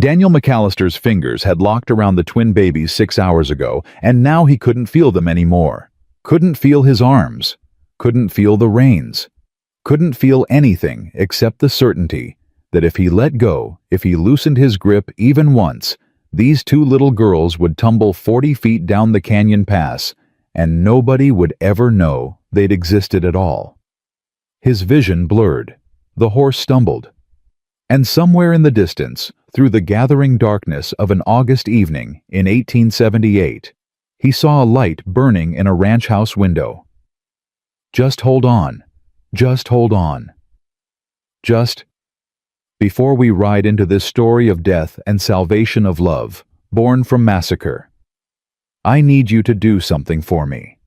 Daniel McAllister's fingers had locked around the twin babies 6 hours ago, and now he couldn't feel them anymore. Couldn't feel his arms. Couldn't feel the reins. Couldn't feel anything except the certainty that if he let go, if he loosened his grip even once, these two little girls would tumble 40 feet down the canyon pass, and nobody would ever know they'd existed at all. His vision blurred. The horse stumbled. And somewhere in the distance, through the gathering darkness of an August evening in 1878, he saw a light burning in a ranch house window. Just hold on. Just hold on. Just before we ride into this story of death and salvation of love, born from massacre, I need you to do something for me.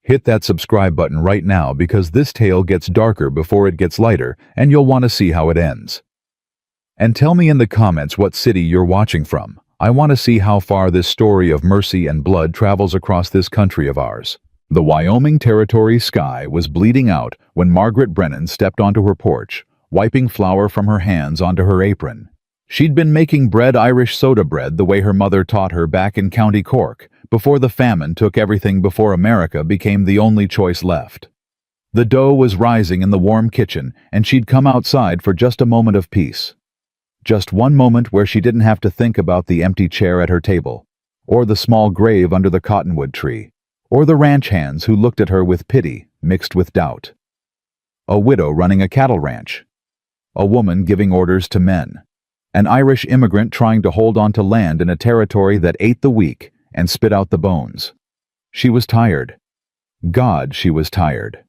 Hit that subscribe button right now because this tale gets darker before it gets lighter, and you'll want to see how it ends. And tell me in the comments what city you're watching from. I want to see how far this story of mercy and blood travels across this country of ours. The Wyoming Territory sky was bleeding out when Margaret Brennan stepped onto her porch, wiping flour from her hands onto her apron. She'd been making bread, Irish soda bread, the way her mother taught her back in County Cork, before the famine took everything, before America became the only choice left. The dough was rising in the warm kitchen, and she'd come outside for just a moment of peace. Just one moment where she didn't have to think about the empty chair at her table, or the small grave under the cottonwood tree, or the ranch hands who looked at her with pity mixed with doubt. A widow running a cattle ranch. A woman giving orders to men. An Irish immigrant trying to hold on to land in a territory that ate the weak and spit out the bones. She was tired. God, she was tired.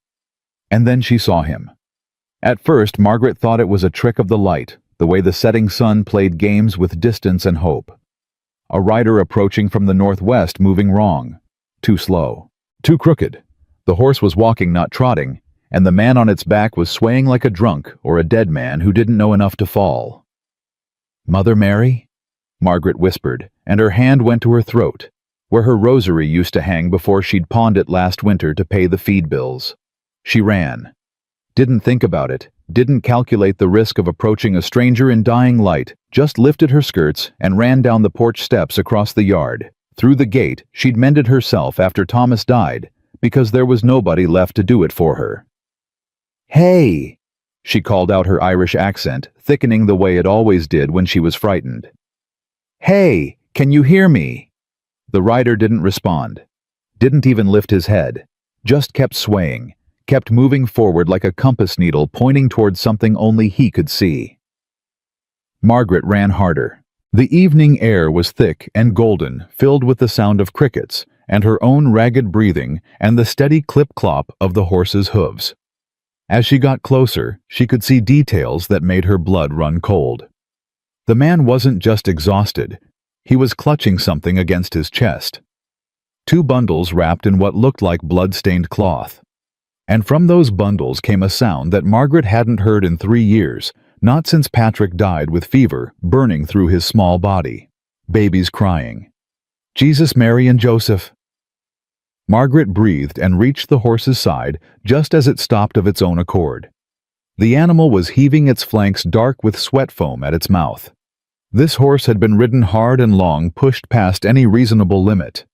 And then she saw him. At first, Margaret thought it was a trick of the light, the way the setting sun played games with distance and hope. A rider approaching from the northwest, moving wrong. Too slow. Too crooked. The horse was walking, not trotting, and the man on its back was swaying like a drunk or a dead man who didn't know enough to fall. "Mother Mary?" Margaret whispered, and her hand went to her throat, where her rosary used to hang before she'd pawned it last winter to pay the feed bills. She ran. Didn't think about it, didn't calculate the risk of approaching a stranger in dying light, just lifted her skirts and ran down the porch steps across the yard, through the gate she'd mended herself after Thomas died, because there was nobody left to do it for her. "Hey!" she called out, her Irish accent thickening the way it always did when she was frightened. "Hey, can you hear me?" The rider didn't respond, didn't even lift his head, just kept swaying, kept moving forward like a compass needle pointing towards something only he could see. Margaret ran harder. The evening air was thick and golden, filled with the sound of crickets, and her own ragged breathing and the steady clip-clop of the horse's hooves. As she got closer, she could see details that made her blood run cold. The man wasn't just exhausted. He was clutching something against his chest. 2 bundles wrapped in what looked like blood-stained cloth. And from those bundles came a sound that Margaret hadn't heard in 3 years, not since Patrick died with fever burning through his small body. Babies crying. "Jesus, Mary, and Joseph." Margaret breathed and reached the horse's side just as it stopped of its own accord. The animal was heaving its flanks dark with sweat foam at its mouth. This horse had been ridden hard and long, pushed past any reasonable limit.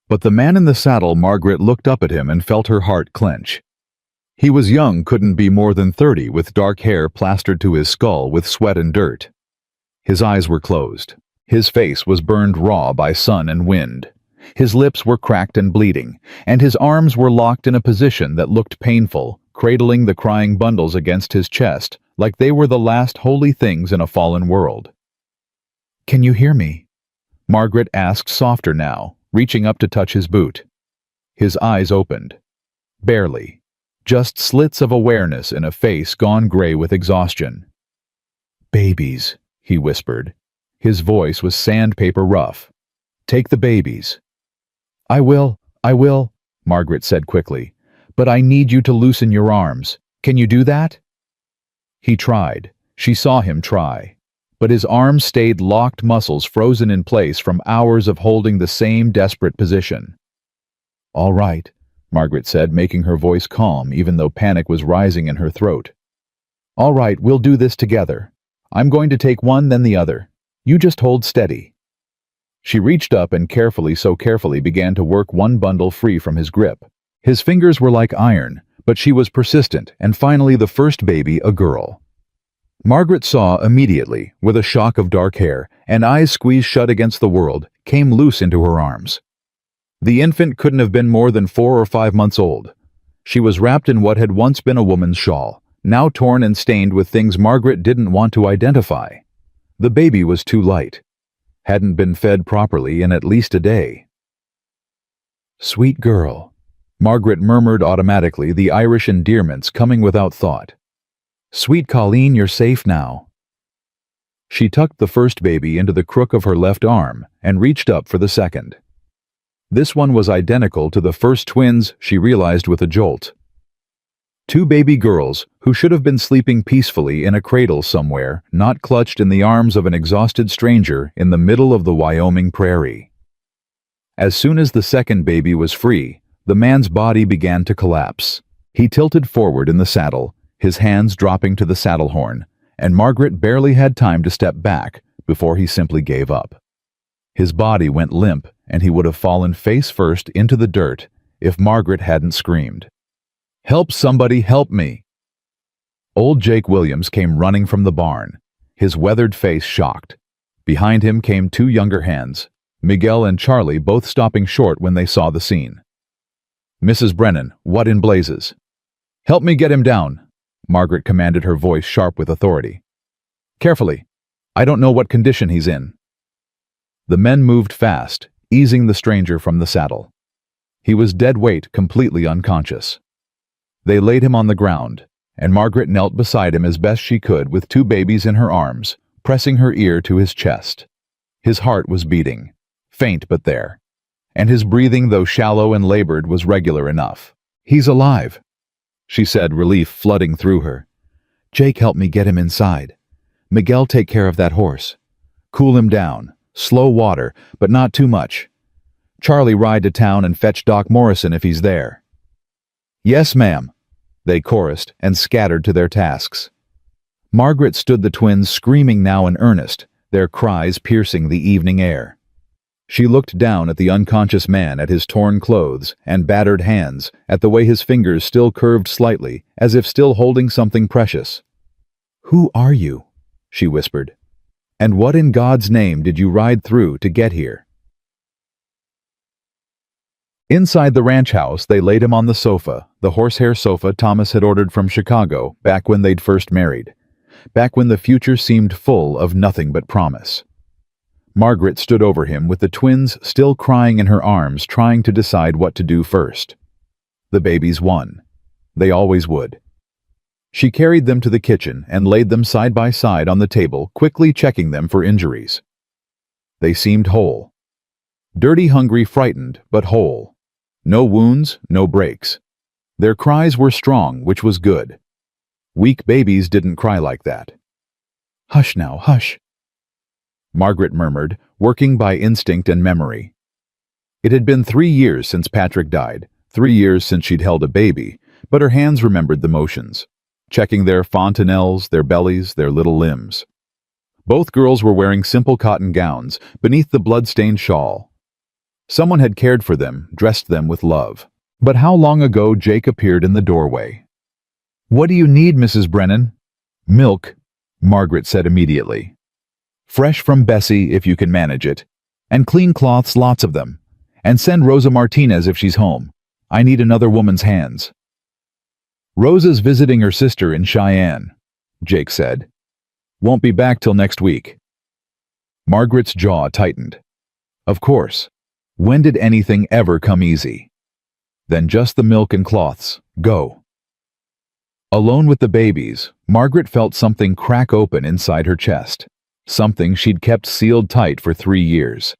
But the man in the saddle, Margaret looked up at him and felt her heart clench. He was young, couldn't be more than 30, with dark hair plastered to his skull with sweat and dirt. His eyes were closed. His face was burned raw by sun and wind. His lips were cracked and bleeding, and his arms were locked in a position that looked painful, cradling the crying bundles against his chest, like they were the last holy things in a fallen world. "Can you hear me?" Margaret asked, softer now, reaching up to touch his boot. His eyes opened. Barely. Just slits of awareness in a face gone gray with exhaustion. "Babies," he whispered. His voice was sandpaper rough. "Take the babies." I will, Margaret said quickly. "But I need you to loosen your arms. Can you do that?" He tried. She saw him try. But his arms stayed locked, muscles frozen in place from hours of holding the same desperate position. "All right," Margaret said, making her voice calm even though panic was rising in her throat. "All right, we'll do this together. I'm going to take one, then the other. You just hold steady." She reached up and so carefully began to work one bundle free from his grip. His fingers were like iron, but she was persistent, and finally the first baby, a girl. Margaret saw immediately, with a shock of dark hair and eyes squeezed shut against the world, came loose into her arms. The infant couldn't have been more than 4 or 5 months old. She was wrapped in what had once been a woman's shawl, now torn and stained with things Margaret didn't want to identify. The baby was too light. Hadn't been fed properly in at least a day. "Sweet girl," Margaret murmured automatically, the Irish endearments coming without thought. "Sweet Colleen, you're safe now." She tucked the first baby into the crook of her left arm and reached up for the second. This one was identical to the first twins, she realized with a jolt. 2 baby girls who should have been sleeping peacefully in a cradle somewhere, not clutched in the arms of an exhausted stranger in the middle of the Wyoming prairie. As soon as the second baby was free, the man's body began to collapse. He tilted forward in the saddle, his hands dropping to the saddle horn, and Margaret barely had time to step back before he simply gave up. His body went limp, and he would have fallen face first into the dirt if Margaret hadn't screamed, "Help somebody, help me!" Old Jake Williams came running from the barn, his weathered face shocked. Behind him came 2 younger hands, Miguel and Charlie, both stopping short when they saw the scene. "Mrs. Brennan, what in blazes?" "Help me get him down," Margaret commanded, her voice sharp with authority. "Carefully. I don't know what condition he's in." The men moved fast, easing the stranger from the saddle. He was dead weight, completely unconscious. They laid him on the ground, and Margaret knelt beside him as best she could with 2 babies in her arms, pressing her ear to his chest. His heart was beating, faint but there, and his breathing, though shallow and labored, was regular enough. "He's alive," she said, relief flooding through her. "Jake, help me get him inside. Miguel, take care of that horse. Cool him down. Slow water, but not too much. Charlie, ride to town and fetch Doc Morrison if he's there." "Yes, ma'am," they chorused and scattered to their tasks. Margaret stood the twins screaming now in earnest, their cries piercing the evening air. She looked down at the unconscious man, at his torn clothes and battered hands, at the way his fingers still curved slightly, as if still holding something precious. "Who are you?" she whispered. "And what in God's name did you ride through to get here?" Inside the ranch house, they laid him on the sofa, the horsehair sofa Thomas had ordered from Chicago back when they'd first married, back when the future seemed full of nothing but promise. Margaret stood over him with the twins still crying in her arms, trying to decide what to do first. The babies won. They always would. She carried them to the kitchen and laid them side by side on the table, quickly checking them for injuries. They seemed whole. Dirty, hungry, frightened, but whole. No wounds, no breaks. Their cries were strong, which was good. Weak babies didn't cry like that. "Hush now, hush," Margaret murmured, working by instinct and memory. It had been 3 years since Patrick died, 3 years since she'd held a baby, but her hands remembered the motions, checking their fontanelles, their bellies, their little limbs. Both girls were wearing simple cotton gowns beneath the blood-stained shawl. Someone had cared for them, dressed them with love. But how long ago Jake appeared in the doorway. "What do you need, Mrs. Brennan?" "Milk," Margaret said immediately. "Fresh from Bessie, if you can manage it. And clean cloths, lots of them. And send Rosa Martinez if she's home. I need another woman's hands." "Rosa's visiting her sister in Cheyenne," Jake said. "Won't be back till next week." Margaret's jaw tightened. Of course. When did anything ever come easy? Then just the milk and cloths. Go. Alone with the babies, Margaret felt something crack open inside her chest. Something she'd kept sealed tight for 3 years.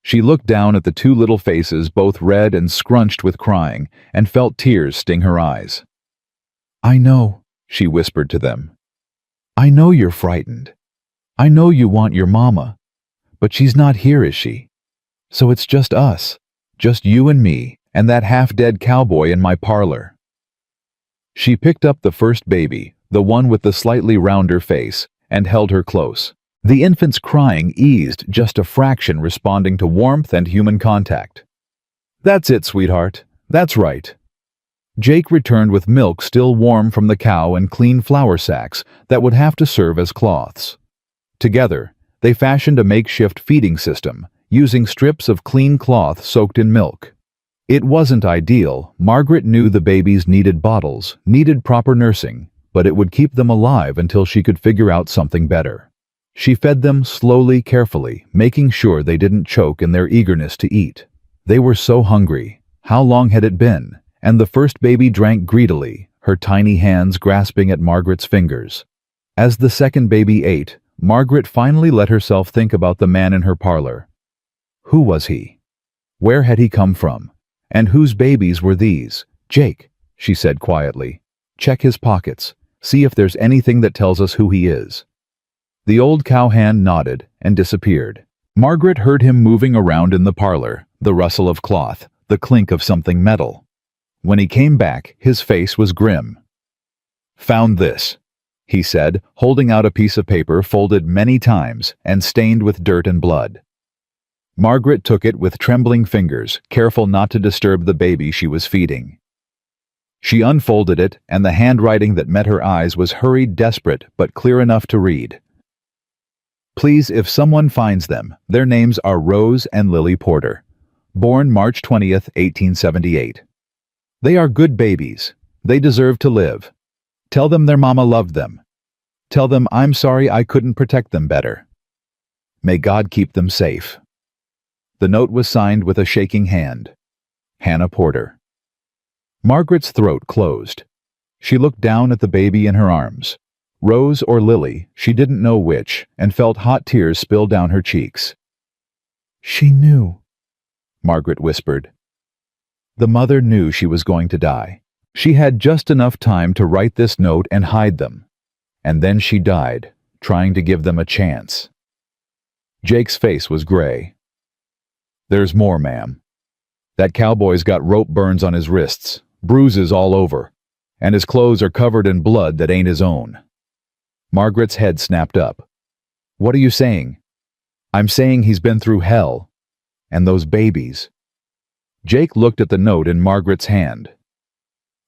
She looked down at the 2 little faces, both red and scrunched with crying, and felt tears sting her eyes. "I know," she whispered to them. "I know you're frightened. I know you want your mama. But she's not here, is she? So it's just us, just you and me, and that half-dead cowboy in my parlor." She picked up the first baby, the one with the slightly rounder face, and held her close, The infant's crying eased just a fraction, responding to warmth and human contact. "That's it, sweetheart. That's right." Jake returned with milk still warm from the cow and clean flour sacks that would have to serve as cloths. Together, they fashioned a makeshift feeding system, using strips of clean cloth soaked in milk. It wasn't ideal. Margaret knew the babies needed bottles, needed proper nursing, but it would keep them alive until she could figure out something better. She fed them slowly, carefully, making sure they didn't choke in their eagerness to eat. They were so hungry. How long had it been? And the first baby drank greedily, her tiny hands grasping at Margaret's fingers. As the second baby ate, Margaret finally let herself think about the man in her parlor. Who was he? Where had he come from? And whose babies were these? "Jake," she said quietly. "Check his pockets. See if there's anything that tells us who he is." The old cowhand nodded and disappeared. Margaret heard him moving around in the parlor, the rustle of cloth, the clink of something metal. When he came back, his face was grim. "Found this," he said, holding out a piece of paper folded many times and stained with dirt and blood. Margaret took it with trembling fingers, careful not to disturb the baby she was feeding. She unfolded it, and the handwriting that met her eyes was hurried, desperate, but clear enough to read. "Please, if someone finds them, their names are Rose and Lily Porter. Born March 20th, 1878. They are good babies. They deserve to live. Tell them their mama loved them. Tell them I'm sorry I couldn't protect them better. May God keep them safe." The note was signed with a shaking hand. Hannah Porter. Margaret's throat closed. She looked down at the baby in her arms. Rose or Lily, she didn't know which, and felt hot tears spill down her cheeks. "She knew," Margaret whispered. The mother knew she was going to die. She had just enough time to write this note and hide them. And then she died, trying to give them a chance. Jake's face was gray. "There's more, ma'am. That cowboy's got rope burns on his wrists, bruises all over, and his clothes are covered in blood that ain't his own." Margaret's head snapped up. "What are you saying?" "I'm saying he's been through hell. And those babies." Jake looked at the note in Margaret's hand.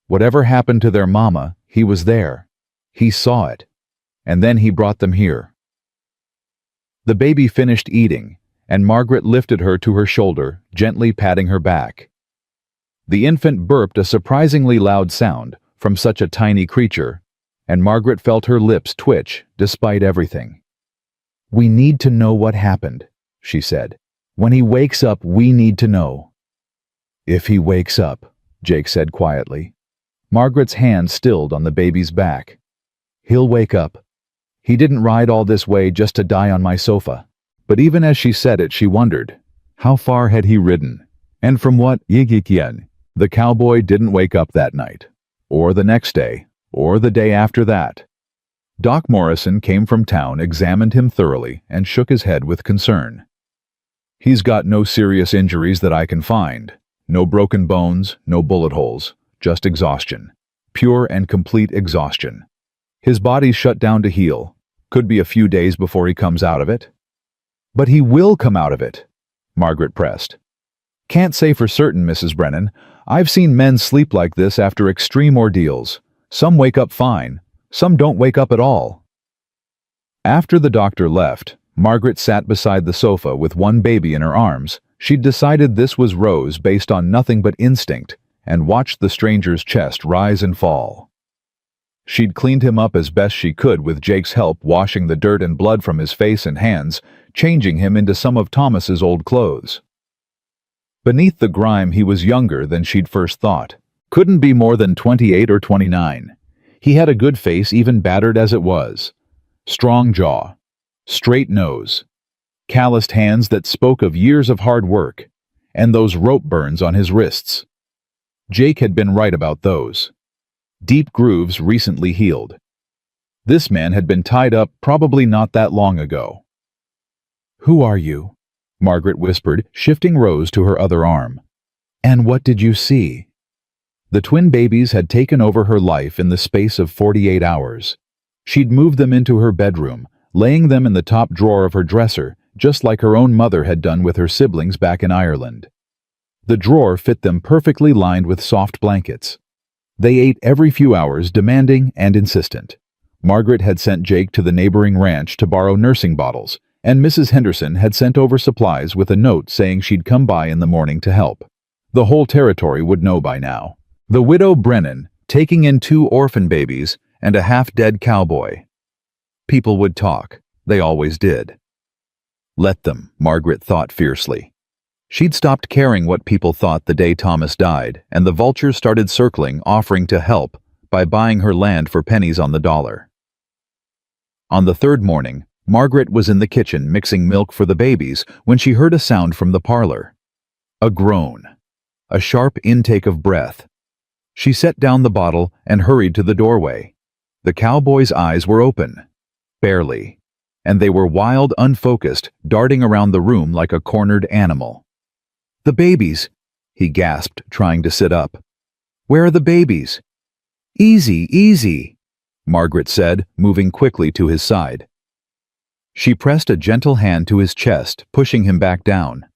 Whatever happened to their mama, he was there. He saw it. And then he brought them here. The baby finished eating, and Margaret lifted her to her shoulder, gently patting her back. The infant burped a surprisingly loud sound from such a tiny creature, and Margaret felt her lips twitch despite everything. "We need to know what happened," she said. "When he wakes up, we need to know." "If he wakes up," Jake said quietly. Margaret's hand stilled on the baby's back. "He'll wake up. He didn't ride all this way just to die on my sofa." But even as she said it, she wondered, how far had he ridden? And from what Yigikien? The cowboy didn't wake up that night, or the next day, or the day after that. Doc Morrison came from town, examined him thoroughly, and shook his head with concern. "He's got no serious injuries that I can find. No broken bones, no bullet holes, just exhaustion. Pure and complete exhaustion. His body's shut down to heal. Could be a few days before he comes out of it." "But he will come out of it," Margaret pressed. "Can't say for certain, Mrs. Brennan. I've seen men sleep like this after extreme ordeals. Some wake up fine, some don't wake up at all." After the doctor left, Margaret sat beside the sofa with one baby in her arms. She'd decided this was Rose based on nothing but instinct, and watched the stranger's chest rise and fall. She'd cleaned him up as best she could with Jake's help, washing the dirt and blood from his face and hands, changing him into some of Thomas's old clothes. Beneath the grime, he was younger than she'd first thought. Couldn't be more than 28 or 29. He had a good face, even battered as it was. Strong jaw, straight nose, calloused hands that spoke of years of hard work, and those rope burns on his wrists. Jake had been right about those. Deep grooves recently healed. This man had been tied up probably not that long ago. "Who are you?" Margaret whispered, shifting Rose to her other arm. "And what did you see?" The twin babies had taken over her life in the space of 48 hours. She'd moved them into her bedroom, laying them in the top drawer of her dresser, just like her own mother had done with her siblings back in Ireland. The drawer fit them perfectly, lined with soft blankets. They ate every few hours, demanding and insistent. Margaret had sent Jake to the neighboring ranch to borrow nursing bottles, and Mrs. Henderson had sent over supplies with a note saying she'd come by in the morning to help. The whole territory would know by now. The widow Brennan, taking in 2 orphan babies and a half-dead cowboy. People would talk. They always did. Let them, Margaret thought fiercely. She'd stopped caring what people thought the day Thomas died, and the vultures started circling, offering to help by buying her land for pennies on the dollar. On the 3rd morning, Margaret was in the kitchen mixing milk for the babies when she heard a sound from the parlor. A groan. A sharp intake of breath. She set down the bottle and hurried to the doorway. The cowboy's eyes were open. Barely. And they were wild, unfocused, darting around the room like a cornered animal. "The babies," he gasped, trying to sit up. "Where are the babies?" "Easy, easy," Margaret said, moving quickly to his side. She pressed a gentle hand to his chest, pushing him back down.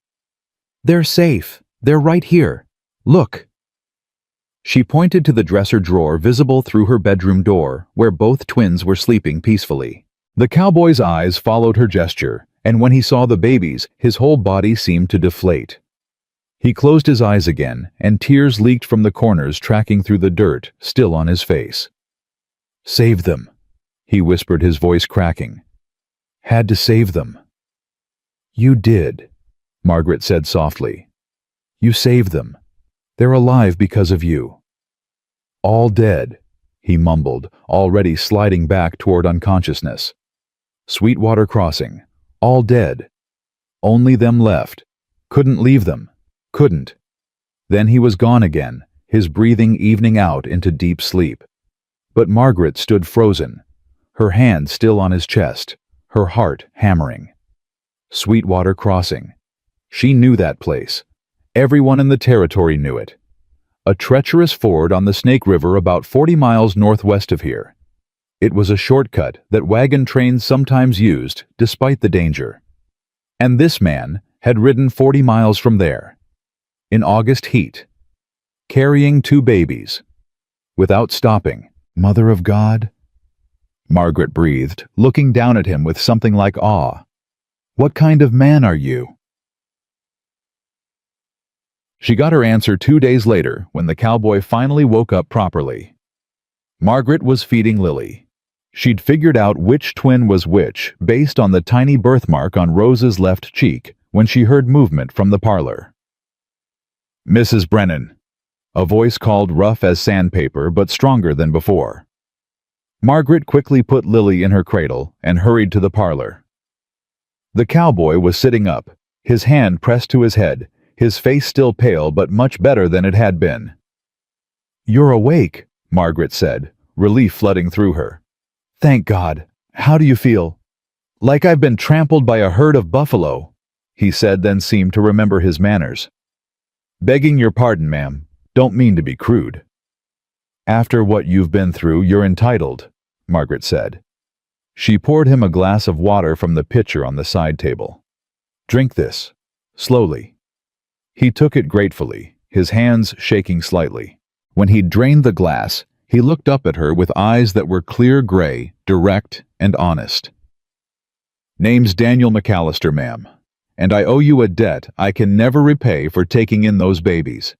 "They're safe. They're right here. Look." She pointed to the dresser drawer visible through her bedroom door, where both twins were sleeping peacefully. The cowboy's eyes followed her gesture, and when he saw the babies, his whole body seemed to deflate. He closed his eyes again, and tears leaked from the corners, tracking through the dirt, still on his face. "Save them," he whispered, his voice cracking. "Had to save them." "You did," Margaret said softly. "You saved them. They're alive because of you." "All dead," he mumbled, already sliding back toward unconsciousness. "Sweetwater Crossing. All dead. Only them left. Couldn't leave them. Couldn't." Then he was gone again, his breathing evening out into deep sleep. But Margaret stood frozen, her hand still on his chest, her heart hammering. Sweetwater Crossing. She knew that place. Everyone in the territory knew it. A treacherous ford on the Snake River about 40 miles northwest of here. It was a shortcut that wagon trains sometimes used, despite the danger. And this man had ridden 40 miles from there. In August heat. Carrying 2 babies. Without stopping. "Mother of God?" Margaret breathed, looking down at him with something like awe. "What kind of man are you?" She got her answer 2 days later, when the cowboy finally woke up properly. Margaret was feeding Lily. She'd figured out which twin was which based on the tiny birthmark on Rose's left cheek when she heard movement from the parlor. "Mrs. Brennan," a voice called, rough as sandpaper but stronger than before. Margaret quickly put Lily in her cradle and hurried to the parlor. The cowboy was sitting up, his hand pressed to his head, his face still pale but much better than it had been. "You're awake," Margaret said, relief flooding through her. "Thank God. How do you feel?" "Like I've been trampled by a herd of buffalo," he said, then seemed to remember his manners. "Begging your pardon, ma'am. Don't mean to be crude." "After what you've been through, you're entitled," Margaret said. She poured him a glass of water from the pitcher on the side table. "Drink this. Slowly." He took it gratefully, his hands shaking slightly. When he'd drained the glass, he looked up at her with eyes that were clear gray, direct, and honest. "Name's Daniel McAllister, ma'am, and I owe you a debt I can never repay for taking in those babies."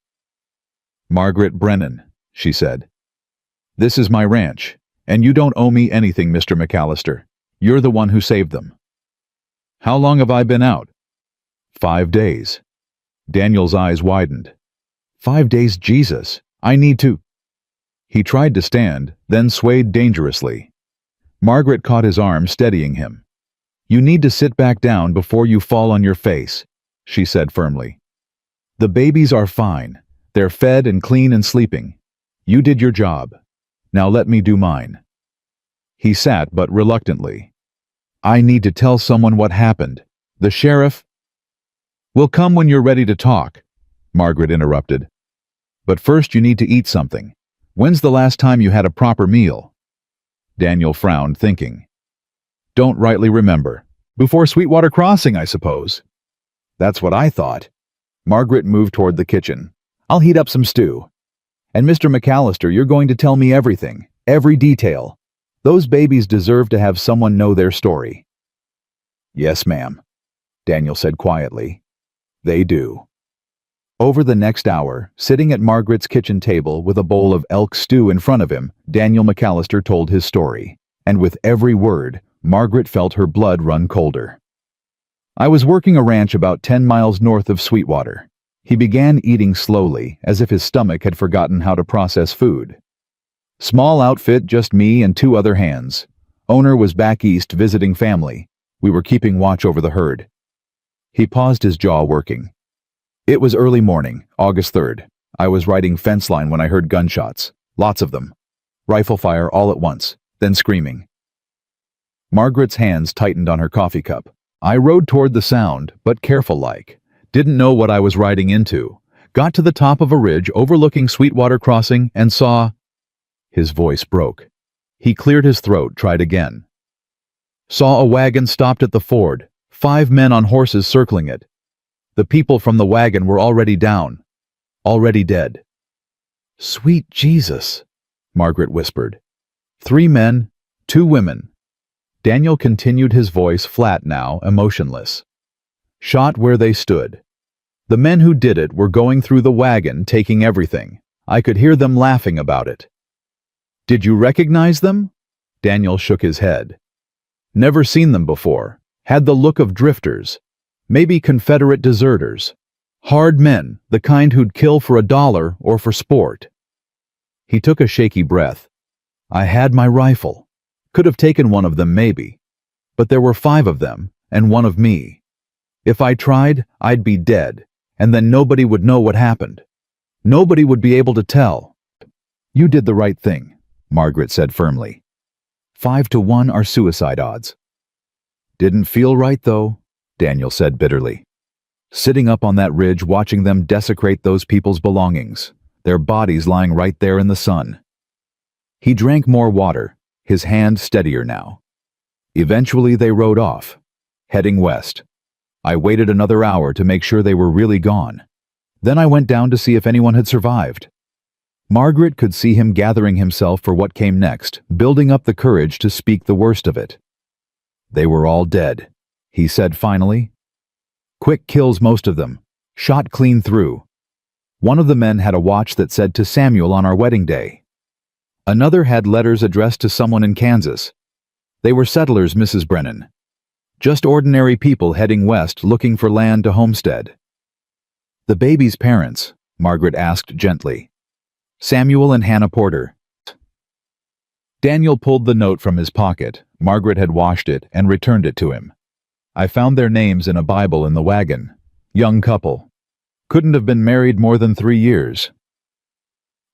"Margaret Brennan," she said. "This is my ranch, and you don't owe me anything, Mr. McAllister. You're the one who saved them." "How long have I been out?" "5 days." Daniel's eyes widened. 5 days, Jesus. I need to... He tried to stand, then swayed dangerously. Margaret caught his arm, steadying him. "You need to sit back down before you fall on your face," she said firmly. "The babies are fine. They're fed and clean and sleeping. You did your job. Now let me do mine." He sat, but reluctantly. "I need to tell someone what happened. The sheriff..." "We'll come when you're ready to talk," Margaret interrupted. "But first you need to eat something. When's the last time you had a proper meal?" Daniel frowned, thinking. don't rightly remember. Before Sweetwater Crossing, I suppose. That's what I thought. Margaret moved toward the kitchen. I'll heat up some stew. And Mr. McAllister, you're going to tell me everything, every detail. Those babies deserve to have someone know their story. Yes, ma'am, Daniel said quietly. They do. Over the next hour, sitting at Margaret's kitchen table with a bowl of elk stew in front of him, Daniel McAllister told his story. And with every word, Margaret felt her blood run colder. I was working a ranch about 10 miles north of Sweetwater. He began eating slowly, as if his stomach had forgotten how to process food. Small outfit, just me and 2 other hands. Owner was back east visiting family. We were keeping watch over the herd. He paused, his jaw working. It was early morning, August 3rd. I was riding fence line when I heard gunshots. Lots of them. Rifle fire all at once, then screaming. Margaret's hands tightened on her coffee cup. I rode toward the sound, but careful-like. Didn't know what I was riding into. Got to the top of a ridge overlooking Sweetwater Crossing and saw... His voice broke. He cleared his throat, tried again. Saw a wagon stopped at the ford, 5 men on horses circling it. The people from the wagon were already down, already dead. Sweet Jesus, Margaret whispered. 3 men, 2 women. Daniel continued, his voice flat now, emotionless. Shot where they stood. The men who did it were going through the wagon, taking everything. I could hear them laughing about it. Did you recognize them? Daniel shook his head. Never seen them before. Had the look of drifters. Maybe Confederate deserters. Hard men, the kind who'd kill for $1 or for sport. He took a shaky breath. I had my rifle. Could have taken one of them maybe. But there were 5 of them, and 1 of me. If I tried, I'd be dead, and then nobody would know what happened. Nobody would be able to tell. You did the right thing, Margaret said firmly. 5 to 1 are suicide odds. Didn't feel right, though, Daniel said bitterly. Sitting up on that ridge watching them desecrate those people's belongings, their bodies lying right there in the sun. He drank more water, his hand steadier now. Eventually they rode off, heading west. I waited another hour to make sure they were really gone. Then I went down to see if anyone had survived. Margaret could see him gathering himself for what came next, building up the courage to speak the worst of it. They were all dead, he said finally. Quick kills, most of them. Shot clean through. One of the men had a watch that said "To Samuel on our wedding day." Another had letters addressed to someone in Kansas. They were settlers, Mrs. Brennan. Just ordinary people heading west looking for land to homestead. The baby's parents, Margaret asked gently. Samuel and Hannah Porter. Daniel pulled the note from his pocket. Margaret had washed it and returned it to him. I found their names in a Bible in the wagon. Young couple. Couldn't have been married more than 3 years.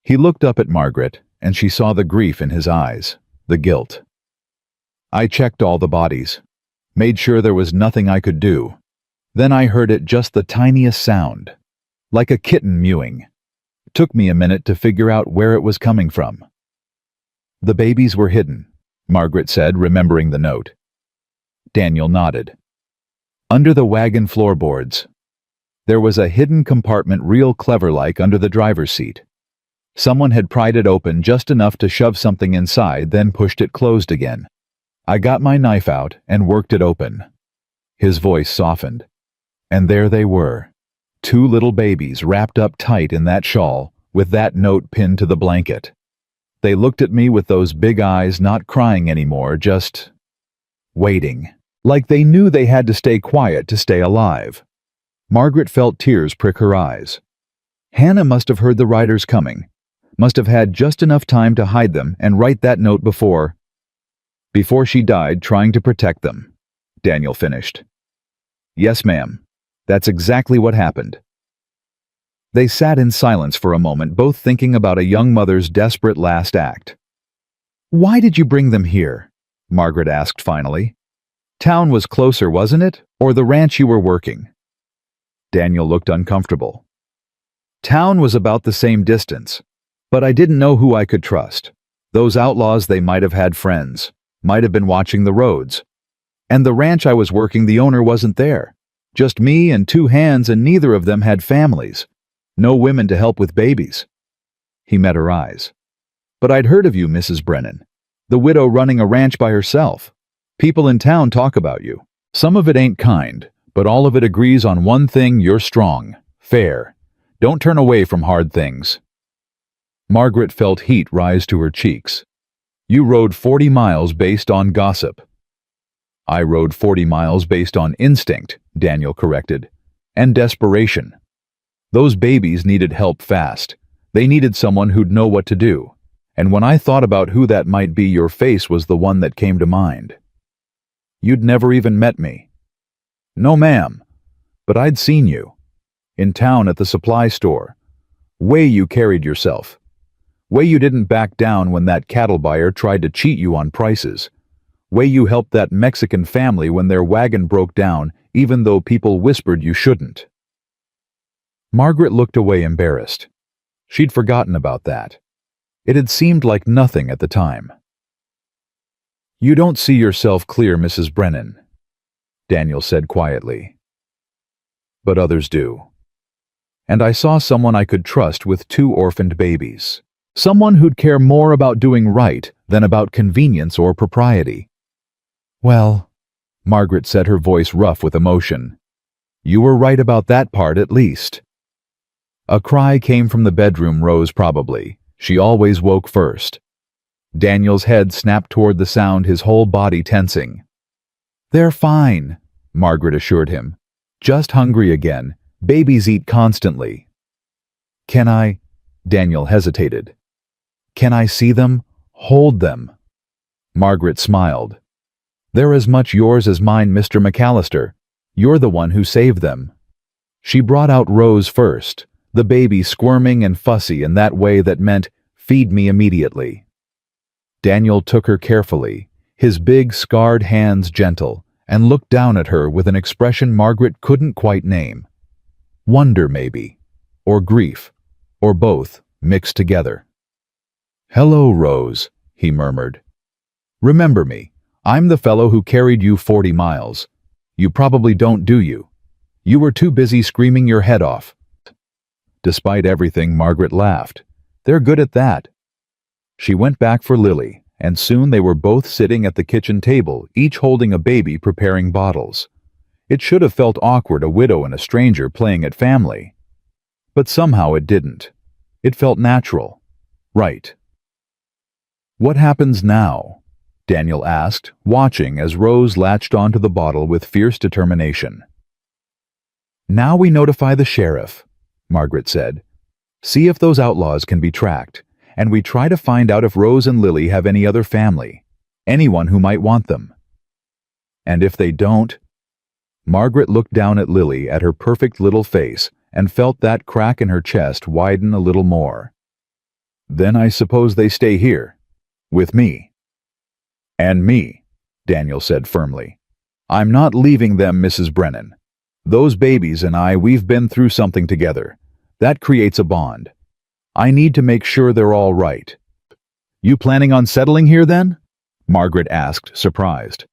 He looked up at Margaret, and she saw the grief in his eyes, the guilt. I checked all the bodies, made sure there was nothing I could do. Then I heard it, just the tiniest sound, like a kitten mewing. Took me a minute to figure out where it was coming from. The babies were hidden, Margaret said, remembering the note. Daniel nodded. Under the wagon floorboards. There was a hidden compartment, real clever-like, under the driver's seat. Someone had pried it open just enough to shove something inside, then pushed it closed again. I got my knife out and worked it open. His voice softened. And there they were. 2 little babies wrapped up tight in that shawl, with that note pinned to the blanket. They looked at me with those big eyes, not crying anymore, just waiting, like they knew they had to stay quiet to stay alive. Margaret felt tears prick her eyes. Hannah must have heard the riders coming, must have had just enough time to hide them and write that note before she died, trying to protect them, Daniel finished. Yes, ma'am. That's exactly what happened. They sat in silence for a moment, both thinking about a young mother's desperate last act. Why did you bring them here? Margaret asked finally. Town was closer, wasn't it? Or the ranch you were working? Daniel looked uncomfortable. Town was about the same distance, but I didn't know who I could trust. Those outlaws, they might have had friends, might have been watching the roads. And the ranch I was working, the owner wasn't there. Just me and two hands, and neither of them had families. No women to help with babies. He met her eyes. But I'd heard of you, Mrs. Brennan. The widow running a ranch by herself. People in town talk about you. Some of it ain't kind, but all of it agrees on one thing: you're strong, fair. Don't turn away from hard things. Margaret felt heat rise to her cheeks. You rode 40 miles based on gossip. I rode 40 miles based on instinct, Daniel corrected, and desperation. Those babies needed help fast. They needed someone who'd know what to do. And when I thought about who that might be, your face was the one that came to mind. You'd never even met me. No, ma'am, but I'd seen you. In town at the supply store. Way you carried yourself. Way you didn't back down when that cattle buyer tried to cheat you on prices. Way you helped that Mexican family when their wagon broke down, even though people whispered you shouldn't. Margaret looked away, embarrassed. She'd forgotten about that. It had seemed like nothing at the time. You don't see yourself clear, Mrs. Brennan, Daniel said quietly. But others do. And I saw someone I could trust with 2 orphaned babies. Someone who'd care more about doing right than about convenience or propriety. Well, Margaret said, her voice rough with emotion. You were right about that part, at least. A cry came from the bedroom. Rose, probably. She always woke first. Daniel's head snapped toward the sound, his whole body tensing. They're fine, Margaret assured him. Just hungry again. Babies eat constantly. Can I? Daniel hesitated. Can I see them? Hold them? Margaret smiled. They're as much yours as mine, Mr. McAllister. You're the one who saved them. She brought out Rose first, the baby squirming and fussy in that way that meant, feed me immediately. Daniel took her carefully, his big scarred hands gentle, and looked down at her with an expression Margaret couldn't quite name. Wonder, maybe, or grief, or both, mixed together. Hello, Rose, he murmured. Remember me. I'm the fellow who carried you 40 miles. You probably don't, do you? You were too busy screaming your head off. Despite everything, Margaret laughed. They're good at that. She went back for Lily, and soon they were both sitting at the kitchen table, each holding a baby, preparing bottles. It should have felt awkward, a widow and a stranger playing at family. But somehow it didn't. It felt natural. Right. What happens now? Daniel asked, watching as Rose latched onto the bottle with fierce determination. Now we notify the sheriff, Margaret said. See if those outlaws can be tracked, and we try to find out if Rose and Lily have any other family, anyone who might want them. And if they don't... Margaret looked down at Lily, at her perfect little face, and felt that crack in her chest widen a little more. Then I suppose they stay here, with me. And me, Daniel said firmly. I'm not leaving them, Mrs. Brennan. Those babies and I, we've been through something together. That creates a bond. I need to make sure they're all right. You planning on settling here then? Margaret asked, surprised.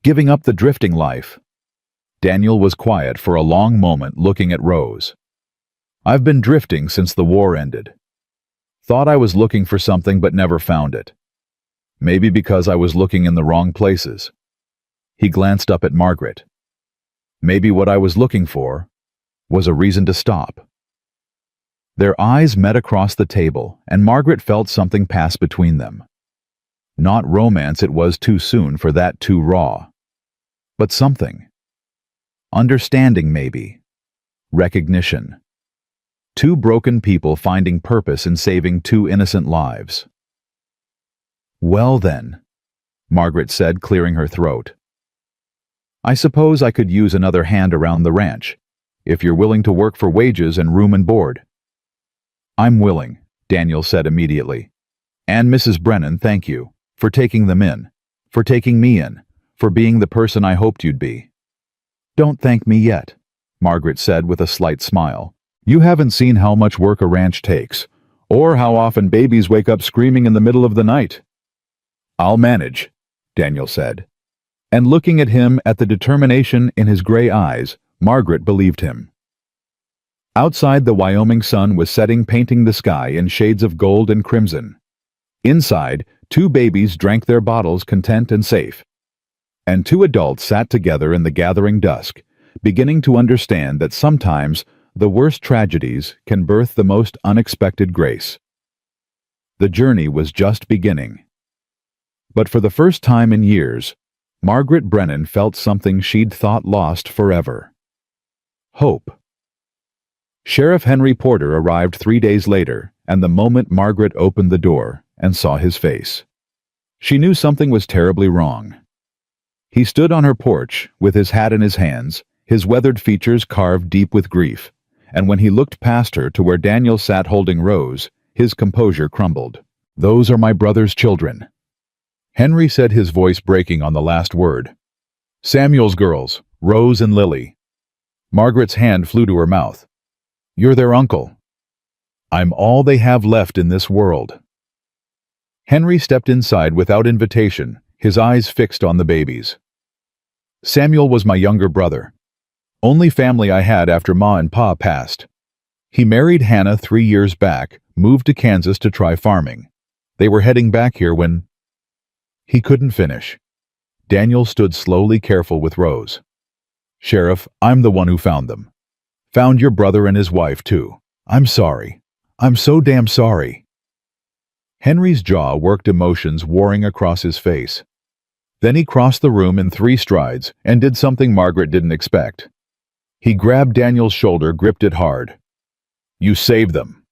Giving up the drifting life? Daniel was quiet for a long moment, looking at Rose. I've been drifting since the war ended. Thought I was looking for something but never found it. Maybe because I was looking in the wrong places. He glanced up at Margaret. Maybe what I was looking for was a reason to stop. Their eyes met across the table, and Margaret felt something pass between them. Not romance, it was too soon for that, too raw. But something. Understanding, maybe. Recognition. 2 broken people finding purpose in saving 2 innocent lives. Well then, Margaret said, clearing her throat. I suppose I could use another hand around the ranch, if you're willing to work for wages and room and board. I'm willing, Daniel said immediately. And Mrs. Brennan, thank you, for taking them in, for taking me in, for being the person I hoped you'd be. Don't thank me yet, Margaret said with a slight smile. You haven't seen how much work a ranch takes, or how often babies wake up screaming in the middle of the night. I'll manage, Daniel said. And looking at him, at the determination in his gray eyes, Margaret believed him. Outside, the Wyoming sun was setting, painting the sky in shades of gold and crimson. Inside, two babies drank their bottles, content and safe. And two adults sat together in the gathering dusk, beginning to understand that sometimes the worst tragedies can birth the most unexpected grace. The journey was just beginning. But for the first time in years, Margaret Brennan felt something she'd thought lost forever. Hope. Sheriff Henry Porter arrived 3 days later, and the moment Margaret opened the door and saw his face, she knew something was terribly wrong. He stood on her porch, with his hat in his hands, his weathered features carved deep with grief, and when he looked past her to where Daniel sat holding Rose, his composure crumbled. "Those are my brother's children," Henry said, his voice breaking on the last word. "Samuel's girls, Rose and Lily." Margaret's hand flew to her mouth. "You're their uncle." "I'm all they have left in this world." Henry stepped inside without invitation, his eyes fixed on the babies. "Samuel was my younger brother. Only family I had after Ma and Pa passed. He married Hannah 3 years back, moved to Kansas to try farming. They were heading back here when—" He couldn't finish. Daniel stood slowly, careful with Rose. "Sheriff, I'm the one who found them. Found your brother and his wife, too. I'm sorry. I'm so damn sorry." Henry's jaw worked, emotions warring across his face. Then he crossed the room in 3 strides and did something Margaret didn't expect. He grabbed Daniel's shoulder, gripped it hard. "You saved them,"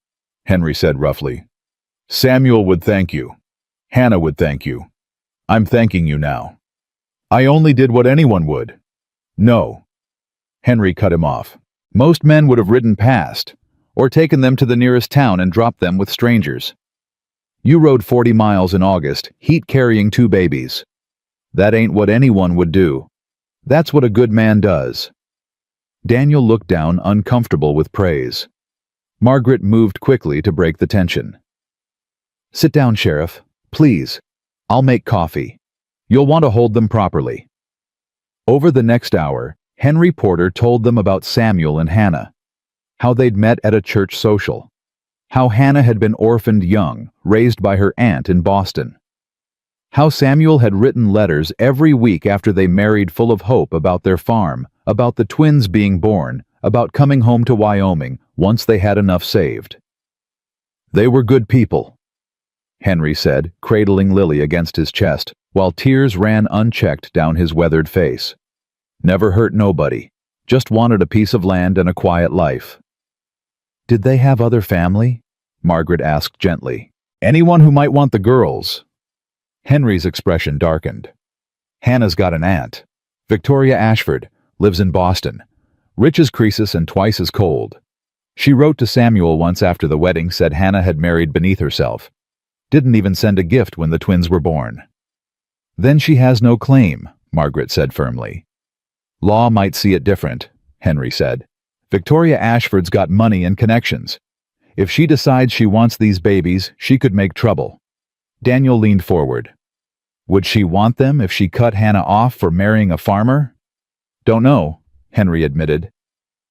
Henry said roughly. "Samuel would thank you. Hannah would thank you. I'm thanking you now. I only did what anyone would." "No." Henry cut him off. "Most men would have ridden past, or taken them to the nearest town and dropped them with strangers. You rode 40 miles in August, heat carrying 2 babies. That ain't what anyone would do. That's what a good man does." Daniel looked down, uncomfortable with praise. Margaret moved quickly to break the tension. "Sit down, Sheriff. Please. I'll make coffee. You'll want to hold them properly." Over the next hour, Henry Porter told them about Samuel and Hannah, how they'd met at a church social, how Hannah had been orphaned young, raised by her aunt in Boston, how Samuel had written letters every week after they married, full of hope about their farm, about the twins being born, about coming home to Wyoming once they had enough saved. "They were good people," Henry said, cradling Lily against his chest, while tears ran unchecked down his weathered face. "Never hurt nobody, just wanted a piece of land and a quiet life." "Did they have other family?" Margaret asked gently. "Anyone who might want the girls." Henry's expression darkened. "Hannah's got an aunt, Victoria Ashford, lives in Boston, rich as Croesus and twice as cold. She wrote to Samuel once after the wedding, said Hannah had married beneath herself. Didn't even send a gift when the twins were born." "Then she has no claim," Margaret said firmly. "Law might see it different," Henry said. "Victoria Ashford's got money and connections. If she decides she wants these babies, she could make trouble." Daniel leaned forward. "Would she want them if she cut Hannah off for marrying a farmer?" "Don't know," Henry admitted.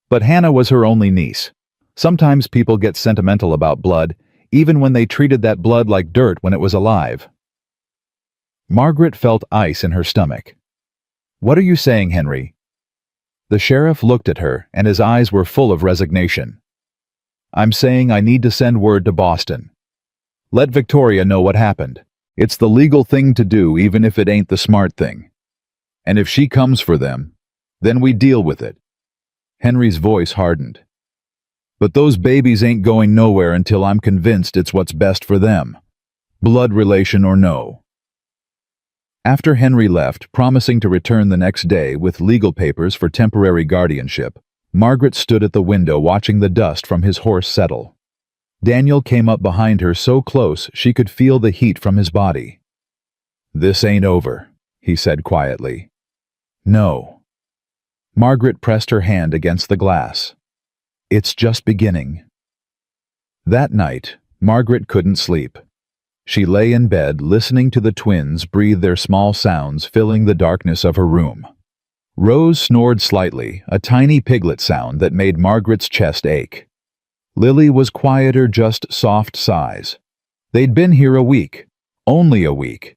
"But Hannah was her only niece. Sometimes people get sentimental about blood, even when they treated that blood like dirt when it was alive." Margaret felt ice in her stomach. "What are you saying, Henry?" The sheriff looked at her, and his eyes were full of resignation. "I'm saying I need to send word to Boston. Let Victoria know what happened. It's the legal thing to do, even if it ain't the smart thing. And if she comes for them, then we deal with it." Henry's voice hardened. "But those babies ain't going nowhere until I'm convinced it's what's best for them, blood relation or no." After Henry left, promising to return the next day with legal papers for temporary guardianship, Margaret stood at the window watching the dust from his horse settle. Daniel came up behind her so close she could feel the heat from his body. "This ain't over," he said quietly. "No." Margaret pressed her hand against the glass. "It's just beginning." That night, Margaret couldn't sleep. She lay in bed, listening to the twins breathe their small sounds, filling the darkness of her room. Rose snored slightly, a tiny piglet sound that made Margaret's chest ache. Lily was quieter, just soft sighs. They'd been here a week, only a week.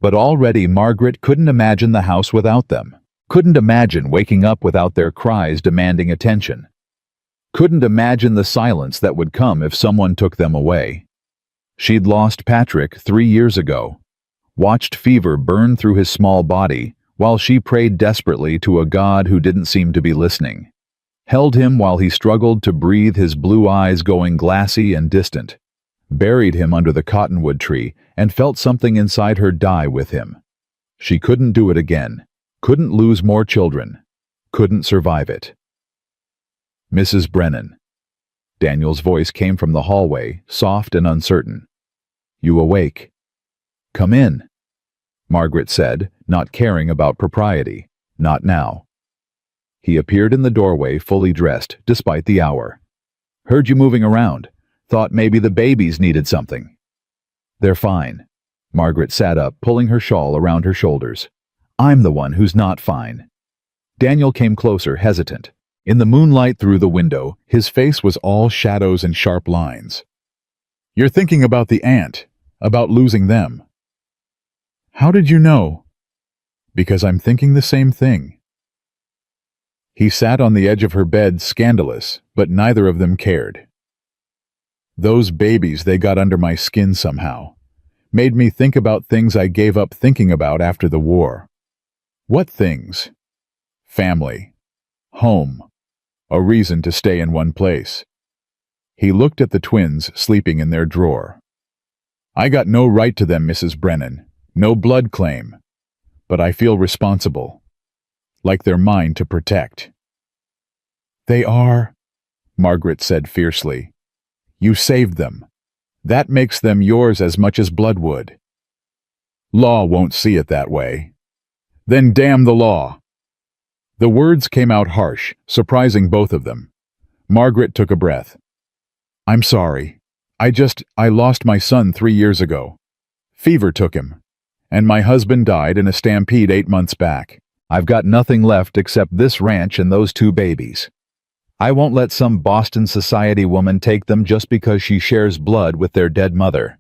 But already Margaret couldn't imagine the house without them. Couldn't imagine waking up without their cries demanding attention. Couldn't imagine the silence that would come if someone took them away. She'd lost Patrick 3 years ago, watched fever burn through his small body while she prayed desperately to a God who didn't seem to be listening. Held him while he struggled to breathe, his blue eyes going glassy and distant. Buried him under the cottonwood tree and felt something inside her die with him. She couldn't do it again. Couldn't lose more children. Couldn't survive it. Mrs. Brennan. Daniel's voice came from the hallway, soft and uncertain. You awake? Come in, Margaret said, not caring about propriety. Not now. He appeared in the doorway, fully dressed, despite the hour. Heard you moving around. Thought maybe the babies needed something. They're fine. Margaret sat up, pulling her shawl around her shoulders. I'm the one who's not fine. Daniel came closer, hesitant. In the moonlight through the window, his face was all shadows and sharp lines. You're thinking about the aunt, about losing them. How did you know? Because I'm thinking the same thing. He sat on the edge of her bed, scandalous, but neither of them cared. Those babies, they got under my skin somehow. Made me think about things I gave up thinking about after the war. What things? Family. Home. A reason to stay in one place. He looked at the twins sleeping in their drawer. I got no right to them, Mrs. Brennan. No blood claim. But I feel responsible. Like they're mine to protect. They are, Margaret said fiercely. You saved them. That makes them yours as much as blood would. Law won't see it that way. Then damn the law. The words came out harsh, surprising both of them. Margaret took a breath. I'm sorry. I lost my son 3 years ago. Fever took him. And my husband died in a stampede 8 months back. I've got nothing left except this ranch and those 2 babies. I won't let some Boston society woman take them just because she shares blood with their dead mother.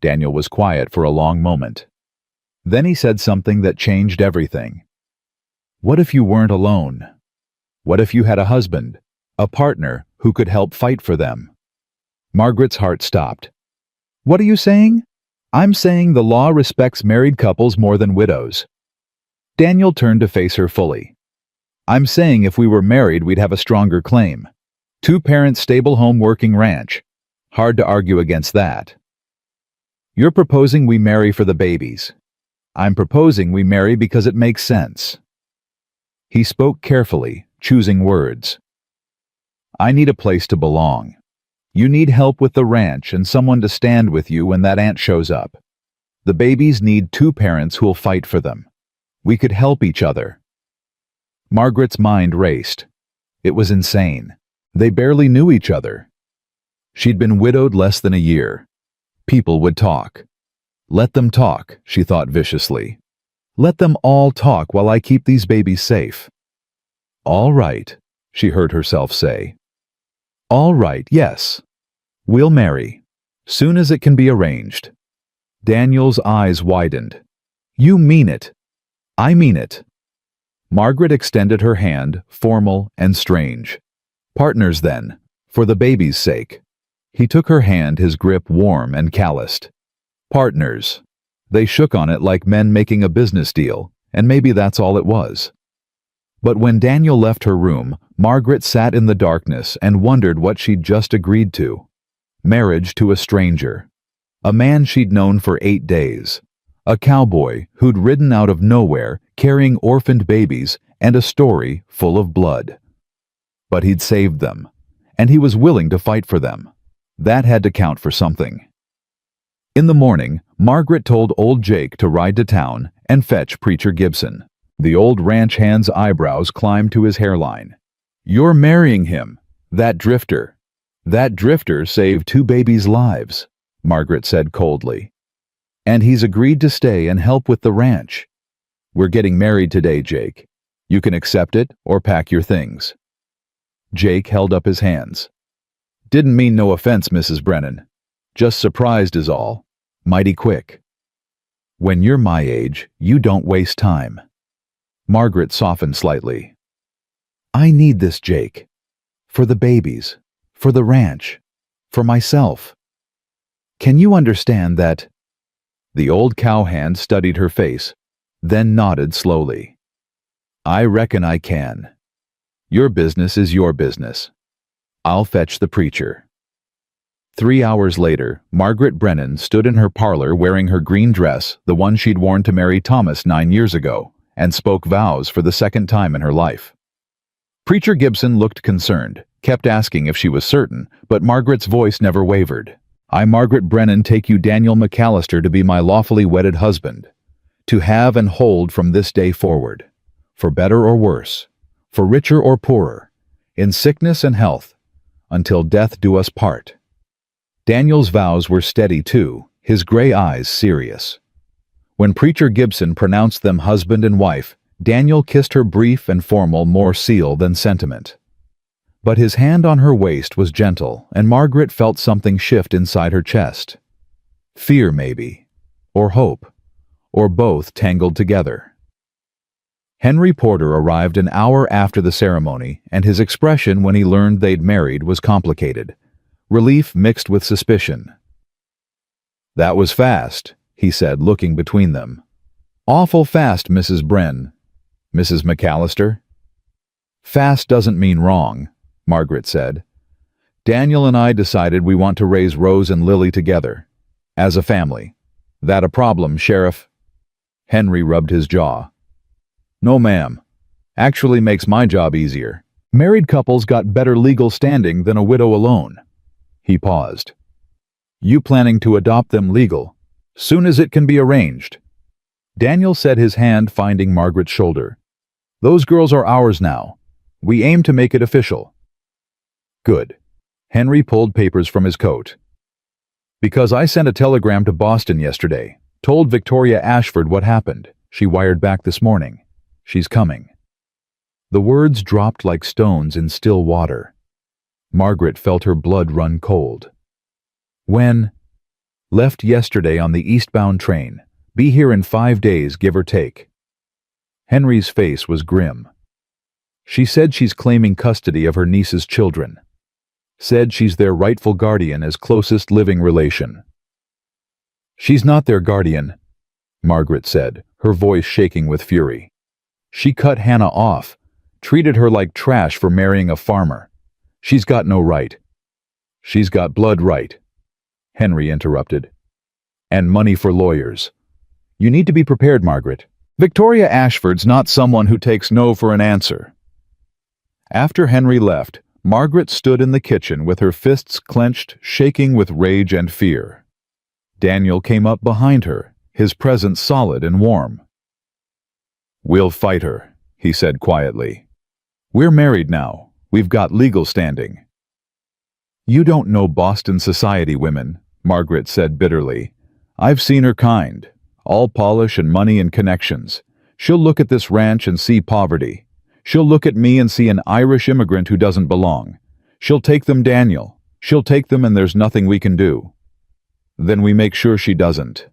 Daniel was quiet for a long moment. Then he said something that changed everything. What if you weren't alone? What if you had a husband, a partner who could help fight for them? Margaret's heart stopped. What are you saying? I'm saying the law respects married couples more than widows. Daniel turned to face her fully. I'm saying if we were married, we'd have a stronger claim. 2-parent, stable home, working ranch. Hard to argue against that. You're proposing we marry for the babies. I'm proposing we marry because it makes sense. He spoke carefully, choosing words. I need a place to belong. You need help with the ranch and someone to stand with you when that aunt shows up. The babies need 2 parents who'll fight for them. We could help each other. Margaret's mind raced. It was insane. They barely knew each other. She'd been widowed less than a year. People would talk. Let them talk, she thought viciously. Let them all talk while I keep these babies safe. All right, she heard herself say. All right, yes. We'll marry. Soon as it can be arranged. Daniel's eyes widened. You mean it? I mean it. Margaret extended her hand, formal and strange. Partners then, for the baby's sake. He took her hand, his grip warm and calloused. Partners. They shook on it like men making a business deal, and maybe that's all it was. But when Daniel left her room, Margaret sat in the darkness and wondered what she'd just agreed to. Marriage to a stranger. A man she'd known for 8 days. A cowboy who'd ridden out of nowhere carrying orphaned babies and a story full of blood. But he'd saved them, and he was willing to fight for them. That had to count for something. In the morning, Margaret told old Jake to ride to town and fetch Preacher Gibson. The old ranch hand's eyebrows climbed to his hairline. You're marrying him, that drifter. That drifter saved 2 babies' lives. Margaret said coldly. "And he's agreed to stay and help with the ranch. We're getting married today, Jake. You can accept it or pack your things." Jake held up his hands. "Didn't mean no offense, Mrs. Brennan. Just surprised is all. Mighty quick." "When you're my age, you don't waste time." Margaret softened slightly. "I need this, Jake. For the babies, for the ranch, for myself. Can you understand that?" The old cowhand studied her face, then nodded slowly. "I reckon I can. Your business is your business. I'll fetch the preacher." 3 hours later, Margaret Brennan stood in her parlor wearing her green dress, the one she'd worn to marry Thomas 9 years ago, and spoke vows for the second time in her life. Preacher Gibson looked concerned, kept asking if she was certain, but Margaret's voice never wavered. "I, Margaret Brennan, take you Daniel McAllister to be my lawfully wedded husband, to have and hold from this day forward, for better or worse, for richer or poorer, in sickness and health, until death do us part." Daniel's vows were steady too, his gray eyes serious. When Preacher Gibson pronounced them husband and wife, Daniel kissed her brief and formal, more seal than sentiment. But his hand on her waist was gentle, and Margaret felt something shift inside her chest. Fear, maybe, or hope, or both tangled together. Henry Porter arrived an hour after the ceremony, and his expression when he learned they'd married was complicated. Relief mixed with suspicion. "That was fast," he said, looking between them. "Awful fast, Mrs. Bren. Mrs. McAllister?" "Fast doesn't mean wrong," Margaret said. "Daniel and I decided we want to raise Rose and Lily together, as a family. That a problem, Sheriff?" Henry rubbed his jaw. "No, ma'am. Actually makes my job easier. Married couples got better legal standing than a widow alone." He paused. "You planning to adopt them legal, soon as it can be arranged?" Daniel said, his hand finding Margaret's shoulder. "Those girls are ours now. We aim to make it official." "Good." Henry pulled papers from his coat. "Because I sent a telegram to Boston yesterday, told Victoria Ashford what happened. She wired back this morning. She's coming." The words dropped like stones in still water. Margaret felt her blood run cold. "When?" "Left yesterday on the eastbound train. Be here in 5 days, give or take." Henry's face was grim. "She said she's claiming custody of her niece's children. Said she's their rightful guardian as closest living relation." "She's not their guardian," Margaret said, her voice shaking with fury. "She cut Hannah off, treated her like trash for marrying a farmer. She's got no right." "She's got blood right," Henry interrupted. "And money for lawyers. You need to be prepared, Margaret. Victoria Ashford's not someone who takes no for an answer." After Henry left, Margaret stood in the kitchen with her fists clenched, shaking with rage and fear. Daniel came up behind her, his presence solid and warm. "We'll fight her," he said quietly. "We're married now. We've got legal standing." "You don't know Boston society women," Margaret said bitterly. "I've seen her kind. All polish and money and connections. She'll look at this ranch and see poverty. She'll look at me and see an Irish immigrant who doesn't belong. She'll take them, Daniel. She'll take them, and there's nothing we can do." "Then we make sure she doesn't."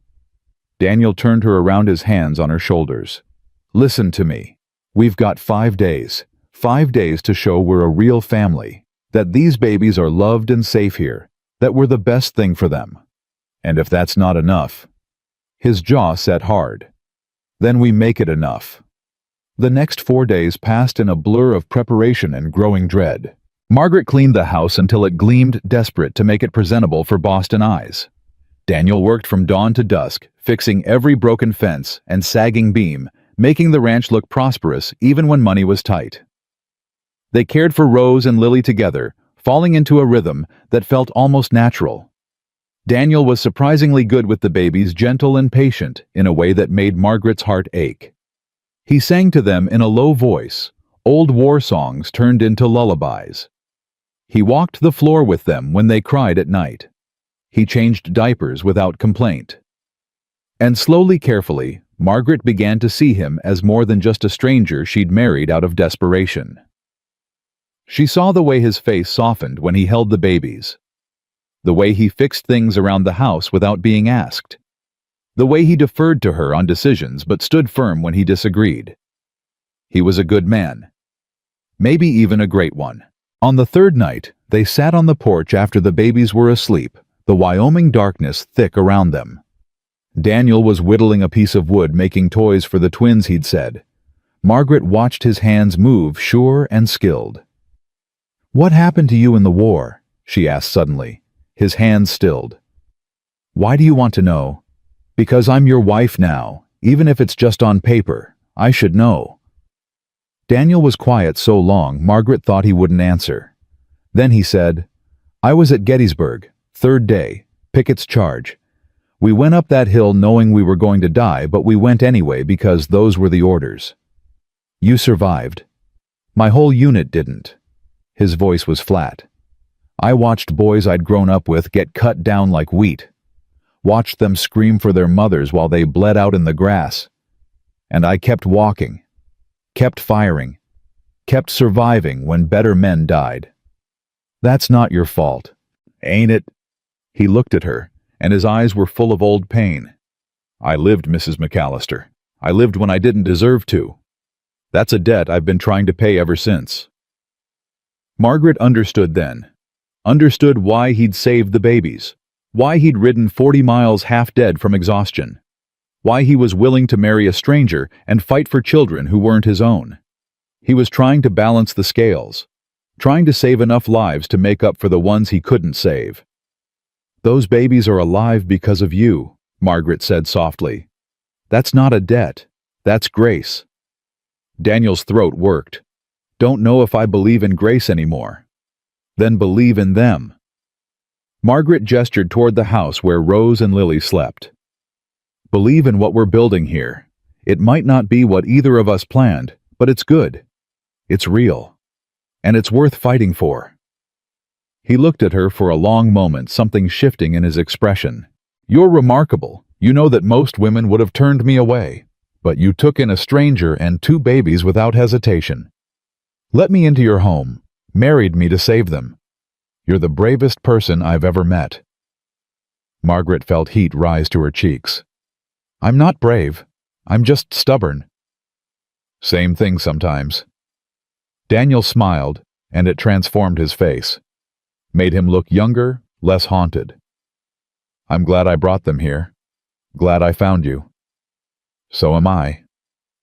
Daniel turned her around, his hands on her shoulders. "Listen to me. We've got 5 days. 5 days to show we're a real family, that these babies are loved and safe here, that we're the best thing for them. And if that's not enough..." His jaw set hard. "Then we make it enough." The next 4 days passed in a blur of preparation and growing dread. Margaret cleaned the house until it gleamed, desperate to make it presentable for Boston eyes. Daniel worked from dawn to dusk, fixing every broken fence and sagging beam, making the ranch look prosperous even when money was tight. They cared for Rose and Lily together, falling into a rhythm that felt almost natural. Daniel was surprisingly good with the babies, gentle and patient in a way that made Margaret's heart ache. He sang to them in a low voice, old war songs turned into lullabies. He walked the floor with them when they cried at night. He changed diapers without complaint. And slowly, carefully, Margaret began to see him as more than just a stranger she'd married out of desperation. She saw the way his face softened when he held the babies, the way he fixed things around the house without being asked, the way he deferred to her on decisions but stood firm when he disagreed. He was a good man, maybe even a great one. On the third night, they sat on the porch after the babies were asleep, the Wyoming darkness thick around them. Daniel was whittling a piece of wood, making toys for the twins, he'd said. Margaret watched his hands move, sure and skilled. "What happened to you in the war?" she asked suddenly. His hands stilled. "Why do you want to know?" "Because I'm your wife now, even if it's just on paper. I should know." Daniel was quiet so long, Margaret thought he wouldn't answer. Then he said, "I was at Gettysburg, third day, Pickett's charge. We went up that hill knowing we were going to die, but we went anyway because those were the orders." "You survived." "My whole unit didn't." His voice was flat. "I watched boys I'd grown up with get cut down like wheat. Watched them scream for their mothers while they bled out in the grass. And I kept walking, kept firing, kept surviving when better men died." "That's not your fault, ain't it?" He looked at her, and his eyes were full of old pain. "I lived, Mrs. McAllister. I lived when I didn't deserve to. That's a debt I've been trying to pay ever since." Margaret understood then. Understood why he'd saved the babies. Why he'd ridden 40 miles half dead from exhaustion. Why he was willing to marry a stranger and fight for children who weren't his own. He was trying to balance the scales. Trying to save enough lives to make up for the ones he couldn't save. "Those babies are alive because of you," Margaret said softly. "That's not a debt. That's grace." Daniel's throat worked. "Don't know if I believe in grace anymore." "Then believe in them." Margaret gestured toward the house where Rose and Lily slept. "Believe in what we're building here. It might not be what either of us planned, but it's good. It's real. And it's worth fighting for." He looked at her for a long moment, something shifting in his expression. "You're remarkable. You know that most women would have turned me away. But you took in a stranger and 2 babies without hesitation. Let me into your home. Married me to save them. You're the bravest person I've ever met." Margaret felt heat rise to her cheeks. "I'm not brave. I'm just stubborn." "Same thing sometimes." Daniel smiled, and it transformed his face. Made him look younger, less haunted. "I'm glad I brought them here. Glad I found you." "So am I,"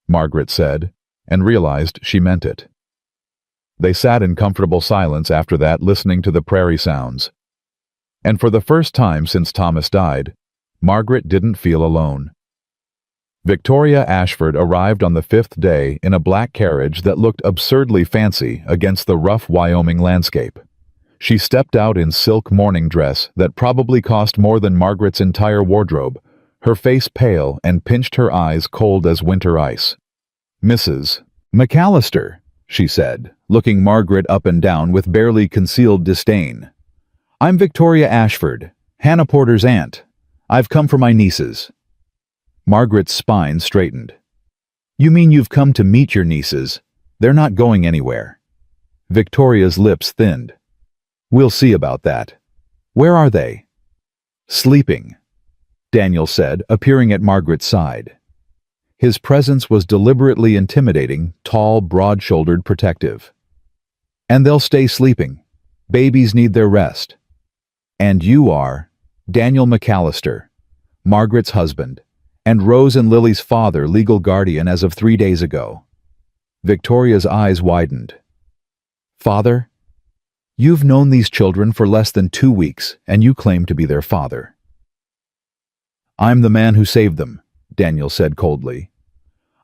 Margaret said, and realized she meant it. They sat in comfortable silence after that, listening to the prairie sounds. And for the first time since Thomas died, Margaret didn't feel alone. Victoria Ashford arrived on the 5th day in a black carriage that looked absurdly fancy against the rough Wyoming landscape. She stepped out in silk morning dress that probably cost more than Margaret's entire wardrobe, her face pale and pinched her eyes cold as winter ice. "Mrs. McAllister," she said, looking Margaret up and down with barely concealed disdain. "I'm Victoria Ashford, Hannah Porter's aunt. I've come for my nieces." Margaret's spine straightened. "You mean you've come to meet your nieces? They're not going anywhere." Victoria's lips thinned. "We'll see about that. Where are they?" "Sleeping," Daniel said, appearing at Margaret's side. His presence was deliberately intimidating, tall, broad-shouldered, protective. "And they'll stay sleeping. Babies need their rest. And you are Daniel McAllister, Margaret's husband, and Rose and Lily's father, legal guardian as of 3 days ago." Victoria's eyes widened. "Father? You've known these children for less than 2 weeks, and you claim to be their father." "I'm the man who saved them," Daniel said coldly.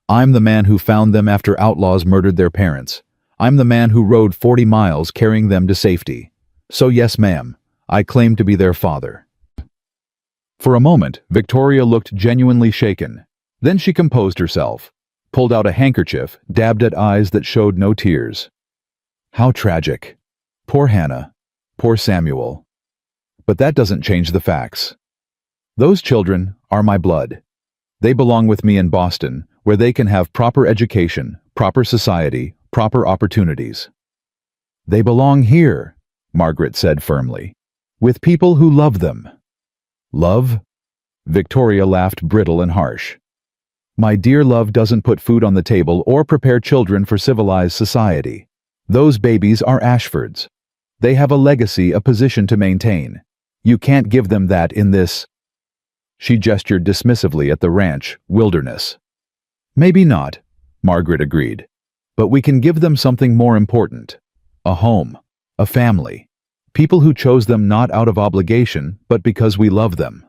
"I'm the man who found them after outlaws murdered their parents. I'm the man who rode 40 miles carrying them to safety. So yes, ma'am, I claim to be their father." For a moment, Victoria looked genuinely shaken. Then she composed herself, pulled out a handkerchief, dabbed at eyes that showed no tears. "How tragic. Poor Hannah. Poor Samuel. But that doesn't change the facts. Those children are my blood. They belong with me in Boston, where they can have proper education, proper society, proper opportunities. They belong here, Margaret said firmly, with people who love them. Love? Victoria laughed brittle and harsh. My dear love doesn't put food on the table or prepare children for civilized society. Those babies are Ashfords. They have a legacy, a position to maintain. You can't give them that in this. She gestured dismissively at the ranch, wilderness. Maybe not, Margaret agreed. But we can give them something more important. A home, a family. People who chose them not out of obligation, but because we love them.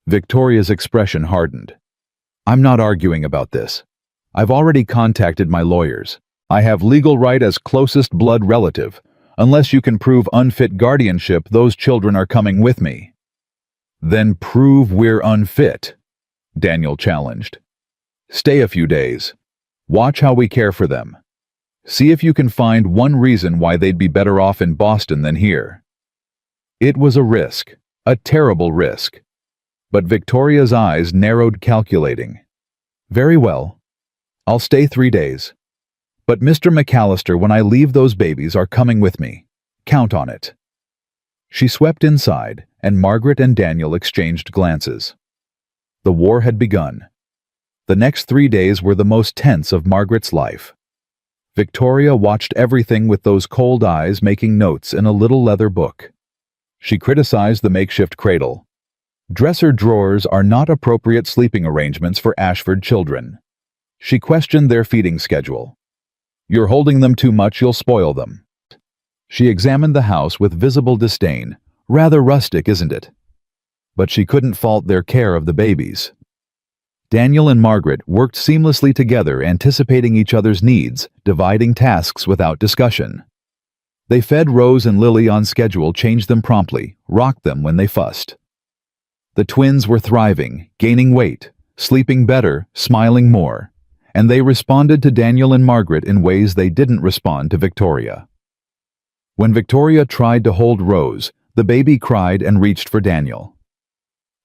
Victoria's expression hardened. I'm not arguing about this. I've already contacted my lawyers. I have legal right as closest blood relative. Unless you can prove unfit guardianship, those children are coming with me. Then prove we're unfit, Daniel challenged. Stay a few days. Watch how we care for them. See if you can find one reason why they'd be better off in Boston than here. It was a risk, a terrible risk. But Victoria's eyes narrowed, calculating. Very well. I'll stay 3 days. But Mr. McAllister, when I leave, those babies are coming with me. Count on it. She swept inside, and Margaret and Daniel exchanged glances. The war had begun. The next 3 days were the most tense of Margaret's life. Victoria watched everything with those cold eyes, making notes in a little leather book. She criticized the makeshift cradle. Dresser drawers are not appropriate sleeping arrangements for Ashford children. She questioned their feeding schedule. You're holding them too much, you'll spoil them. She examined the house with visible disdain. Rather rustic, isn't it? But she couldn't fault their care of the babies. Daniel and Margaret worked seamlessly together, anticipating each other's needs, dividing tasks without discussion. They fed Rose and Lily on schedule, changed them promptly, rocked them when they fussed. The twins were thriving, gaining weight, sleeping better, smiling more, and they responded to Daniel and Margaret in ways they didn't respond to Victoria. When Victoria tried to hold Rose, the baby cried and reached for Daniel.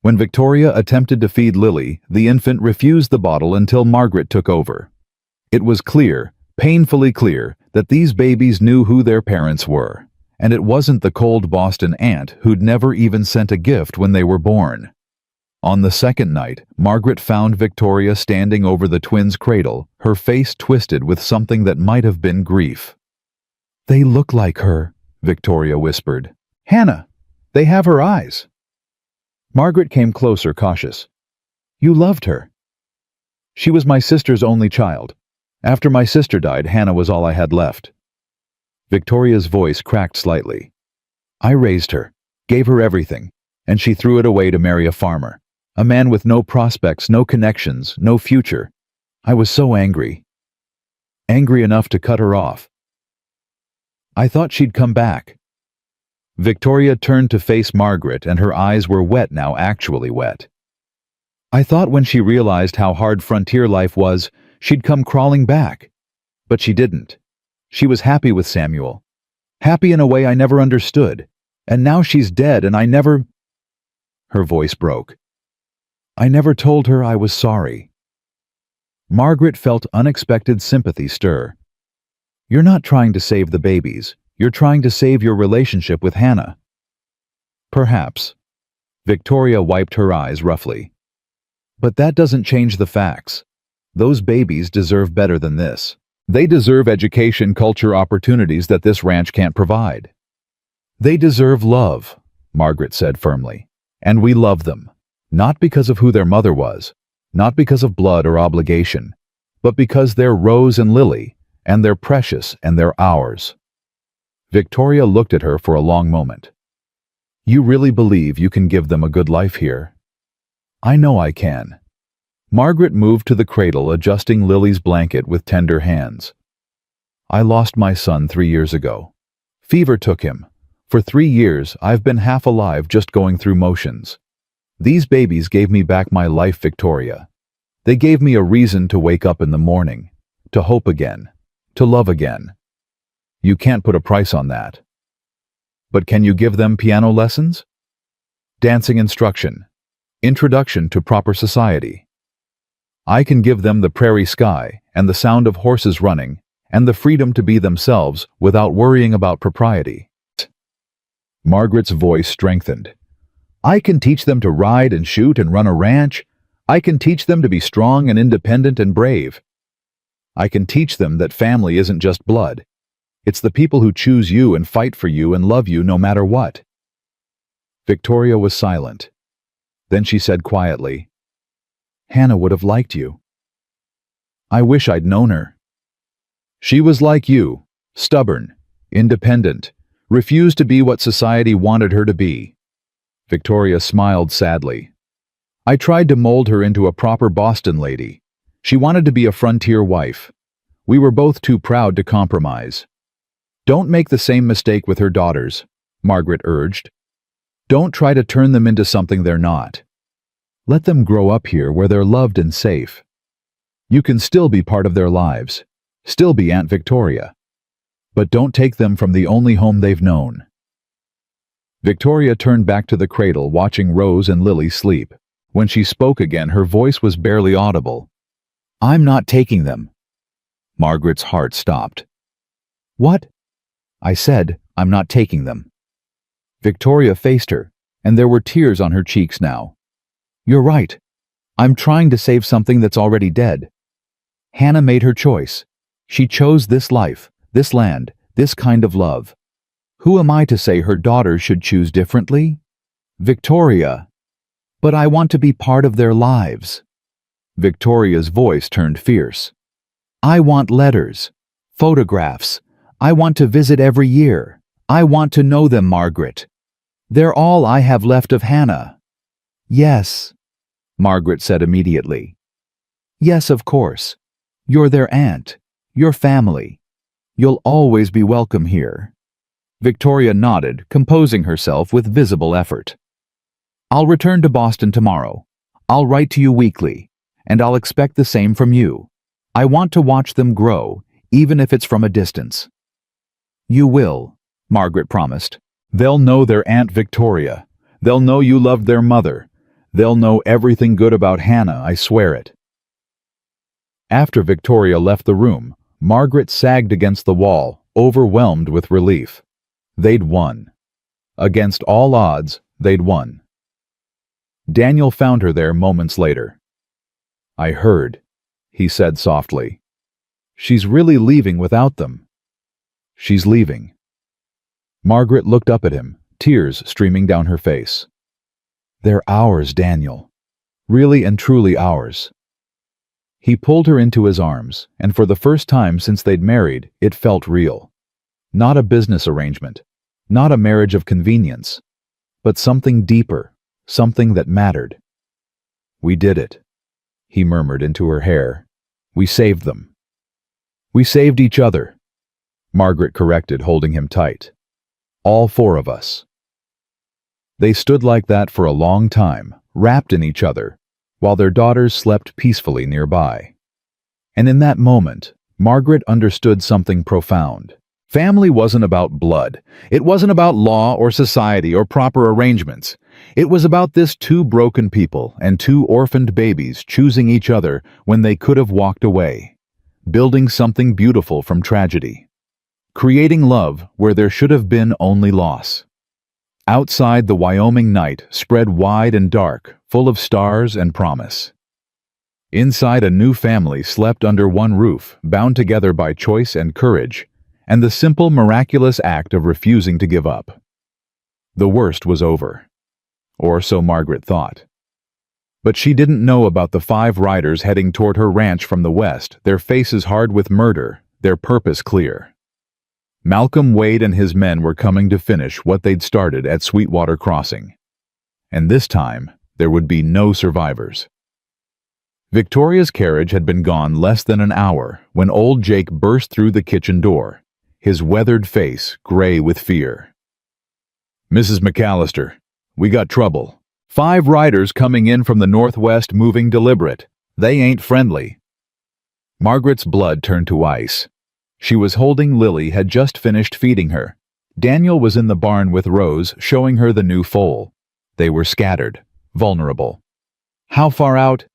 When Victoria attempted to feed Lily, the infant refused the bottle until Margaret took over. It was clear, painfully clear, that these babies knew who their parents were. And it wasn't the cold Boston aunt who'd never even sent a gift when they were born. On the second night, Margaret found Victoria standing over the twins' cradle, her face twisted with something that might have been grief. They look like her, Victoria whispered. Hannah, they have her eyes. Margaret came closer, cautious. You loved her. She was my sister's only child. After my sister died, Hannah was all I had left. Victoria's voice cracked slightly. I raised her, gave her everything, and she threw it away to marry a farmer, a man with no prospects, no connections, no future. I was so angry. Angry enough to cut her off. I thought she'd come back. Victoria turned to face Margaret, and her eyes were wet now, actually wet. I thought when she realized how hard frontier life was, she'd come crawling back. But she didn't. She was happy with Samuel. Happy in a way I never understood. And now she's dead, and I never... Her voice broke. I never told her I was sorry. Margaret felt unexpected sympathy stir. You're not trying to save the babies. You're trying to save your relationship with Hannah. Perhaps. Victoria wiped her eyes roughly. But that doesn't change the facts. Those babies deserve better than this. They deserve education, culture, opportunities that this ranch can't provide. They deserve love, Margaret said firmly. And we love them. Not because of who their mother was, not because of blood or obligation, but because they're Rose and Lily, and they're precious and they're ours. Victoria looked at her for a long moment. You really believe you can give them a good life here? I know I can. Margaret moved to the cradle, adjusting Lily's blanket with tender hands. I lost my son 3 years ago. Fever took him. For 3 years, I've been half alive, just going through motions. These babies gave me back my life, Victoria. They gave me a reason to wake up in the morning, to hope again, to love again. You can't put a price on that. But can you give them piano lessons? Dancing instruction. Introduction to proper society. I can give them the prairie sky and the sound of horses running and the freedom to be themselves without worrying about propriety. Margaret's voice strengthened. I can teach them to ride and shoot and run a ranch. I can teach them to be strong and independent and brave. I can teach them that family isn't just blood. It's the people who choose you and fight for you and love you no matter what. Victoria was silent. Then she said quietly, Hannah would have liked you. I wish I'd known her. She was like you, stubborn, independent, refused to be what society wanted her to be. Victoria smiled sadly. I tried to mold her into a proper Boston lady. She wanted to be a frontier wife. We were both too proud to compromise. Don't make the same mistake with her daughters, Margaret urged. Don't try to turn them into something they're not. Let them grow up here where they're loved and safe. You can still be part of their lives, still be Aunt Victoria. But don't take them from the only home they've known. Victoria turned back to the cradle, watching Rose and Lily sleep. When she spoke again, her voice was barely audible. I'm not taking them. Margaret's heart stopped. What? I said, I'm not taking them. Victoria faced her, and there were tears on her cheeks now. You're right. I'm trying to save something that's already dead. Hannah made her choice. She chose this life, this land, this kind of love. Who am I to say her daughters should choose differently? Victoria. But I want to be part of their lives. Victoria's voice turned fierce. I want letters, photographs. I want to visit every year. I want to know them, Margaret. They're all I have left of Hannah. Yes, Margaret said immediately. Yes, of course. You're their aunt, your family. You'll always be welcome here. Victoria nodded, composing herself with visible effort. I'll return to Boston tomorrow. I'll write to you weekly, and I'll expect the same from you. I want to watch them grow, even if it's from a distance. You will, Margaret promised. They'll know their Aunt Victoria. They'll know you loved their mother. They'll know everything good about Hannah, I swear it. After Victoria left the room, Margaret sagged against the wall, overwhelmed with relief. They'd won. Against all odds, they'd won. Daniel found her there moments later. I heard, he said softly. She's really leaving without them. She's leaving. Margaret looked up at him, tears streaming down her face. They're ours, Daniel. Really and truly ours. He pulled her into his arms, and for the first time since they'd married, it felt real. Not a business arrangement, not a marriage of convenience, but something deeper, something that mattered. We did it, he murmured into her hair. We saved them. We saved each other, Margaret corrected, holding him tight. All four of us. They stood like that for a long time, wrapped in each other, while their daughters slept peacefully nearby. And in that moment, Margaret understood something profound. Family wasn't about blood. It wasn't about law or society or proper arrangements. It was about this two broken people and two orphaned babies choosing each other when they could have walked away, building something beautiful from tragedy, creating love where there should have been only loss. Outside, the Wyoming night spread wide and dark, full of stars and promise. Inside, a new family slept under one roof, bound together by choice and courage, and the simple, miraculous act of refusing to give up. The worst was over. Or so Margaret thought. But she didn't know about the 5 riders heading toward her ranch from the west, their faces hard with murder, their purpose clear. Malcolm Wade and his men were coming to finish what they'd started at Sweetwater Crossing. And this time, there would be no survivors. Victoria's carriage had been gone less than an hour when old Jake burst through the kitchen door, his weathered face gray with fear. Mrs. McAllister, we got trouble. 5 riders coming in from the northwest moving deliberate. They ain't friendly. Margaret's blood turned to ice. She was holding Lily, had just finished feeding her. Daniel was in the barn with Rose, showing her the new foal. They were scattered, vulnerable. How far out?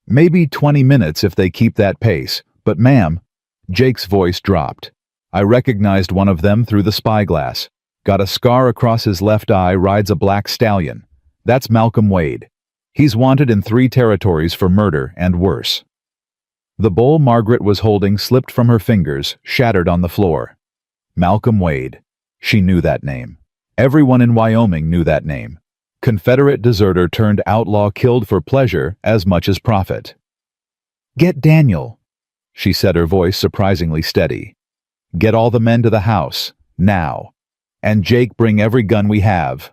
Maybe 20 minutes if they keep that pace. But ma'am, Jake's voice dropped. I recognized one of them through the spyglass. Got a scar across his left eye, rides a black stallion. That's Malcolm Wade. He's wanted in 3 territories for murder and worse. The bowl Margaret was holding slipped from her fingers, shattered on the floor. Malcolm Wade. She knew that name. Everyone in Wyoming knew that name. Confederate deserter turned outlaw, killed for pleasure as much as profit. Get Daniel, she said, her voice surprisingly steady. Get all the men to the house, now. And Jake, bring every gun we have.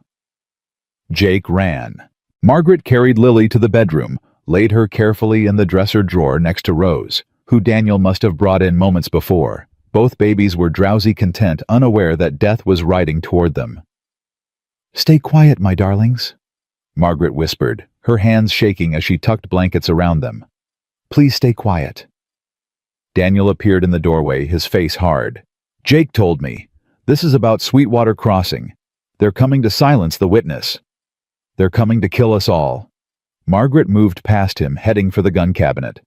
Jake ran. Margaret carried Lily to the bedroom, laid her carefully in the dresser drawer next to Rose, who Daniel must have brought in moments before. Both babies were drowsy content, unaware that death was riding toward them. Stay quiet, my darlings, Margaret whispered, her hands shaking as she tucked blankets around them. Please stay quiet. Daniel appeared in the doorway, his face hard. Jake told me. This is about Sweetwater Crossing. They're coming to silence the witness. They're coming to kill us all. Margaret moved past him, heading for the gun cabinet.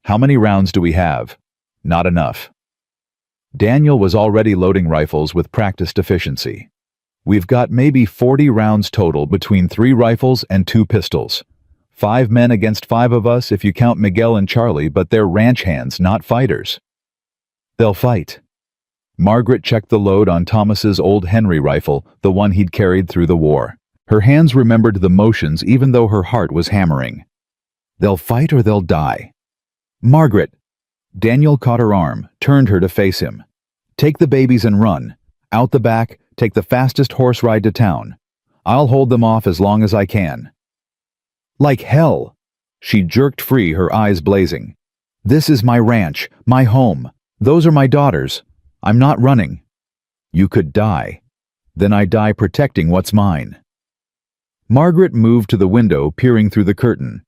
How many rounds do we have? Not enough. Daniel was already loading rifles with practiced efficiency. We've got maybe 40 rounds total between 3 rifles and 2 pistols. 5 men against 5 of us if you count Miguel and Charlie, but they're ranch hands, not fighters. They'll fight. Margaret checked the load on Thomas's old Henry rifle, the one he'd carried through the war. Her hands remembered the motions even though her heart was hammering. They'll fight or they'll die. Margaret! Daniel caught her arm, turned her to face him. Take the babies and run. Out the back, take the fastest horse ride to town. I'll hold them off as long as I can. Like hell! She jerked free, her eyes blazing. This is my ranch, my home. Those are my daughters. I'm not running. You could die. Then I die protecting what's mine. Margaret moved to the window, peering through the curtain.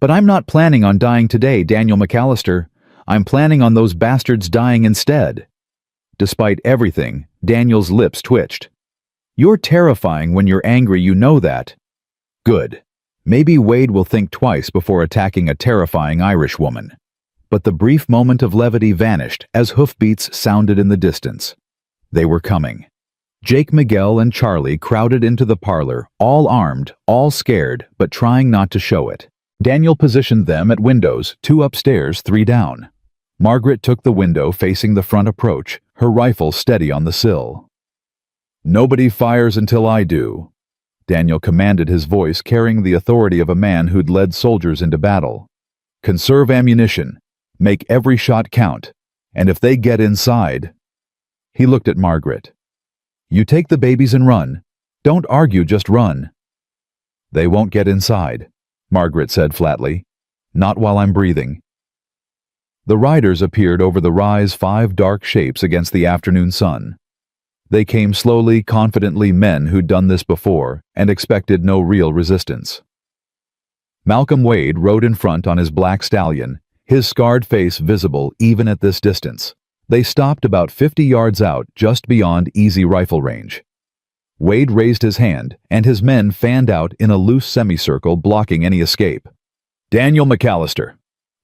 But I'm not planning on dying today, Daniel McAllister. I'm planning on those bastards dying instead. Despite everything, Daniel's lips twitched. You're terrifying when you're angry, you know that. Good. Maybe Wade will think twice before attacking a terrifying Irish woman. But the brief moment of levity vanished as hoofbeats sounded in the distance. They were coming. Jake, Miguel, and Charlie crowded into the parlor, all armed, all scared, but trying not to show it. Daniel positioned them at windows, 2 upstairs, 3 down. Margaret took the window facing the front approach, her rifle steady on the sill. Nobody fires until I do, Daniel commanded, his voice carrying the authority of a man who'd led soldiers into battle. Conserve ammunition. Make every shot count. And if they get inside... He looked at Margaret. You take the babies and run. Don't argue, just run. They won't get inside, Margaret said flatly. Not while I'm breathing. The riders appeared over the rise, 5 dark shapes against the afternoon sun. They came slowly, confidently, men who'd done this before and expected no real resistance. Malcolm Wade rode in front on his black stallion, his scarred face visible even at this distance. They stopped about 50 yards out, just beyond easy rifle range. Wade raised his hand, and his men fanned out in a loose semicircle, blocking any escape. Daniel McAllister.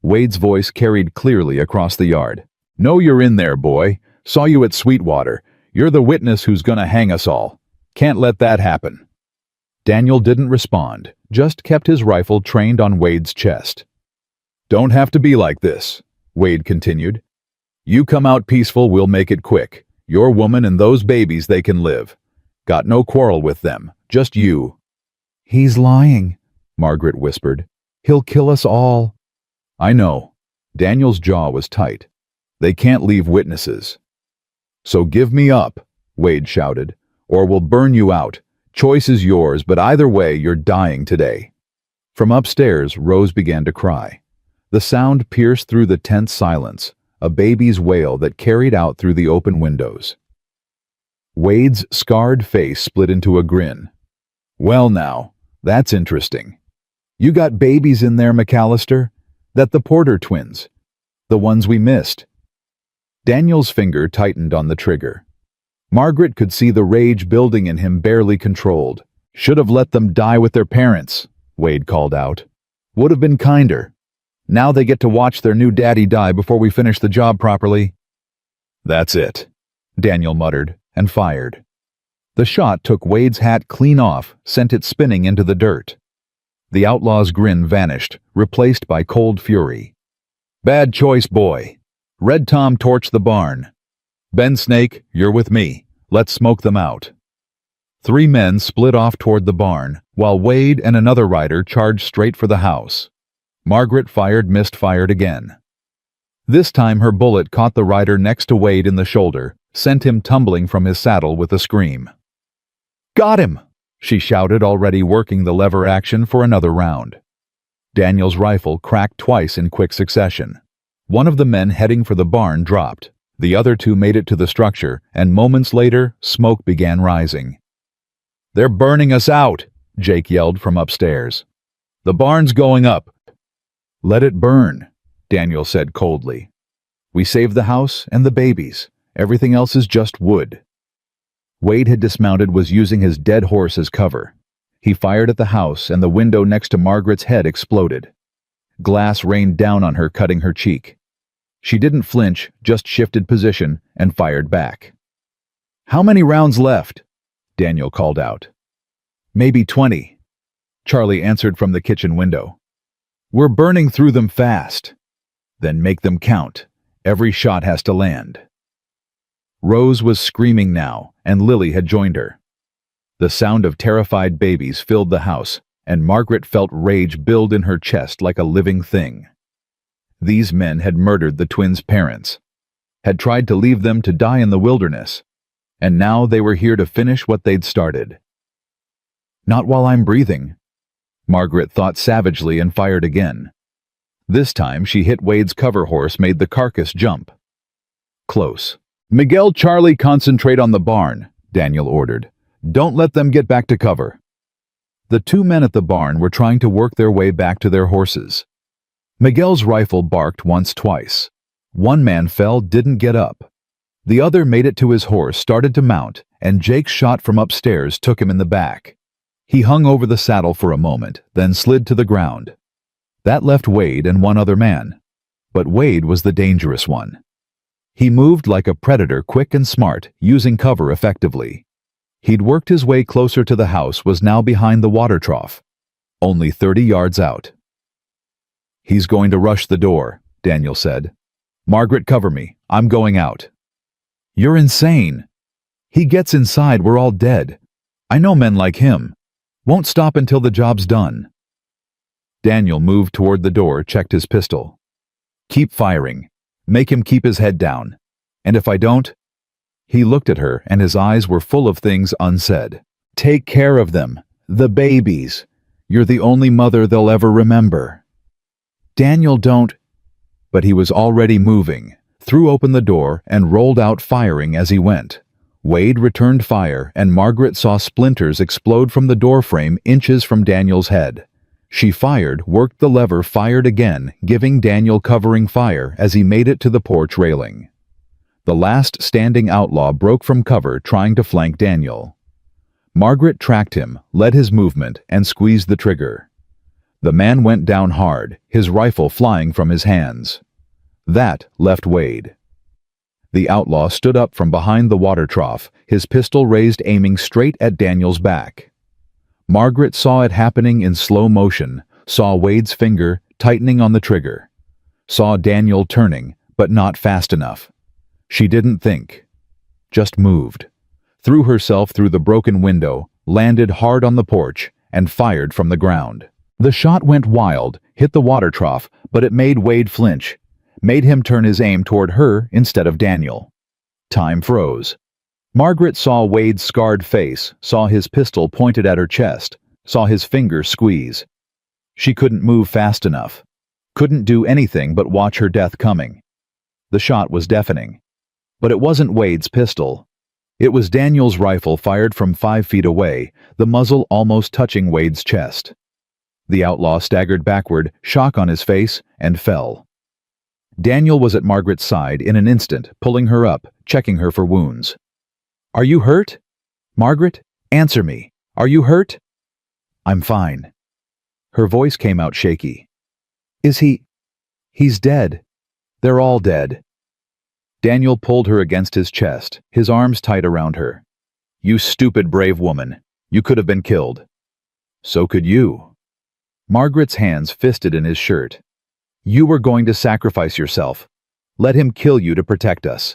Wade's voice carried clearly across the yard. Know you're in there, boy. Saw you at Sweetwater. You're the witness who's gonna hang us all. Can't let that happen. Daniel didn't respond, just kept his rifle trained on Wade's chest. Don't have to be like this, Wade continued. You come out peaceful, we'll make it quick. Your woman and those babies, they can live. Got no quarrel with them, just you. He's lying, Margaret whispered. He'll kill us all. I know. Daniel's jaw was tight. They can't leave witnesses. So give me up, Wade shouted, or we'll burn you out. Choice is yours, but either way, you're dying today. From upstairs, Rose began to cry. The sound pierced through the tense silence, a baby's wail that carried out through the open windows. Wade's scarred face split into a grin. Well now, that's interesting. You got babies in there, McAllister? That the Porter twins? The ones we missed? Daniel's finger tightened on the trigger. Margaret could see the rage building in him, barely controlled. Should have let them die with their parents, Wade called out. Would have been kinder. Now they get to watch their new daddy die before we finish the job properly. That's it, Daniel muttered, and fired. The shot took Wade's hat clean off, sent it spinning into the dirt. The outlaw's grin vanished, replaced by cold fury. Bad choice, boy. Red Tom torched the barn. Ben Snake, you're with me. Let's smoke them out. 3 men split off toward the barn, while Wade and another rider charged straight for the house. Margaret fired again. This time her bullet caught the rider next to Wade in the shoulder, sent him tumbling from his saddle with a scream. Got him! She shouted, already working the lever action for another round. Daniel's rifle cracked twice in quick succession. One of the men heading for the barn dropped. The other 2 made it to the structure, and moments later, smoke began rising. They're burning us out, Jake yelled from upstairs. The barn's going up. Let it burn, Daniel said coldly. We saved the house and the babies. Everything else is just wood. Wade had dismounted, was using his dead horse as cover. He fired at the house, and the window next to Margaret's head exploded. Glass rained down on her, cutting her cheek. She didn't flinch, just shifted position and fired back. How many rounds left? Daniel called out. Maybe 20. Charlie answered from the kitchen window. We're burning through them fast. Then make them count. Every shot has to land. Rose was screaming now, and Lily had joined her. The sound of terrified babies filled the house, and Margaret felt rage build in her chest like a living thing. These men had murdered the twins' parents, had tried to leave them to die in the wilderness, and now they were here to finish what they'd started. Not while I'm breathing, Margaret thought savagely and fired again. This time she hit Wade's cover horse, made the carcass jump. Close. Miguel, Charlie, concentrate on the barn, Daniel ordered. Don't let them get back to cover. The 2 men at the barn were trying to work their way back to their horses. Miguel's rifle barked once, twice. One man fell, didn't get up. The other made it to his horse, started to mount, and Jake's shot from upstairs took him in the back. He hung over the saddle for a moment, then slid to the ground. That left Wade and 1 other man. But Wade was the dangerous one. He moved like a predator, quick and smart, using cover effectively. He'd worked his way closer to the house, was now behind the water trough, only 30 yards out. He's going to rush the door, Daniel said. Margaret, cover me. I'm going out. You're insane. He gets inside, we're all dead. I know men like him. Won't stop until the job's done. Daniel moved toward the door, checked his pistol. Keep firing. Make him keep his head down. And if I don't... He looked at her, and his eyes were full of things unsaid. Take care of them. The babies. You're the only mother they'll ever remember. Daniel, don't... But he was already moving, threw open the door, and rolled out, firing as he went. Wade returned fire, and Margaret saw splinters explode from the doorframe inches from Daniel's head. She fired, worked the lever, fired again, giving Daniel covering fire as he made it to the porch railing. The last standing outlaw broke from cover, trying to flank Daniel. Margaret tracked him, led his movement, and squeezed the trigger. The man went down hard, his rifle flying from his hands. That left Wade. The outlaw stood up from behind the water trough, his pistol raised, aiming straight at Daniel's back. Margaret saw it happening in slow motion, saw Wade's finger tightening on the trigger, saw Daniel turning, but not fast enough. She didn't think, just moved, threw herself through the broken window, landed hard on the porch, and fired from the ground. The shot went wild, hit the water trough, but it made Wade flinch, made him turn his aim toward her instead of Daniel. Time froze. Margaret saw Wade's scarred face, saw his pistol pointed at her chest, saw his fingers squeeze. She couldn't move fast enough, couldn't do anything but watch her death coming. The shot was deafening. But it wasn't Wade's pistol. It was Daniel's rifle, fired from 5 feet away, the muzzle almost touching Wade's chest. The outlaw staggered backward, shock on his face, and fell. Daniel was at Margaret's side in an instant, pulling her up, checking her for wounds. Are you hurt? Margaret, answer me. Are you hurt? I'm fine. Her voice came out shaky. Is he? He's dead. They're all dead. Daniel pulled her against his chest, his arms tight around her. You stupid brave woman. You could have been killed. So could you. Margaret's hands fisted in his shirt. You were going to sacrifice yourself. Let him kill you to protect us.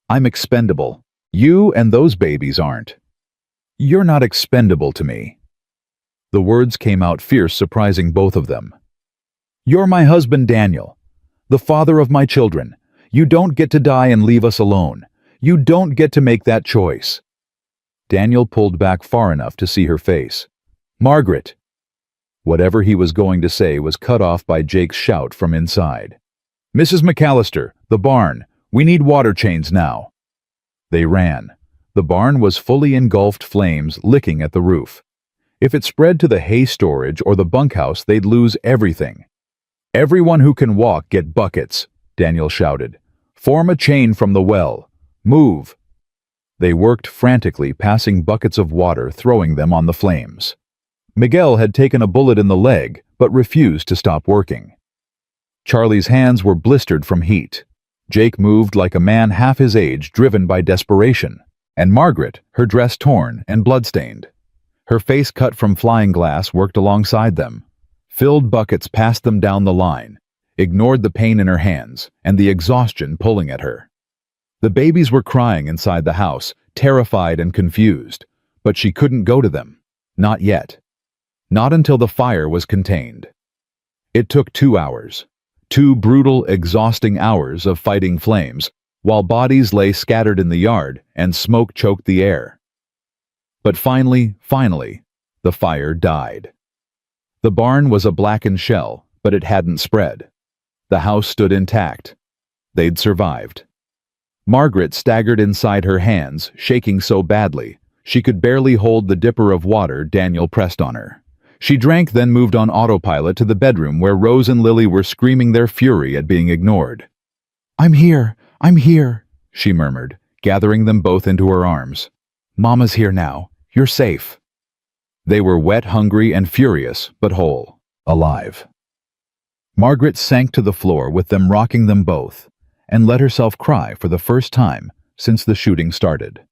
I'm expendable. You and those babies aren't. You're not expendable to me. The words came out fierce, surprising both of them. You're my husband, Daniel, the father of my children. You don't get to die and leave us alone. You don't get to make that choice. Daniel pulled back far enough to see her face. Margaret! Whatever he was going to say was cut off by Jake's shout from inside. Mrs. McAllister, the barn. We need water chains now. They ran. The barn was fully engulfed, flames licking at the roof. If it spread to the hay storage or the bunkhouse, they'd lose everything. Everyone who can walk get buckets, Daniel shouted. Form a chain from the well. Move. They worked frantically, passing buckets of water, throwing them on the flames. Miguel had taken a bullet in the leg, but refused to stop working. Charlie's hands were blistered from heat. Jake moved like a man half his age, driven by desperation. And Margaret, her dress torn and bloodstained. Her face cut from flying glass, worked alongside them. Filled buckets passed them down the line, ignored the pain in her hands and the exhaustion pulling at her. The babies were crying inside the house, terrified and confused, but she couldn't go to them. Not yet. Not until the fire was contained. It took 2 hours. 2 brutal, exhausting hours of fighting flames, while bodies lay scattered in the yard and smoke choked the air. But finally, the fire died. The barn was a blackened shell, but it hadn't spread. The house stood intact. They'd survived. Margaret staggered inside her hands, shaking so badly, she could barely hold the dipper of water Daniel pressed on her. She drank, then moved on autopilot to the bedroom where Rose and Lily were screaming their fury at being ignored. I'm here, she murmured, gathering them both into her arms. Mama's here now. You're safe. They were wet, hungry, and furious, but whole, alive. Margaret sank to the floor with them rocking them both, and let herself cry for the first time since the shooting started.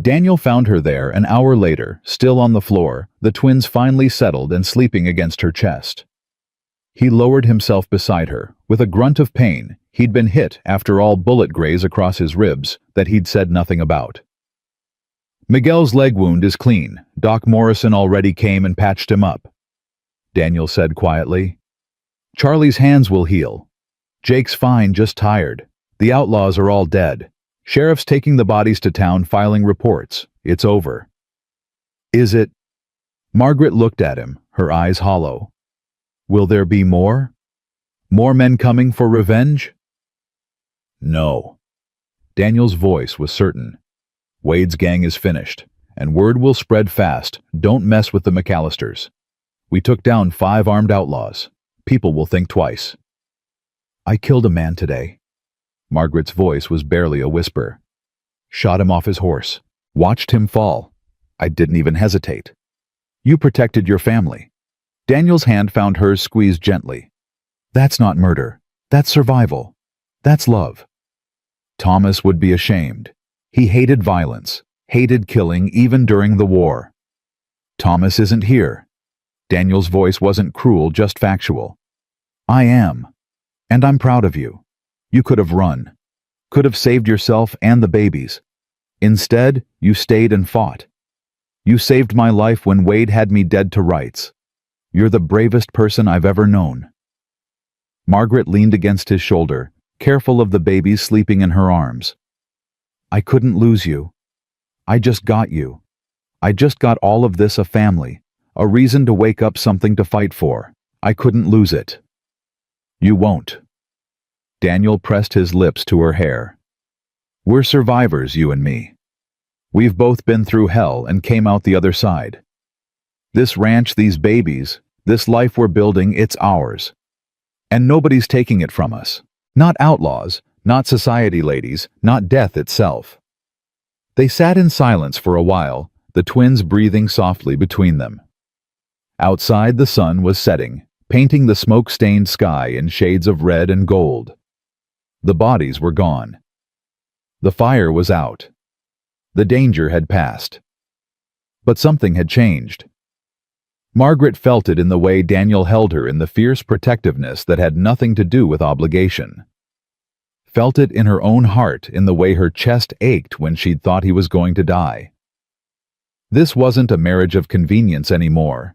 Daniel found her there an hour later, still on the floor, the twins finally settled and sleeping against her chest. He lowered himself beside her. With a grunt of pain, he'd been hit after all bullet graze across his ribs that he'd said nothing about. Miguel's leg wound is clean. Doc Morrison already came and patched him up, Daniel said quietly. Charlie's hands will heal. Jake's fine, just tired. The outlaws are all dead. Sheriff's taking the bodies to town, filing reports. It's over. Is it? Margaret looked at him, her eyes hollow. Will there be more? More men coming for revenge? No. Daniel's voice was certain. Wade's gang is finished, and word will spread fast. Don't mess with the McAllisters. We took down 5 armed outlaws. People will think twice. I killed a man today. Margaret's voice was barely a whisper. Shot him off his horse. Watched him fall. I didn't even hesitate. You protected your family. Daniel's hand found hers, squeezed gently. That's not murder. That's survival. That's love. Thomas would be ashamed. He hated violence, hated killing even during the war. Thomas isn't here. Daniel's voice wasn't cruel, just factual. I am. And I'm proud of you. You could have run. Could have saved yourself and the babies. Instead, you stayed and fought. You saved my life when Wade had me dead to rights. You're the bravest person I've ever known. Margaret leaned against his shoulder, careful of the babies sleeping in her arms. I couldn't lose you. I just got you. I just got all of this, a family, a reason to wake up, something to fight for. I couldn't lose it. You won't. Daniel pressed his lips to her hair. We're survivors, you and me. We've both been through hell and came out the other side. This ranch, these babies, this life we're building, it's ours. And nobody's taking it from us. Not outlaws, not society ladies, not death itself. They sat in silence for a while, the twins breathing softly between them. Outside, the sun was setting, painting the smoke-stained sky in shades of red and gold. The bodies were gone. The fire was out. The danger had passed. But something had changed. Margaret felt it in the way Daniel held her, in the fierce protectiveness that had nothing to do with obligation. Felt it in her own heart, in the way her chest ached when she'd thought he was going to die. This wasn't a marriage of convenience anymore.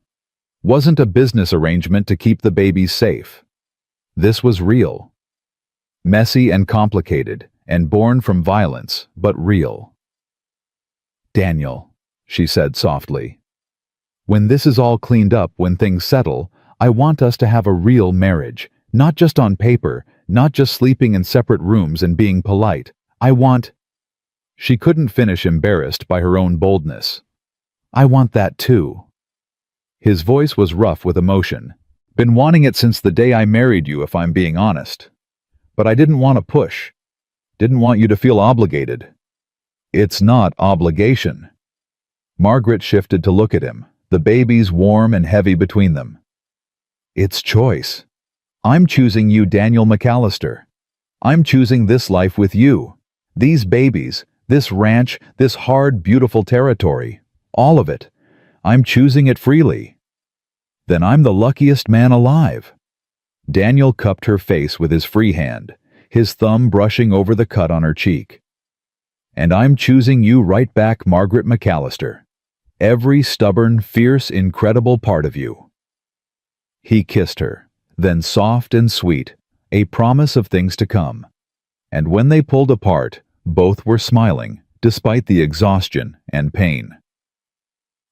Wasn't a business arrangement to keep the babies safe. This was real. Messy and complicated, and born from violence, but real. "Daniel," she said softly, "when this is all cleaned up, when things settle, I want us to have a real marriage, not just on paper, not just sleeping in separate rooms and being polite. I want—" She couldn't finish, embarrassed by her own boldness. "I want that too." His voice was rough with emotion. "Been wanting it since the day I married you, if I'm being honest. But I didn't want to push. Didn't want you to feel obligated." "It's not obligation." Margaret shifted to look at him, the babies warm and heavy between them. "It's choice. I'm choosing you, Daniel McAllister. I'm choosing this life with you. These babies, this ranch, this hard, beautiful territory. All of it. I'm choosing it freely." "Then I'm the luckiest man alive." Daniel cupped her face with his free hand, his thumb brushing over the cut on her cheek. "And I'm choosing you right back, Margaret McAllister. Every stubborn, fierce, incredible part of you." He kissed her, then soft and sweet, a promise of things to come. And when they pulled apart, both were smiling, despite the exhaustion and pain.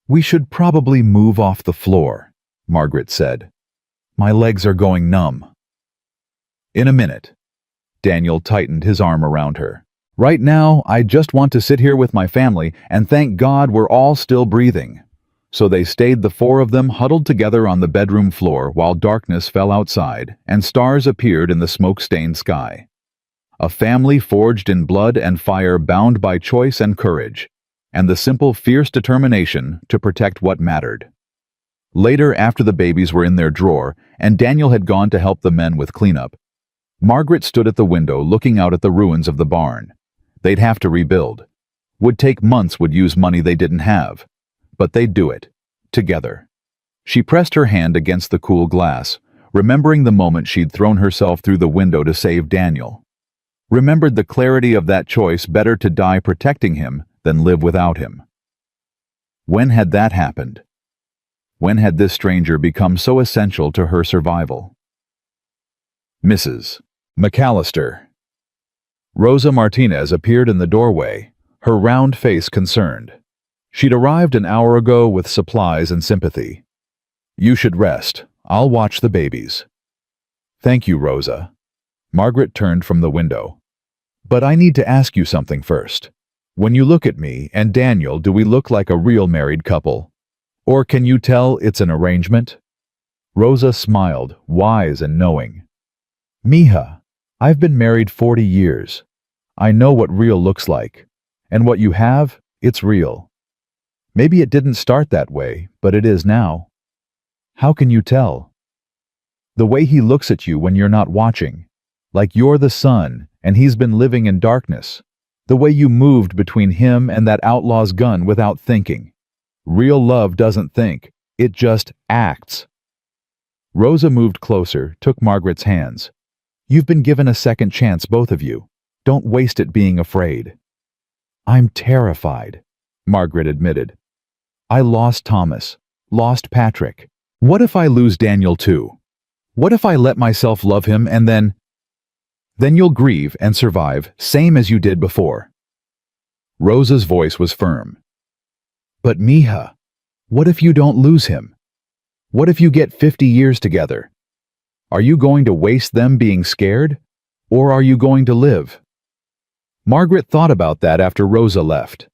"We should probably move off the floor," Margaret said. "My legs are going numb." "In a minute." Daniel tightened his arm around her. "Right now, I just want to sit here with my family and thank God we're all still breathing." So they stayed, the four of them, huddled together on the bedroom floor while darkness fell outside and stars appeared in the smoke-stained sky. A family forged in blood and fire, bound by choice and courage, and the simple, fierce determination to protect what mattered. Later, after the babies were in their drawer and Daniel had gone to help the men with cleanup, Margaret stood at the window looking out at the ruins of the barn. They'd have to rebuild. Would take months, would use money they didn't have. But they'd do it. Together. She pressed her hand against the cool glass, remembering the moment she'd thrown herself through the window to save Daniel. Remembered the clarity of that choice, better to die protecting him than live without him. When had that happened? When had this stranger become so essential to her survival? Mrs. McAllister. Rosa Martinez appeared in the doorway, her round face concerned. She'd arrived an hour ago with supplies and sympathy. "You should rest. I'll watch the babies." "Thank you, Rosa." Margaret turned from the window. "But I need to ask you something first. When you look at me and Daniel, do we look like a real married couple? Or can you tell it's an arrangement?" Rosa smiled, wise and knowing. "Mija, I've been married 40 years. I know what real looks like. And what you have, it's real. Maybe it didn't start that way, but it is now." "How can you tell?" "The way he looks at you when you're not watching. Like you're the sun, and he's been living in darkness. The way you moved between him and that outlaw's gun without thinking. Real love doesn't think, it just acts." Rosa moved closer, took Margaret's hands. "You've been given a second chance, both of you. Don't waste it being afraid." "I'm terrified," Margaret admitted. "I lost Thomas, lost Patrick. What if I lose Daniel too? What if I let myself love him and then—" "Then you'll grieve and survive, same as you did before." Rosa's voice was firm. "But Mija, what if you don't lose him? What if you get 50 years together? Are you going to waste them being scared? Or are you going to live?" Margaret thought about that after Rosa left.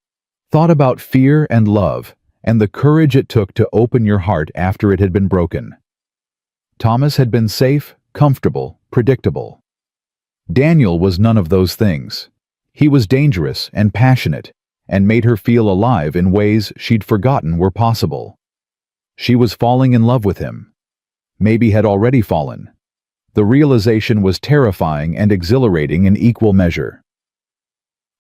Thought about fear and love, and the courage it took to open your heart after it had been broken. Thomas had been safe, comfortable, predictable. Daniel was none of those things. He was dangerous and passionate, and made her feel alive in ways she'd forgotten were possible. She was falling in love with him. Maybe had already fallen. The realization was terrifying and exhilarating in equal measure.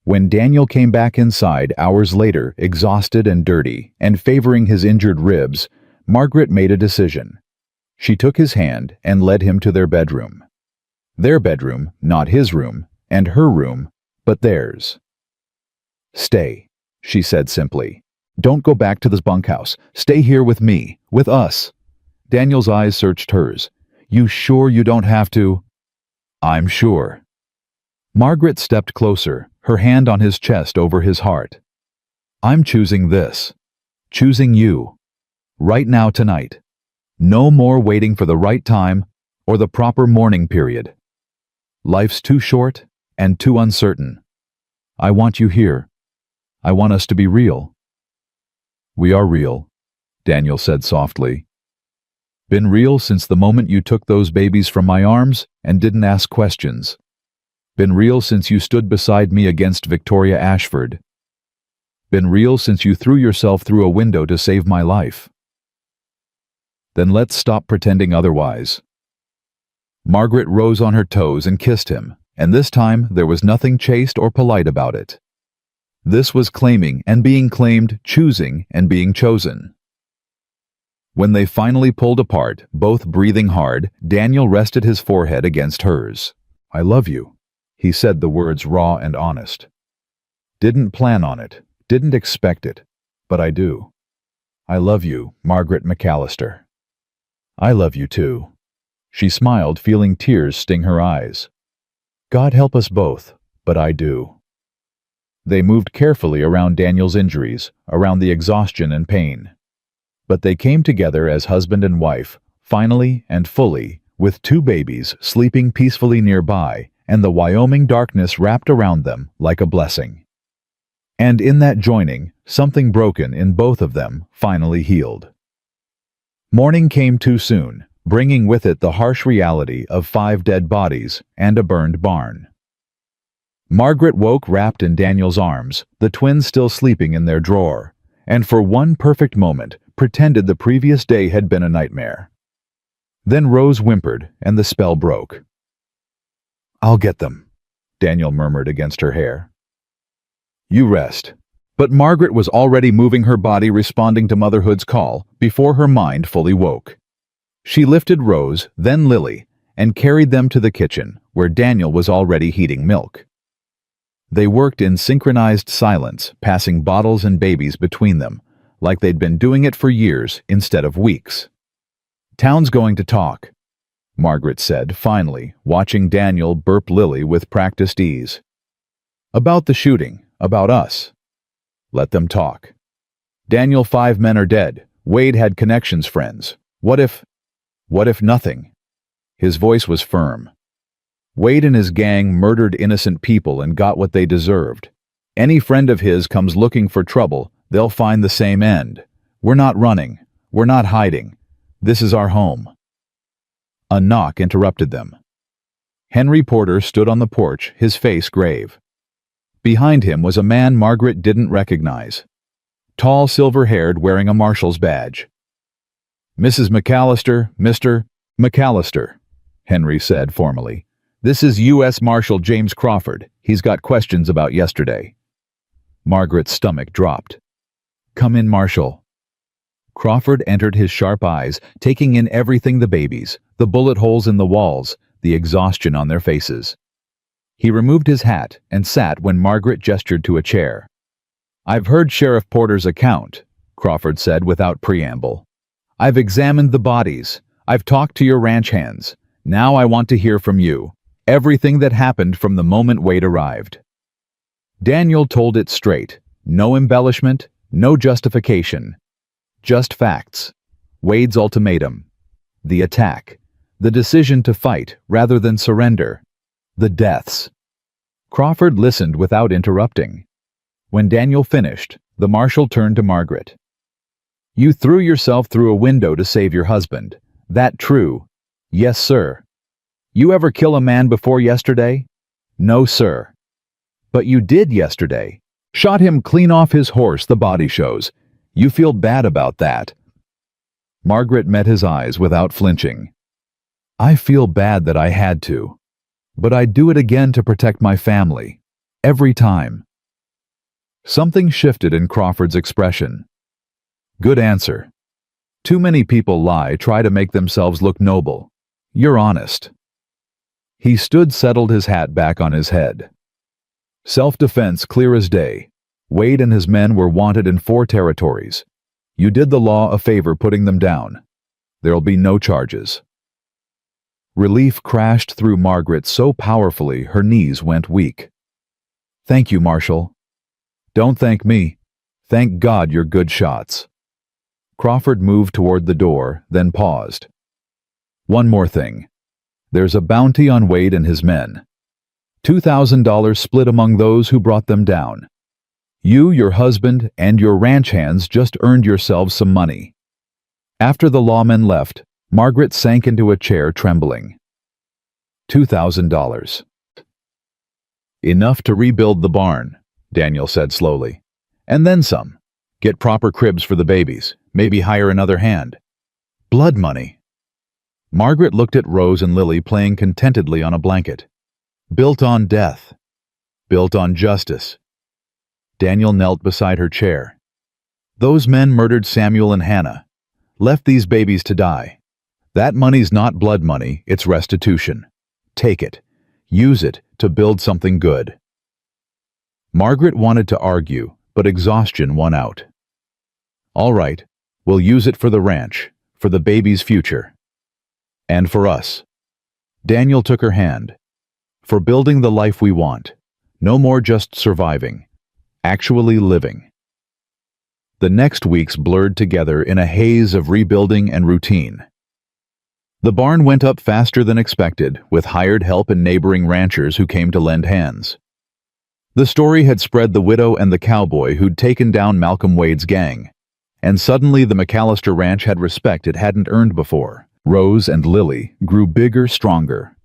When Daniel came back inside hours later, exhausted and dirty, and favoring his injured ribs, Margaret made a decision. She took his hand and led him to their bedroom. Their bedroom, not his room, and her room, but theirs. "Stay," she said simply. "Don't go back to this bunkhouse. Stay here with me, with us." Daniel's eyes searched hers. "You sure you don't have to?" "I'm sure." Margaret stepped closer, her hand on his chest over his heart. "I'm choosing this. Choosing you. Right now tonight. No more waiting for the right time or the proper mourning period. Life's too short and too uncertain. I want you here. I want us to be real." "We are real," Daniel said softly. "Been real since the moment you took those babies from my arms and didn't ask questions. Been real since you stood beside me against Victoria Ashford. Been real since you threw yourself through a window to save my life. Then let's stop pretending otherwise." Margaret rose on her toes and kissed him, and this time there was nothing chaste or polite about it. This was claiming and being claimed, choosing and being chosen. When they finally pulled apart, both breathing hard, Daniel rested his forehead against hers. "I love you," he said, the words raw and honest. "Didn't plan on it, didn't expect it, but I do. I love you, Margaret McAllister." "I love you too." She smiled, feeling tears sting her eyes. "God help us both, but I do." They moved carefully around Daniel's injuries, around the exhaustion and pain. But they came together as husband and wife, finally and fully, with 2 babies sleeping peacefully nearby, and the Wyoming darkness wrapped around them like a blessing. And in that joining, something broken in both of them finally healed. Morning came too soon, bringing with it the harsh reality of 5 dead bodies and a burned barn. Margaret woke wrapped in Daniel's arms, the twins still sleeping in their drawer, and for one perfect moment pretended the previous day had been a nightmare. Then Rose whimpered, and the spell broke. "I'll get them," Daniel murmured against her hair. "You rest." But Margaret was already moving her body, responding to motherhood's call, before her mind fully woke. She lifted Rose, then Lily, and carried them to the kitchen, where Daniel was already heating milk. They worked in synchronized silence, passing bottles and babies between them, like they'd been doing it for years instead of weeks. "Town's going to talk," Margaret said, finally, watching Daniel burp Lily with practiced ease. "About the shooting, about us." "Let them talk. Daniel, 5 men are dead. Wade had connections, friends. What if nothing?" His voice was firm. "Wade and his gang murdered innocent people and got what they deserved. Any friend of his comes looking for trouble, they'll find the same end. We're not running. We're not hiding. This is our home." A knock interrupted them. Henry Porter stood on the porch, his face grave. Behind him was a man Margaret didn't recognize. Tall, silver-haired, wearing a marshal's badge. "Mrs. McAllister, Mr. McAllister," Henry said formally. "This is U.S. Marshal James Crawford. He's got questions about yesterday." Margaret's stomach dropped. "Come in, Marshal." Crawford entered, his sharp eyes taking in everything: the babies, the bullet holes in the walls, the exhaustion on their faces. He removed his hat and sat when Margaret gestured to a chair. "I've heard Sheriff Porter's account," Crawford said without preamble. "I've examined the bodies. I've talked to your ranch hands. Now I want to hear from you. Everything that happened from the moment Wade arrived." Daniel told it straight. No embellishment, no justification. Just facts. Wade's ultimatum. The attack. The decision to fight rather than surrender. The deaths. Crawford listened without interrupting. When Daniel finished, the marshal turned to Margaret. "You threw yourself through a window to save your husband. That true?" "Yes, sir." "You ever kill a man before yesterday?" "No, sir." "But you did yesterday. Shot him clean off his horse, the body shows. You feel bad about that?" Margaret met his eyes without flinching. I feel bad that I had to, but I'd do it again to protect my family. Every time. Something shifted in Crawford's expression. Good answer. Too many people try to make themselves look noble. You're honest. He stood, settled his hat back on his head. Self-defense clear as day. Wade and his men were wanted in 4 territories. You did the law a favor putting them down. There'll be no charges. Relief crashed through Margaret so powerfully her knees went weak. Thank you, Marshal. Don't thank me. Thank God you're good shots. Crawford moved toward the door, then paused. One more thing. There's a bounty on Wade and his men. $2,000 split among those who brought them down. You, your husband, and your ranch hands just earned yourselves some money. After the lawmen left, Margaret sank into a chair, trembling. $2,000. Enough to rebuild the barn, Daniel said slowly. And then some. Get proper cribs for the babies. Maybe hire another hand. Blood money. Margaret looked at Rose and Lily playing contentedly on a blanket. Built on death. Built on justice. Daniel knelt beside her chair. Those men murdered Samuel and Hannah. Left these babies to die. That money's not blood money, it's restitution. Take it. Use it to build something good. Margaret wanted to argue, but exhaustion won out. All right, we'll use it for the ranch, for the baby's future. And for us. Daniel took her hand. For building the life we want. No more just surviving. Actually living. The next weeks blurred together in a haze of rebuilding and routine. The barn went up faster than expected, with hired help and neighboring ranchers who came to lend hands. The story had spread the widow and the cowboy who'd taken down Malcolm Wade's gang. And suddenly the McAllister ranch had respect it hadn't earned before. Rose and Lily grew bigger, stronger.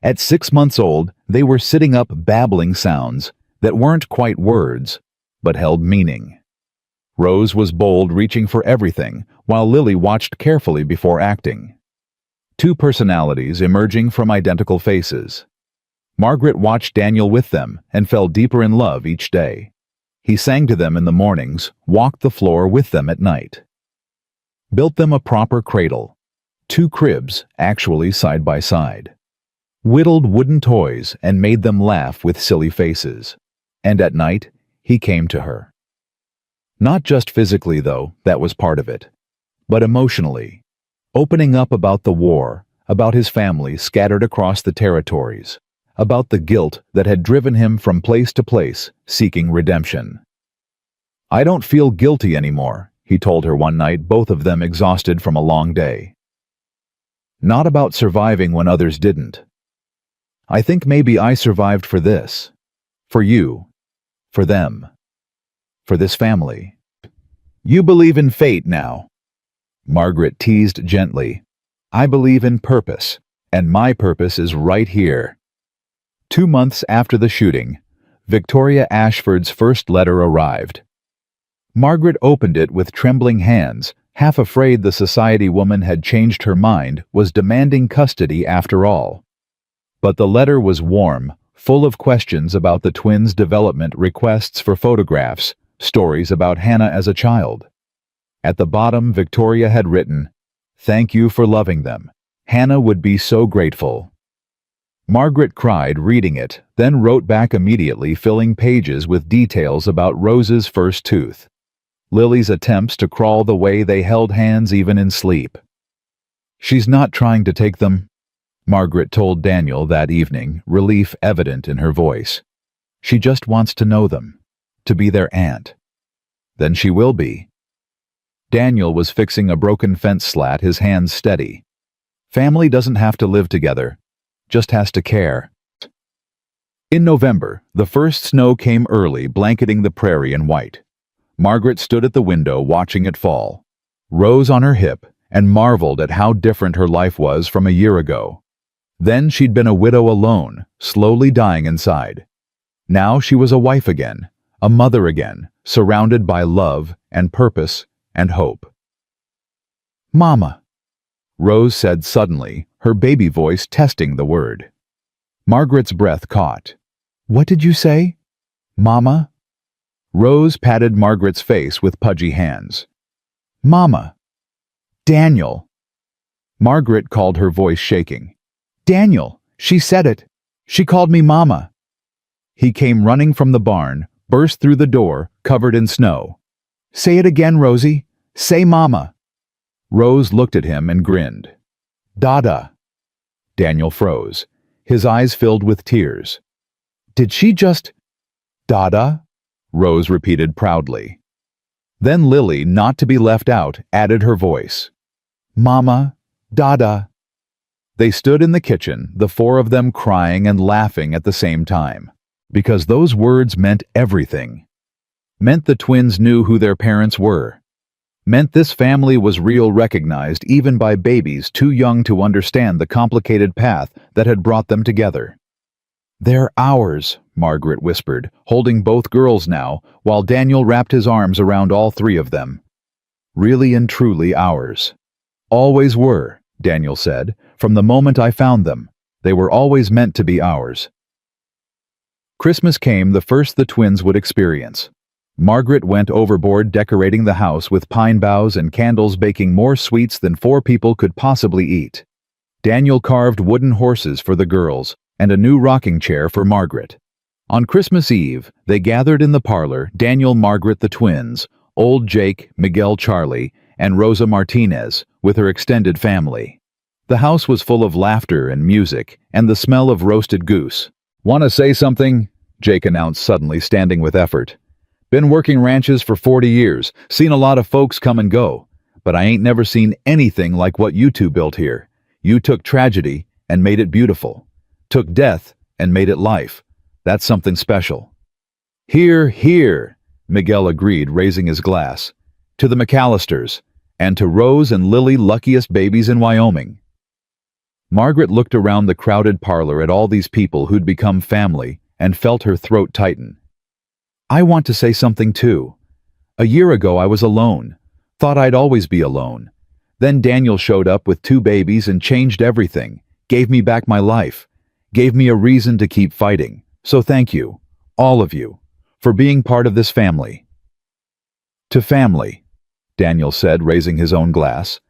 At 6 months old, they were sitting up babbling sounds that weren't quite words, but held meaning. Rose was bold, reaching for everything, while Lily watched carefully before acting. 2 personalities emerging from identical faces. Margaret watched Daniel with them and fell deeper in love each day. He sang to them in the mornings, walked the floor with them at night. Built them a proper cradle. 2 cribs, actually side by side. Whittled wooden toys and made them laugh with silly faces. And at night, he came to her. Not just physically, though, that was part of it, but emotionally. Opening up about the war, about his family scattered across the territories, about the guilt that had driven him from place to place, seeking redemption. I don't feel guilty anymore, he told her one night, both of them exhausted from a long day. Not about surviving when others didn't. I think maybe I survived for this. For you. For them. For this family. You believe in fate now. Margaret teased gently. I believe in purpose, and my purpose is right here. 2 months after the shooting, Victoria Ashford's first letter arrived. Margaret opened it with trembling hands, half afraid the society woman had changed her mind, was demanding custody after all. But the letter was warm, full of questions about the twins' development, requests for photographs, stories about Hannah as a child. At the bottom, Victoria had written, "Thank you for loving them. Hannah would be so grateful." Margaret cried reading it, then wrote back immediately, filling pages with details about Rose's first tooth. Lily's attempts to crawl the way they held hands even in sleep. She's not trying to take them, Margaret told Daniel that evening, relief evident in her voice. She just wants to know them, to be their aunt. Then she will be. Daniel was fixing a broken fence slat, his hands steady. Family doesn't have to live together, just has to care. In November, the first snow came early, blanketing the prairie in white. Margaret stood at the window watching it fall, Rose on her hip, and marveled at how different her life was from a year ago. Then she'd been a widow alone, slowly dying inside. Now she was a wife again, a mother again, surrounded by love and purpose and hope. Mama, Rose said suddenly, her baby voice testing the word. Margaret's breath caught. What did you say? Mama? Rose patted Margaret's face with pudgy hands. Mama. Daniel. Margaret called, her voice shaking. Daniel, she said it. She called me Mama. He came running from the barn, burst through the door, covered in snow. Say it again, Rosie. Say Mama. Rose looked at him and grinned. Dada. Daniel froze, his eyes filled with tears. Did she just... Dada? Rose repeated proudly. Then Lily, not to be left out, added her voice. Mama, Dada. They stood in the kitchen, the four of them crying and laughing at the same time, because those words meant everything. Meant the twins knew who their parents were. Meant this family was real, recognized even by babies too young to understand the complicated path that had brought them together. They're ours, Margaret whispered, holding both girls now, while Daniel wrapped his arms around all three of them. Really and truly ours. Always were, Daniel said, from the moment I found them. They were always meant to be ours. Christmas came, the first the twins would experience. Margaret went overboard decorating the house with pine boughs and candles, baking more sweets than 4 people could possibly eat. Daniel carved wooden horses for the girls and a new rocking chair for Margaret. On Christmas Eve, they gathered in the parlor, Daniel, Margaret, the twins, old Jake, Miguel, Charlie, and Rosa Martinez, with her extended family. The house was full of laughter and music and the smell of roasted goose. Want to say something? Jake announced suddenly, standing with effort. Been working ranches for 40 years, seen a lot of folks come and go, but I ain't never seen anything like what you two built here. You took tragedy and made it beautiful. Took death and made it life. That's something special. Hear, hear, Miguel agreed, raising his glass. To the McAllisters, and to Rose and Lily, luckiest babies in Wyoming. Margaret looked around the crowded parlor at all these people who'd become family and felt her throat tighten. I want to say something too. A year ago I was alone. Thought I'd always be alone. Then Daniel showed up with 2 babies and changed everything. Gave me back my life. Gave me a reason to keep fighting. So thank you, all of you, for being part of this family. To family, Daniel said, raising his own glass.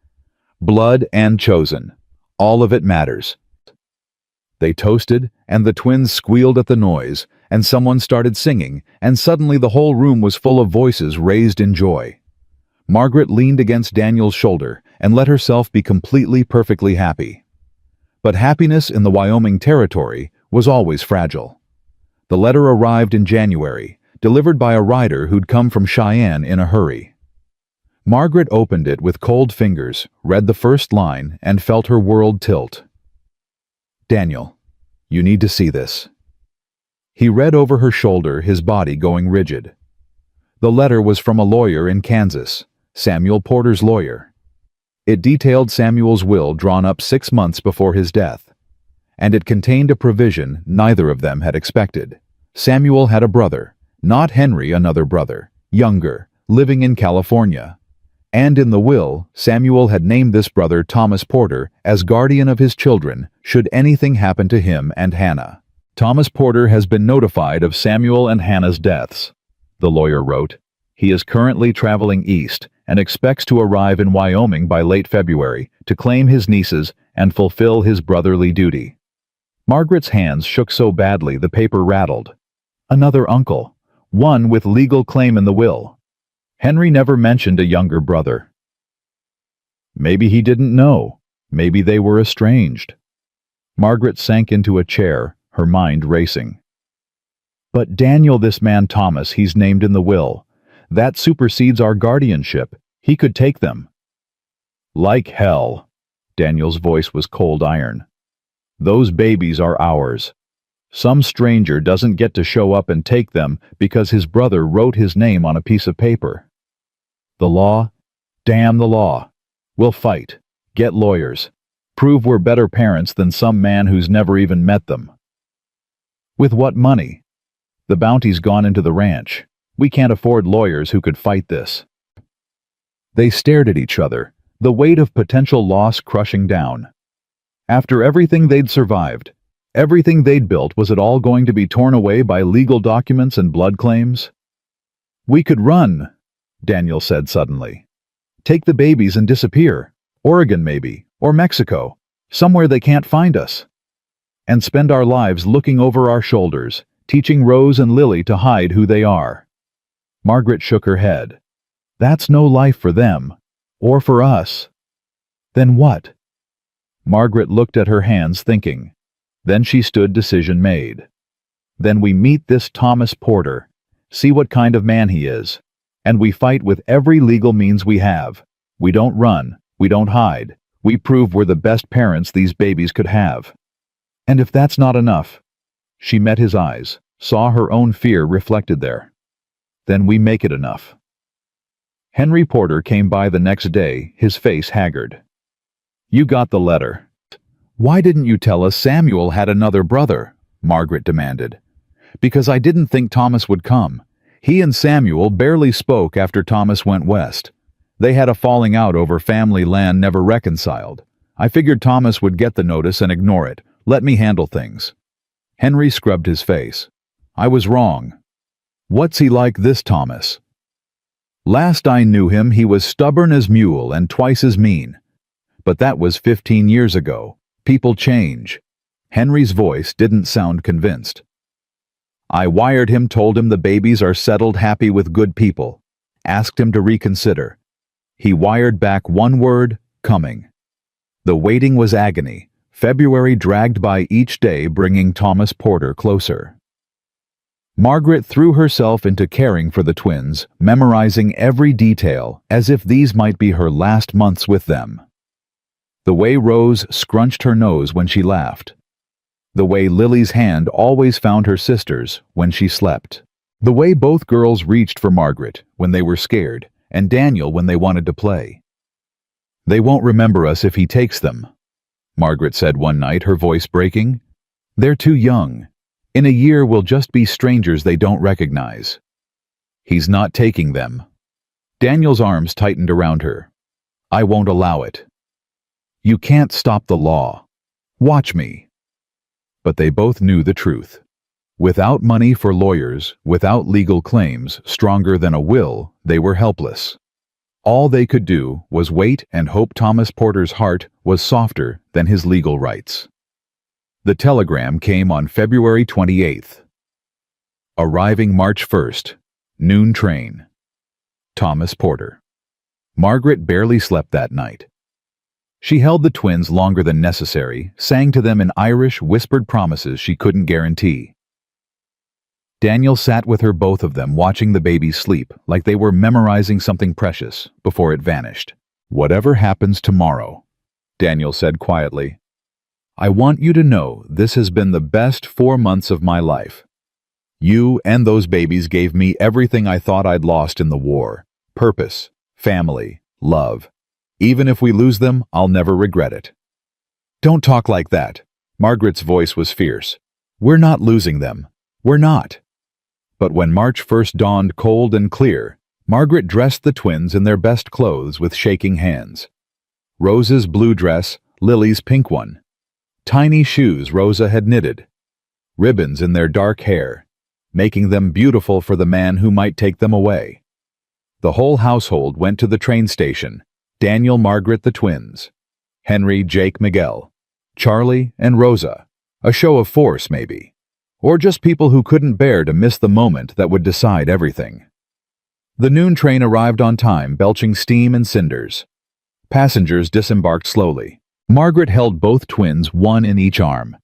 Blood and chosen. All of it matters. They toasted, and the twins squealed at the noise, and someone started singing, and suddenly the whole room was full of voices raised in joy. Margaret leaned against Daniel's shoulder and let herself be completely, perfectly happy. But happiness in the Wyoming territory was always fragile. The letter arrived in January, delivered by a rider who'd come from Cheyenne in a hurry. Margaret opened it with cold fingers, read the first line, and felt her world tilt. Daniel, you need to see this. He read over her shoulder, his body going rigid. The letter was from a lawyer in Kansas, Samuel Porter's lawyer. It detailed Samuel's will drawn up 6 months before his death, and it contained a provision neither of them had expected. Samuel had a brother, not Henry, another brother, younger, living in California. And in the will, Samuel had named this brother Thomas Porter as guardian of his children should anything happen to him and Hannah. Thomas Porter has been notified of Samuel and Hannah's deaths, the lawyer wrote. He is currently traveling east and expects to arrive in Wyoming by late February to claim his nieces and fulfill his brotherly duty. Margaret's hands shook so badly the paper rattled. Another uncle, one with legal claim in the will. Henry never mentioned a younger brother. Maybe he didn't know. Maybe they were estranged. Margaret sank into a chair, her mind racing. But Daniel, this man Thomas he's named in the will, that supersedes our guardianship. He could take them. Like hell. Daniel's voice was cold iron. Those babies are ours. Some stranger doesn't get to show up and take them because his brother wrote his name on a piece of paper. The law? Damn the law. We'll fight. Get lawyers. Prove we're better parents than some man who's never even met them. With what money? The bounty's gone into the ranch. We can't afford lawyers who could fight this. They stared at each other, the weight of potential loss crushing down. After everything they'd survived, everything they'd built, was it all going to be torn away by legal documents and blood claims? "We could run," Daniel said suddenly. "Take the babies and disappear. Oregon maybe, or Mexico, somewhere they can't find us. And spend our lives looking over our shoulders, teaching Rose and Lily to hide who they are." Margaret shook her head. "That's no life for them, or for us." "Then what?" Margaret looked at her hands thinking. Then she stood, decision made. "Then we meet this Thomas Porter, see what kind of man he is, and we fight with every legal means we have. We don't run, we don't hide. We prove we're the best parents these babies could have. And if that's not enough," she met his eyes, saw her own fear reflected there, "then we make it enough." Henry Porter came by the next day, his face haggard. "You got the letter." "Why didn't you tell us Samuel had another brother?" Margaret demanded. "Because I didn't think Thomas would come. He and Samuel barely spoke after Thomas went west. They had a falling out over family land, never reconciled. I figured Thomas would get the notice and ignore it, let me handle things." Henry scrubbed his face. "I was wrong." "What's he like, this Thomas?" "Last I knew him, he was stubborn as mule and twice as mean. But that was 15 years ago. People change." Henry's voice didn't sound convinced. "I wired him, told him the babies are settled, happy with good people. Asked him to reconsider. He wired back one word, coming." The waiting was agony. February dragged by each day, bringing Thomas Porter closer. Margaret threw herself into caring for the twins, memorizing every detail, as if these might be her last months with them. The way Rose scrunched her nose when she laughed. The way Lily's hand always found her sister's when she slept. The way both girls reached for Margaret when they were scared, and Daniel when they wanted to play. "They won't remember us if he takes them," Margaret said one night, her voice breaking. "They're too young. In a year we'll just be strangers they don't recognize." "He's not taking them." Daniel's arms tightened around her. "I won't allow it." "You can't stop the law. Watch me." But they both knew the truth. Without money for lawyers, without legal claims stronger than a will, they were helpless. All they could do was wait and hope Thomas Porter's heart was softer than his legal rights. The telegram came on February 28th. Arriving March 1st, noon train. Thomas Porter. Margaret barely slept that night. She held the twins longer than necessary, sang to them in Irish, whispered promises she couldn't guarantee. Daniel sat with her, both of them watching the babies sleep like they were memorizing something precious before it vanished. "Whatever happens tomorrow," Daniel said quietly, "I want you to know this has been the best 4 months of my life. You and those babies gave me everything I thought I'd lost in the war. Purpose, family, love. Even if we lose them, I'll never regret it." "Don't talk like that." Margaret's voice was fierce. "We're not losing them. We're not." But when March 1st dawned cold and clear, Margaret dressed the twins in their best clothes with shaking hands. Rose's blue dress, Lily's pink one. Tiny shoes Rosa had knitted. Ribbons in their dark hair, making them beautiful for the man who might take them away. The whole household went to the train station. Daniel, Margaret, the twins. Henry, Jake, Miguel. Charlie, and Rosa. A show of force, maybe. Or just people who couldn't bear to miss the moment that would decide everything. The noon train arrived on time, belching steam and cinders. Passengers disembarked slowly. Margaret held both twins, one in each arm,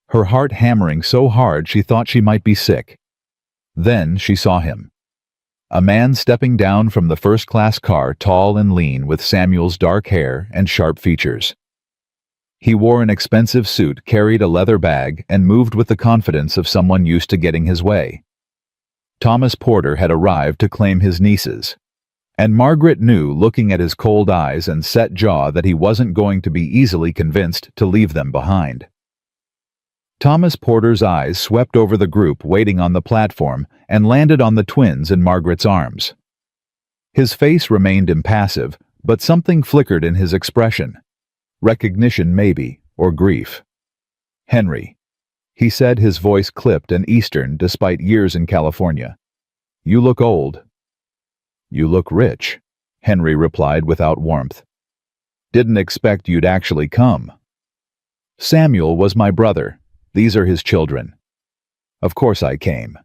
her heart hammering so hard she thought she might be sick. Then she saw him. A man stepping down from the first-class car, tall and lean, with Samuel's dark hair and sharp features. He wore an expensive suit, carried a leather bag, and moved with the confidence of someone used to getting his way. Thomas Porter had arrived to claim his nieces, and Margaret knew, looking at his cold eyes and set jaw, that he wasn't going to be easily convinced to leave them behind. Thomas Porter's eyes swept over the group waiting on the platform and landed on the twins in Margaret's arms. His face remained impassive, but something flickered in his expression. Recognition maybe, or grief. "Henry," he said, his voice clipped and Eastern despite years in California. "You look old." "You look rich," Henry replied without warmth. "Didn't expect you'd actually come." "Samuel was my brother. These are his children. Of course I came."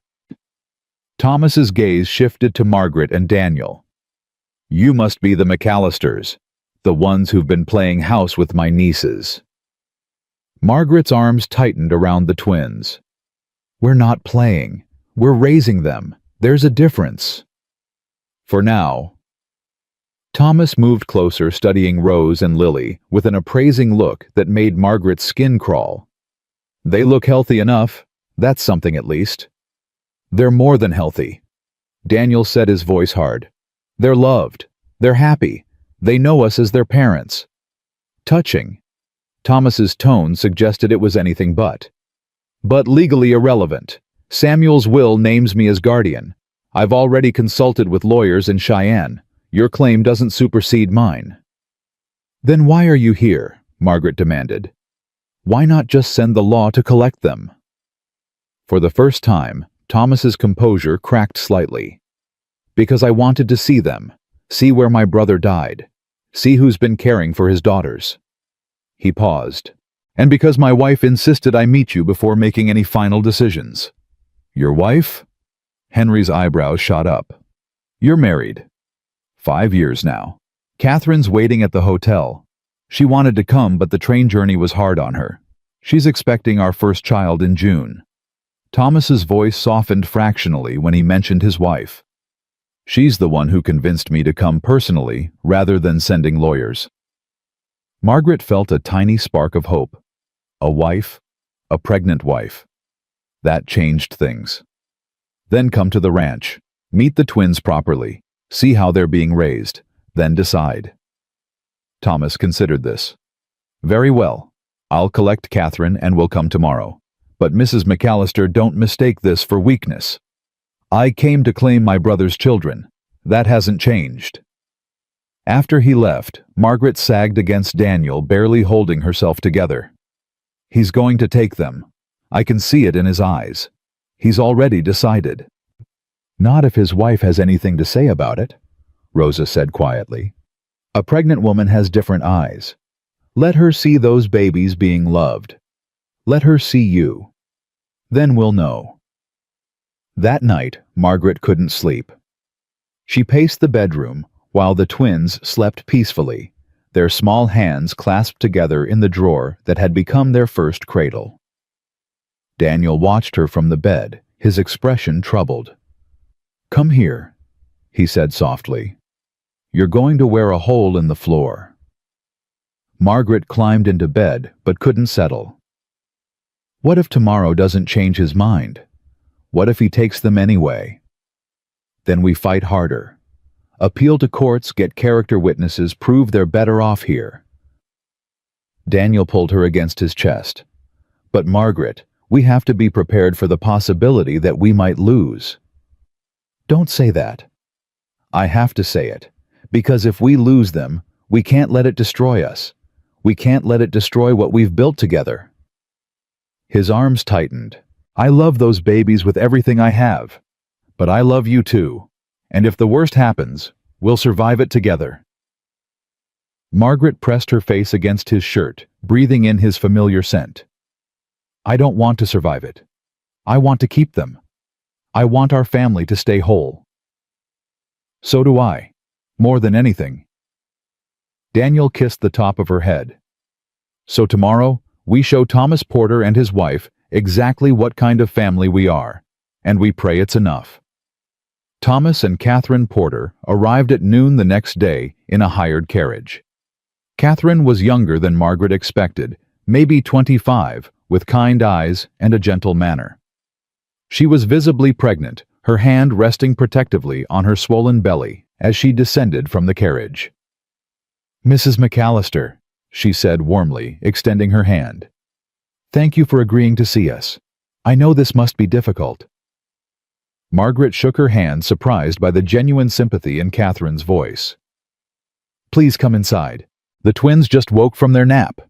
Thomas's gaze shifted to Margaret and Daniel. "You must be the McAllisters, the ones who've been playing house with my nieces." Margaret's arms tightened around the twins. "We're not playing. We're raising them. There's a difference." "For now." Thomas moved closer, studying Rose and Lily with an appraising look that made Margaret's skin crawl. "They look healthy enough. That's something at least." "They're more than healthy," Daniel said, his voice hard. "They're loved. They're happy. They know us as their parents." "Touching." Thomas's tone suggested it was anything but. "But legally irrelevant. Samuel's will names me as guardian. I've already consulted with lawyers in Cheyenne. Your claim doesn't supersede mine." "Then why are you here?" Margaret demanded. "Why not just send the law to collect them?" For the first time, Thomas's composure cracked slightly. "Because I wanted to see them, see where my brother died, see who's been caring for his daughters." He paused. "And because my wife insisted I meet you before making any final decisions." "Your wife?" Henry's eyebrows shot up. "You're married." 5 years now. Catherine's waiting at the hotel. She wanted to come, but the train journey was hard on her. She's expecting our first child in June. Thomas's voice softened fractionally when he mentioned his wife. "She's the one who convinced me to come personally, rather than sending lawyers." Margaret felt a tiny spark of hope. A wife, a pregnant wife. That changed things. "Then come to the ranch, meet the twins properly, see how they're being raised, then decide." Thomas considered this. "Very well. I'll collect Catherine and we'll come tomorrow. But Mrs. McAllister, don't mistake this for weakness. I came to claim my brother's children. That hasn't changed." After he left, Margaret sagged against Daniel, barely holding herself together. "He's going to take them. I can see it in his eyes. He's already decided." "Not if his wife has anything to say about it," Rosa said quietly. "A pregnant woman has different eyes. Let her see those babies being loved. Let her see you. Then we'll know." That night, Margaret couldn't sleep. She paced the bedroom while the twins slept peacefully, their small hands clasped together in the drawer that had become their first cradle. Daniel watched her from the bed, his expression troubled. "Come here," he said softly. "You're going to wear a hole in the floor." Margaret climbed into bed but couldn't settle. What if tomorrow doesn't change his mind? What if he takes them anyway? Then we fight harder. Appeal to courts, get character witnesses, prove they're better off here. Daniel pulled her against his chest. "But Margaret, we have to be prepared for the possibility that we might lose." "Don't say that." "I have to say it, because if we lose them, we can't let it destroy us. We can't let it destroy what we've built together." His arms tightened. "I love those babies with everything I have. But I love you too. And if the worst happens, we'll survive it together." Margaret pressed her face against his shirt, breathing in his familiar scent. "I don't want to survive it. I want to keep them. I want our family to stay whole." "So do I. More than anything." Daniel kissed the top of her head. "So tomorrow, we show Thomas Porter and his wife exactly what kind of family we are, and we pray it's enough." Thomas and Catherine Porter arrived at noon the next day in a hired carriage. Catherine was younger than Margaret expected, maybe 25, with kind eyes and a gentle manner. She was visibly pregnant, her hand resting protectively on her swollen belly as she descended from the carriage. "Mrs. McAllister," she said warmly, extending her hand. "Thank you for agreeing to see us. I know this must be difficult." Margaret shook her hand, surprised by the genuine sympathy in Catherine's voice. Please come inside. The twins just woke from their nap."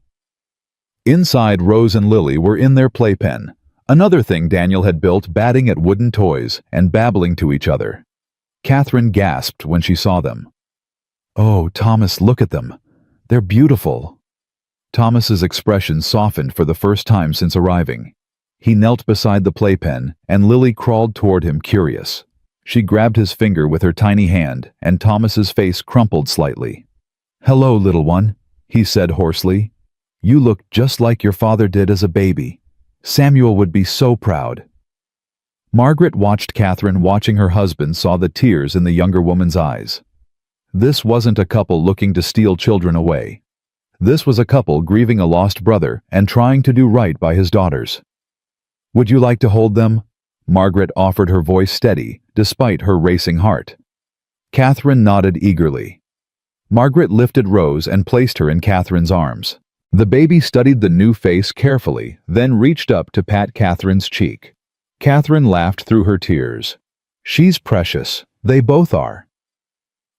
Inside, Rose and Lily were in their playpen, another thing Daniel had built, batting at wooden toys and babbling to each other. Catherine gasped when she saw them. "Oh, Thomas, look at them. They're beautiful." Thomas's expression softened for the first time since arriving. He knelt beside the playpen, and Lily crawled toward him, curious. She grabbed his finger with her tiny hand, and Thomas's face crumpled slightly. "Hello, little one," he said hoarsely. "You look just like your father did as a baby. Samuel would be so proud." Margaret watched Catherine. Watching her husband, saw the tears in the younger woman's eyes. This wasn't a couple looking to steal children away. This was a couple grieving a lost brother and trying to do right by his daughters. "Would you like to hold them?" Margaret offered, her voice steady, despite her racing heart. Catherine nodded eagerly. Margaret lifted Rose and placed her in Catherine's arms. The baby studied the new face carefully, then reached up to pat Catherine's cheek. Catherine laughed through her tears. "She's precious. They both are."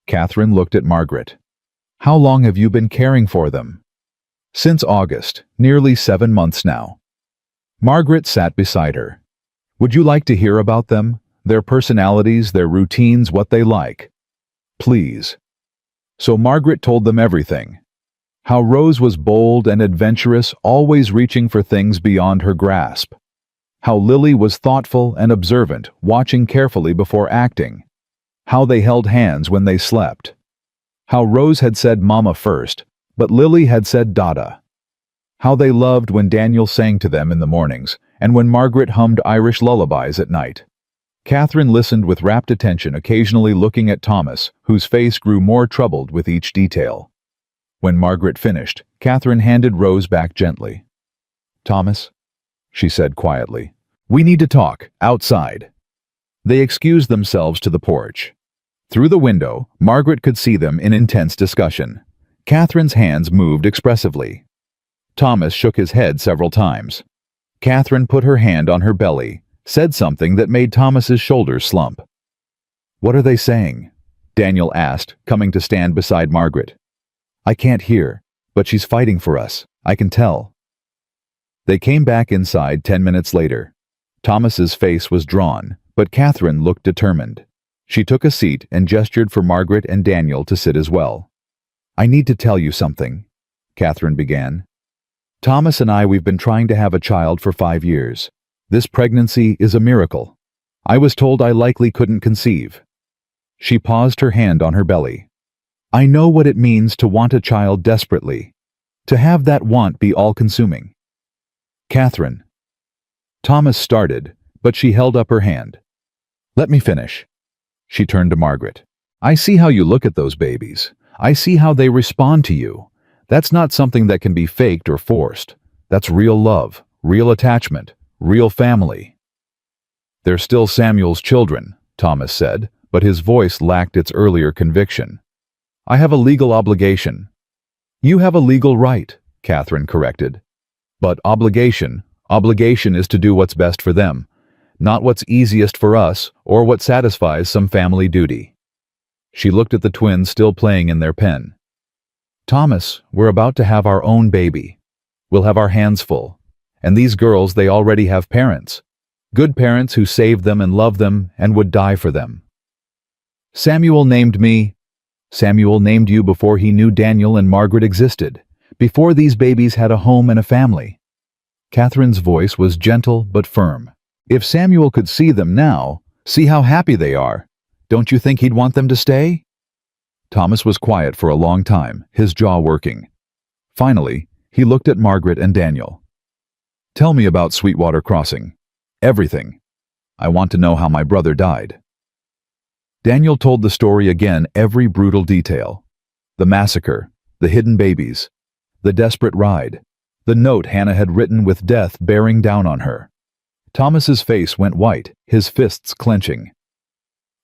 Catherine looked at Margaret. "How long have you been caring for them?" "Since August, nearly 7 months now." Margaret sat beside her. "Would you like to hear about them? Their personalities, their routines, what they like?" "Please." So Margaret told them everything. How Rose was bold and adventurous, always reaching for things beyond her grasp. How Lily was thoughtful and observant, watching carefully before acting. How they held hands when they slept. How Rose had said Mama first, but Lily had said Dada. How they loved when Daniel sang to them in the mornings, and when Margaret hummed Irish lullabies at night. Catherine listened with rapt attention, occasionally looking at Thomas, whose face grew more troubled with each detail. When Margaret finished, Catherine handed Rose back gently. "Thomas," she said quietly, "we need to talk, outside." They excused themselves to the porch. Through the window, Margaret could see them in intense discussion. Catherine's hands moved expressively. Thomas shook his head several times. Catherine put her hand on her belly, said something that made Thomas's shoulders slump. "What are they saying?" Daniel asked, coming to stand beside Margaret. "I can't hear, but she's fighting for us. I can tell." They came back inside 10 minutes later. Thomas's face was drawn, but Catherine looked determined. She took a seat and gestured for Margaret and Daniel to sit as well. "I need to tell you something," Catherine began. "Thomas and we've been trying to have a child for 5 years. This pregnancy is a miracle. I was told I likely couldn't conceive." She paused, her hand on her belly. "I know what it means to want a child desperately. To have that want be all-consuming." "Catherine." Thomas started, but she held up her hand. "Let me finish." She turned to Margaret. "I see how you look at those babies. I see how they respond to you. That's not something that can be faked or forced. That's real love, real attachment, real family." "They're still Samuel's children," Thomas said, but his voice lacked its earlier conviction. "I have a legal obligation." "You have a legal right," Catherine corrected. "But obligation is to do what's best for them, not what's easiest for us or what satisfies some family duty." She looked at the twins still playing in their pen. "Thomas, we're about to have our own baby. We'll have our hands full. And these girls, they already have parents. Good parents who saved them and loved them and would die for them. Samuel named you before he knew Daniel and Margaret existed, before these babies had a home and a family." Catherine's voice was gentle but firm. "If Samuel could see them now, see how happy they are, don't you think he'd want them to stay?" Thomas was quiet for a long time, his jaw working. Finally, he looked at Margaret and Daniel. "Tell me about Sweetwater Crossing. Everything. I want to know how my brother died." Daniel told the story again, every brutal detail. The massacre, the hidden babies, the desperate ride, the note Hannah had written with death bearing down on her. Thomas's face went white, his fists clenching.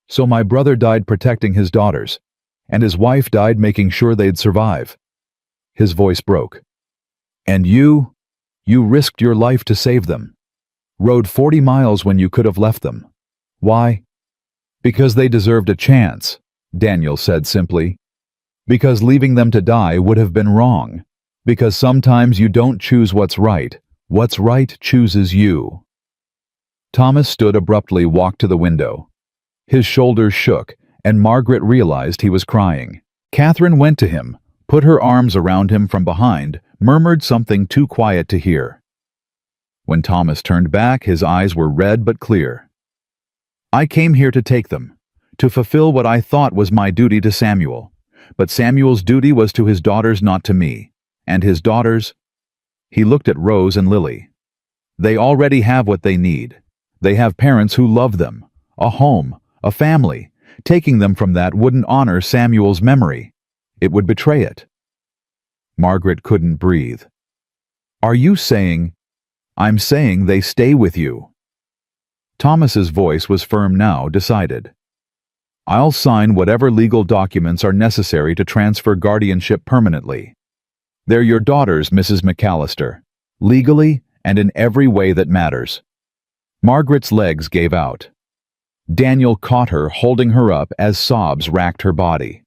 "So my brother died protecting his daughters, and his wife died making sure they'd survive." His voice broke. "And you risked your life to save them. Rode 40 miles when you could have left them. Why?" "Because they deserved a chance," Daniel said simply. Because leaving them to die would have been wrong. Because sometimes you don't choose what's right chooses you. Thomas stood abruptly, walked to the window. His shoulders shook, and Margaret realized he was crying. Catherine went to him, put her arms around him from behind, murmured something too quiet to hear. When Thomas turned back, his eyes were red but clear. "I came here to take them, to fulfill what I thought was my duty to Samuel. But Samuel's duty was to his daughters, not to me. And his daughters—" He looked at Rose and Lily. "They already have what they need. They have parents who love them, a home, a family. Taking them from that wouldn't honor Samuel's memory. It would betray it." Margaret couldn't breathe. "Are you saying—" "I'm saying they stay with you." Thomas's voice was firm now, decided. "I'll sign whatever legal documents are necessary to transfer guardianship permanently. They're your daughters, Mrs. McAllister, legally and in every way that matters." Margaret's legs gave out. Daniel caught her, holding her up as sobs racked her body.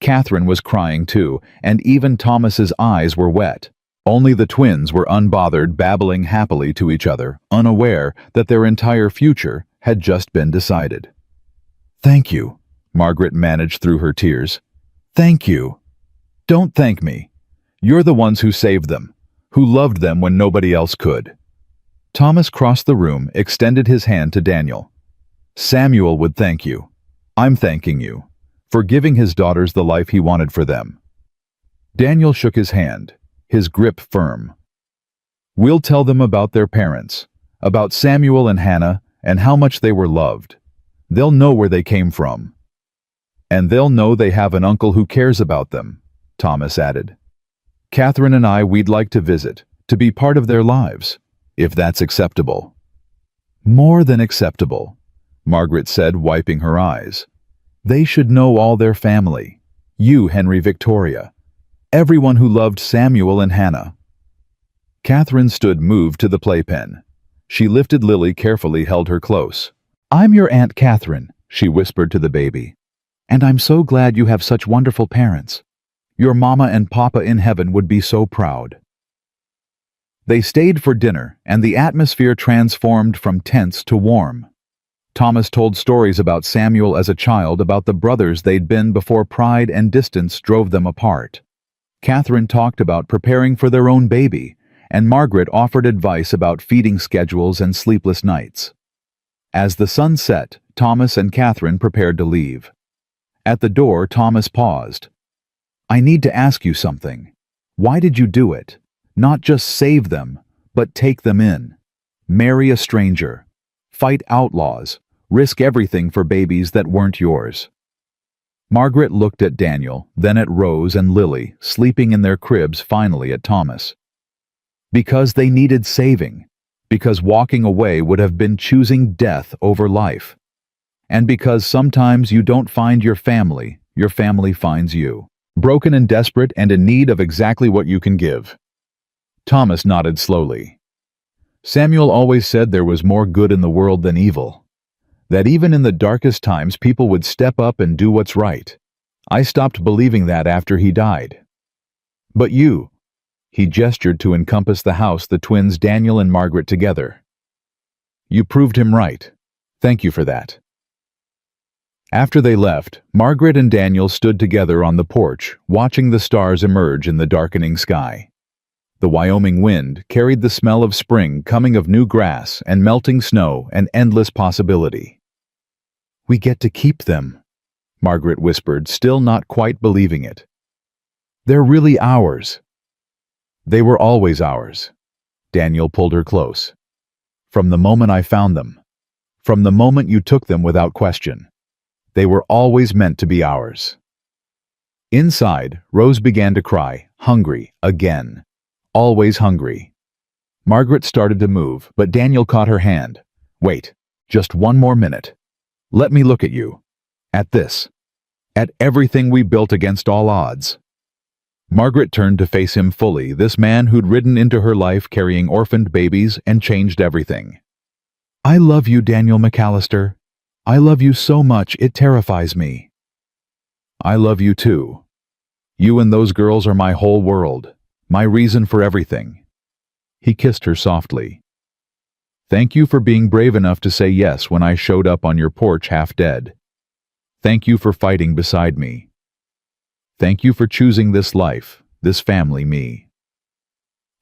Catherine was crying too, and even Thomas's eyes were wet. Only the twins were unbothered, babbling happily to each other, unaware that their entire future had just been decided. "Thank you," Margaret managed through her tears. "Thank you." "Don't thank me. You're the ones who saved them, who loved them when nobody else could." Thomas crossed the room, extended his hand to Daniel. "Samuel would thank you. I'm thanking you for giving his daughters the life he wanted for them." Daniel shook his hand, his grip firm. "We'll tell them about their parents, about Samuel and Hannah, and how much they were loved. They'll know where they came from. And they'll know they have an uncle who cares about them," Thomas added. "Catherine and we'd like to visit, to be part of their lives, if that's acceptable." "More than acceptable," Margaret said, wiping her eyes. "They should know all their family. You, Henry, Victoria. Everyone who loved Samuel and Hannah." Catherine stood, moved, to the playpen. She lifted Lily carefully, held her close. "I'm your Aunt Catherine," she whispered to the baby. "And I'm so glad you have such wonderful parents. Your mama and papa in heaven would be so proud." They stayed for dinner, and the atmosphere transformed from tense to warm. Thomas told stories about Samuel as a child, about the brothers they'd been before pride and distance drove them apart. Catherine talked about preparing for their own baby, and Margaret offered advice about feeding schedules and sleepless nights. As the sun set, Thomas and Catherine prepared to leave. At the door, Thomas paused. "I need to ask you something. Why did you do it? Not just save them, but take them in. Marry a stranger. Fight outlaws. Risk everything for babies that weren't yours." Margaret looked at Daniel, then at Rose and Lily, sleeping in their cribs, finally at Thomas. "Because they needed saving. Because walking away would have been choosing death over life. And because sometimes you don't find your family finds you. Broken and desperate and in need of exactly what you can give." Thomas nodded slowly. "Samuel always said there was more good in the world than evil. That even in the darkest times people would step up and do what's right. I stopped believing that after he died. But you—" He gestured to encompass the house, the twins Daniel and Margaret together. "You proved him right. Thank you for that." After they left, Margaret and Daniel stood together on the porch, watching the stars emerge in the darkening sky. The Wyoming wind carried the smell of spring, coming of new grass and melting snow and endless possibility. "We get to keep them," Margaret whispered, still not quite believing it. "They're really ours." "They were always ours." Daniel pulled her close. "From the moment I found them. From the moment you took them without question. They were always meant to be ours." Inside, Rose began to cry, hungry, again. Always hungry. Margaret started to move, but Daniel caught her hand. "Wait, just one more minute. Let me look at you. At this. At everything we built against all odds." Margaret turned to face him fully, this man who'd ridden into her life carrying orphaned babies and changed everything. "I love you, Daniel McAllister. I love you so much it terrifies me." "I love you too." You and those girls are my whole world, my reason for everything." He kissed her softly. "Thank you for being brave enough to say yes when I showed up on your porch half dead. Thank you for fighting beside me. Thank you for choosing this life, this family, me."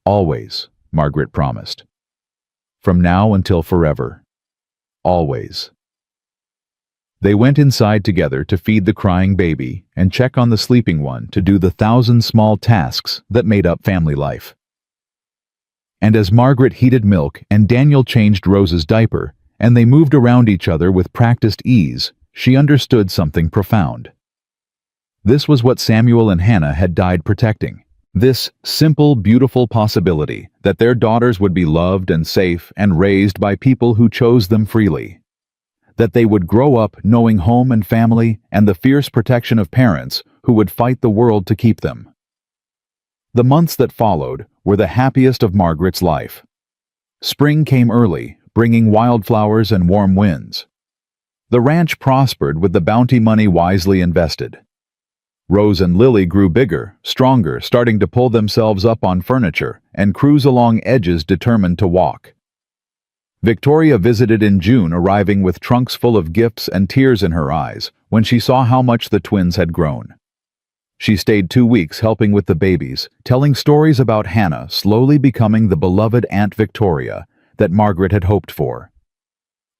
"Always," Margaret promised. "From now until forever. Always." They went inside together to feed the crying baby and check on the sleeping one, to do the 1,000 small tasks that made up family life. And as Margaret heated milk and Daniel changed Rose's diaper, and they moved around each other with practiced ease, she understood something profound. This was what Samuel and Hannah had died protecting. This simple, beautiful possibility that their daughters would be loved and safe and raised by people who chose them freely. That they would grow up knowing home and family and the fierce protection of parents who would fight the world to keep them. The months that followed were the happiest of Margaret's life. Spring came early, bringing wildflowers and warm winds. The ranch prospered with the bounty money wisely invested. Rose and Lily grew bigger, stronger, starting to pull themselves up on furniture and cruise along edges determined to walk. Victoria visited in June, arriving with trunks full of gifts and tears in her eyes when she saw how much the twins had grown. She stayed 2 weeks helping with the babies, telling stories about Hannah slowly becoming the beloved Aunt Victoria that Margaret had hoped for.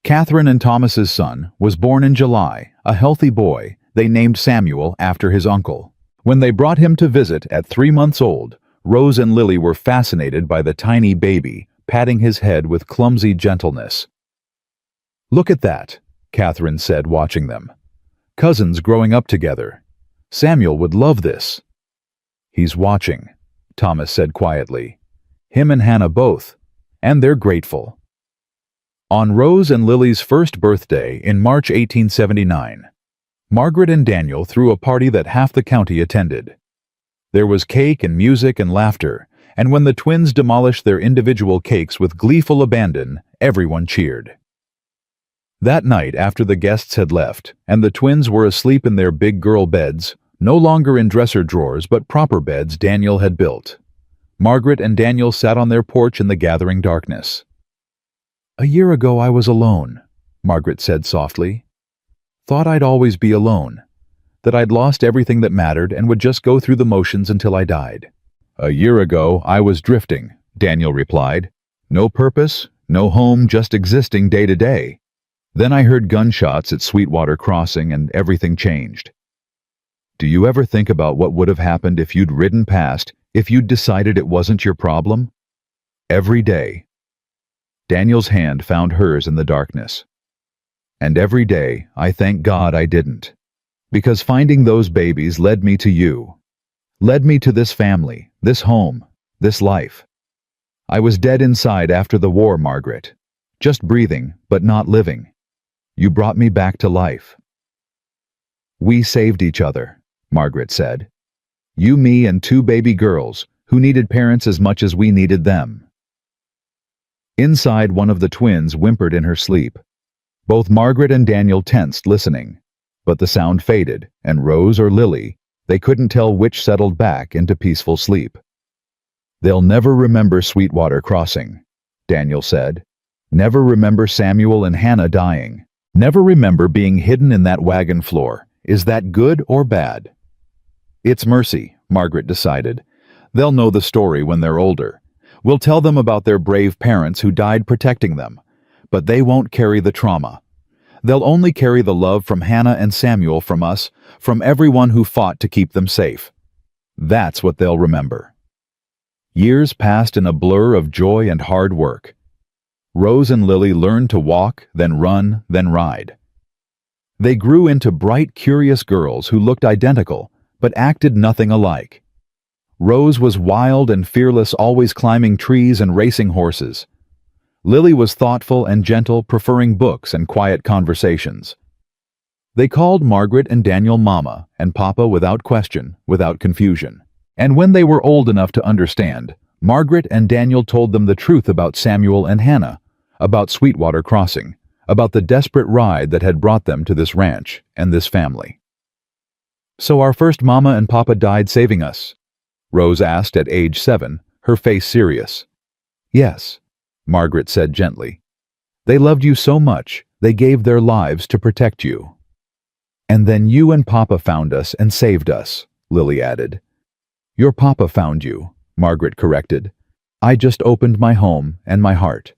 Catherine and Thomas's son was born in July, a healthy boy they named Samuel after his uncle. When they brought him to visit at 3 months old, Rose and Lily were fascinated by the tiny baby, patting his head with clumsy gentleness. "Look at that," Catherine said, watching them. "Cousins growing up together. Samuel would love this." "He's watching," Thomas said quietly. "Him and Hannah both, and they're grateful." On Rose and Lily's first birthday in March 1879, Margaret and Daniel threw a party that half the county attended. There was cake and music and laughter, and when the twins demolished their individual cakes with gleeful abandon, everyone cheered. That night, after the guests had left, and the twins were asleep in their big girl beds, no longer in dresser drawers but proper beds Daniel had built, Margaret and Daniel sat on their porch in the gathering darkness. "A year ago I was alone," Margaret said softly. "Thought I'd always be alone, that I'd lost everything that mattered and would just go through the motions until I died." "A year ago I was drifting," Daniel replied. "No purpose, no home, just existing day to day. Then I heard gunshots at Sweetwater Crossing and everything changed." "Do you ever think about what would have happened if you'd ridden past, if you'd decided it wasn't your problem?" "Every day." Daniel's hand found hers in the darkness. "And every day I thank God I didn't. Because finding those babies led me to you. Led me to this family, this home, this life. I was dead inside after the war, Margaret. Just breathing, but not living. You brought me back to life." "We saved each other," Margaret said. "You, me, and 2 baby girls who needed parents as much as we needed them." Inside, one of the twins whimpered in her sleep. Both Margaret and Daniel tensed, listening. But the sound faded, and Rose or Lily, they couldn't tell which settled back into peaceful sleep. "They'll never remember Sweetwater Crossing," Daniel said. "Never remember Samuel and Hannah dying. Never remember being hidden in that wagon floor. Is that good or bad?" "It's mercy," Margaret decided. "They'll know the story when they're older. We'll tell them about their brave parents who died protecting them. But they won't carry the trauma. They'll only carry the love from Hannah and Samuel, from us, from everyone who fought to keep them safe. That's what they'll remember." Years passed in a blur of joy and hard work. Rose and Lily learned to walk, then run, then ride. They grew into bright, curious girls who looked identical, but acted nothing alike. Rose was wild and fearless, always climbing trees and racing horses. Lily was thoughtful and gentle, preferring books and quiet conversations. They called Margaret and Daniel Mama and Papa without question, without confusion. And when they were old enough to understand, Margaret and Daniel told them the truth about Samuel and Hannah, about Sweetwater Crossing, about the desperate ride that had brought them to this ranch and this family. So our first mama and papa died saving us? Rose asked at age 7, her face serious. Yes, Margaret said gently. They loved you so much, they gave their lives to protect you. And then you and Papa found us and saved us, Lily added. Your Papa found you, Margaret corrected. I just opened my home and my heart.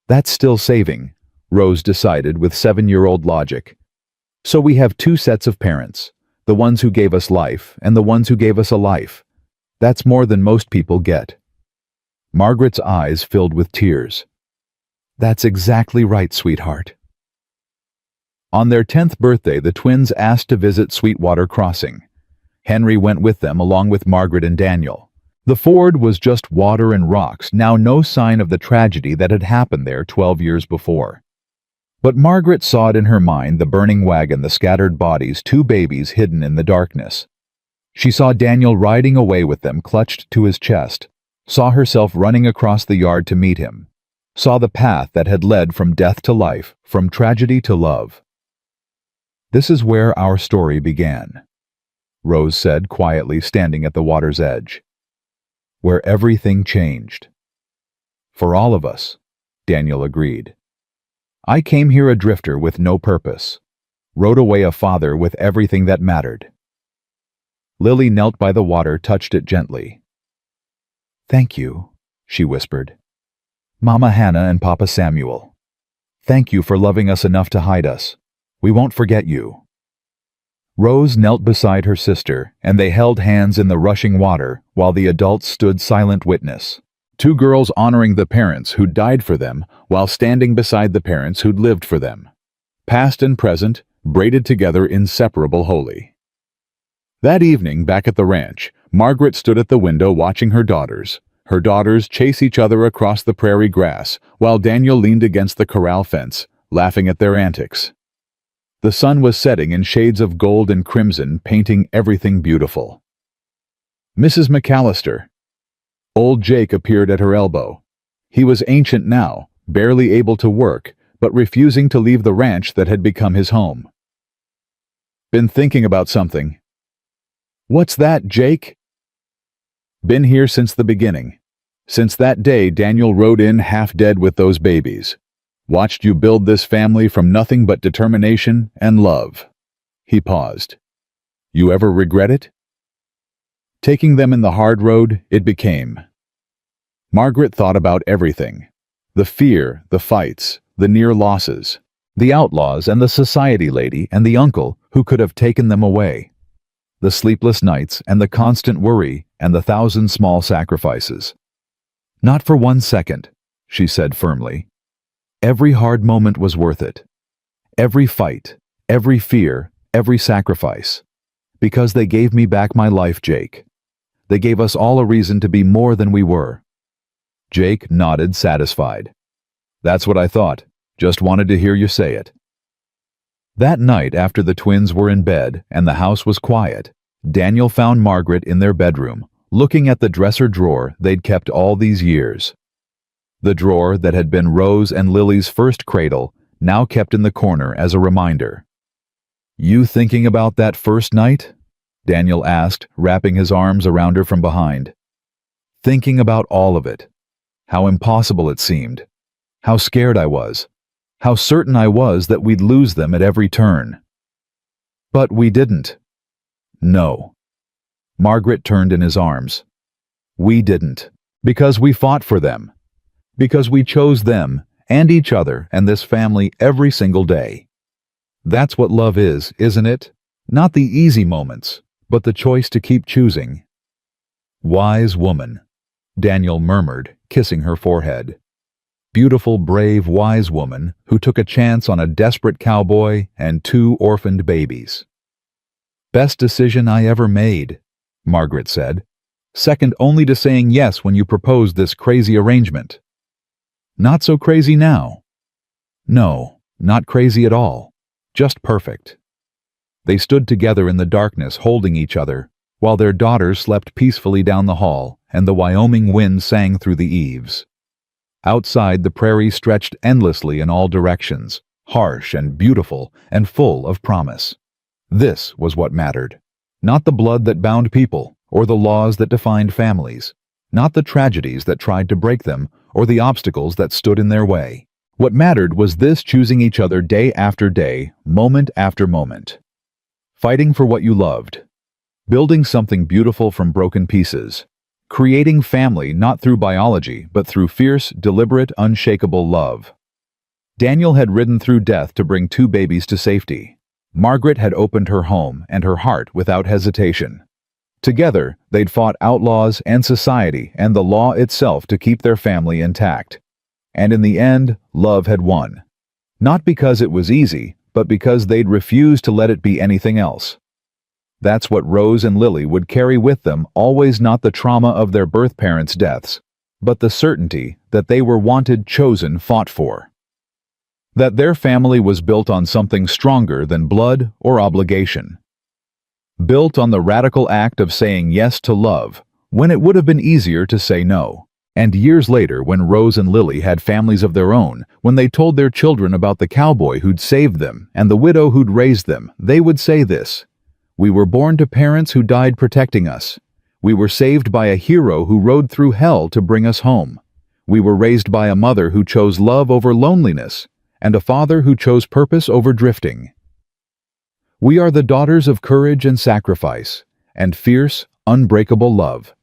That's still saving, Rose decided with 7-year-old logic. So we have 2 sets of parents, the ones who gave us life and the ones who gave us a life. That's more than most people get. Margaret's eyes filled with tears. That's exactly right, sweetheart. On their 10th birthday, the twins asked to visit Sweetwater Crossing. Henry went with them along with Margaret and Daniel. The ford was just water and rocks, now no sign of the tragedy that had happened there 12 years before. But Margaret saw it in her mind, the burning wagon, the scattered bodies, 2 babies hidden in the darkness. She saw Daniel riding away with them, clutched to his chest, saw herself running across the yard to meet him, saw the path that had led from death to life, from tragedy to love. This is where our story began, Rose said quietly, standing at the water's edge. Where everything changed. For all of us, Daniel agreed. I came here a drifter with no purpose, rode away a father with everything that mattered. Lily knelt by the water, touched it gently. Thank you, she whispered. Mama Hannah and Papa Samuel. Thank you for loving us enough to hide us. We won't forget you. Rose knelt beside her sister, and they held hands in the rushing water while the adults stood silent witness. 2 girls honoring the parents who'd died for them while standing beside the parents who'd lived for them. Past and present, braided together, inseparable, wholly. That evening, back at the ranch, Margaret stood at the window watching her daughters chase each other across the prairie grass, while Daniel leaned against the corral fence, laughing at their antics. The sun was setting in shades of gold and crimson, painting everything beautiful. Mrs. McAllister. Old Jake appeared at her elbow. He was ancient now, barely able to work, but refusing to leave the ranch that had become his home. Been thinking about something. What's that, Jake? Been here since the beginning. Since that day Daniel rode in half dead with those babies. Watched you build this family from nothing but determination and love. He paused. You ever regret it? Taking them in the hard road, it became. Margaret thought about everything. The fear, the fights, the near losses, the outlaws and the society lady and the uncle who could have taken them away. The sleepless nights and the constant worry and the 1,000 small sacrifices. Not for 1 second, she said firmly. Every hard moment was worth it. Every fight, every fear, every sacrifice. Because they gave me back my life, Jake. They gave us all a reason to be more than we were. Jake nodded, satisfied. That's what I thought. Just wanted to hear you say it. That night, after the twins were in bed and the house was quiet, Daniel found Margaret in their bedroom, looking at the dresser drawer they'd kept all these years. The drawer that had been Rose and Lily's first cradle, now kept in the corner as a reminder. You thinking about that first night? Daniel asked, wrapping his arms around her from behind. Thinking about all of it. How impossible it seemed. How scared I was. How certain I was that we'd lose them at every turn. But we didn't. No. Margaret turned in his arms. We didn't. Because we fought for them. Because we chose them and each other and this family every single day. That's what love is, isn't it? Not the easy moments, but the choice to keep choosing. Wise woman, Daniel murmured, kissing her forehead. Beautiful, brave, wise woman who took a chance on a desperate cowboy and 2 orphaned babies. Best decision I ever made, Margaret said. Second only to saying yes when you proposed this crazy arrangement. Not so crazy now. No, not crazy at all. Just perfect. They stood together in the darkness, holding each other, while their daughters slept peacefully down the hall and the Wyoming wind sang through the eaves. Outside, the prairie stretched endlessly in all directions, harsh and beautiful and full of promise. This was what mattered. Not the blood that bound people, or the laws that defined families. Not the tragedies that tried to break them, or the obstacles that stood in their way. What mattered was this: choosing each other day after day, moment after moment. Fighting for what you loved. Building something beautiful from broken pieces. Creating family not through biology, but through fierce, deliberate, unshakable love. Daniel had ridden through death to bring 2 babies to safety. Margaret had opened her home and her heart without hesitation. Together, they'd fought outlaws and society and the law itself to keep their family intact. And in the end, love had won. Not because it was easy, but because they'd refused to let it be anything else. That's what Rose and Lily would carry with them, always: not the trauma of their birth parents' deaths, but the certainty that they were wanted, chosen, fought for. That their family was built on something stronger than blood or obligation. Built on the radical act of saying yes to love, when it would have been easier to say no. And years later, when Rose and Lily had families of their own, when they told their children about the cowboy who'd saved them and the widow who'd raised them, they would say this: "We were born to parents who died protecting us. We were saved by a hero who rode through hell to bring us home. We were raised by a mother who chose love over loneliness, and a father who chose purpose over drifting. We are the daughters of courage and sacrifice, and fierce, unbreakable love.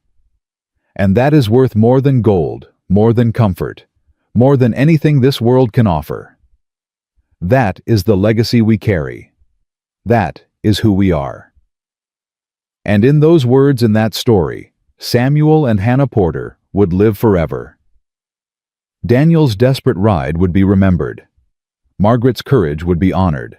And that is worth more than gold, more than comfort, more than anything this world can offer. That is the legacy we carry. That is who we are." And in those words, in that story, Samuel and Hannah Porter would live forever. Daniel's desperate ride would be remembered. Margaret's courage would be honored.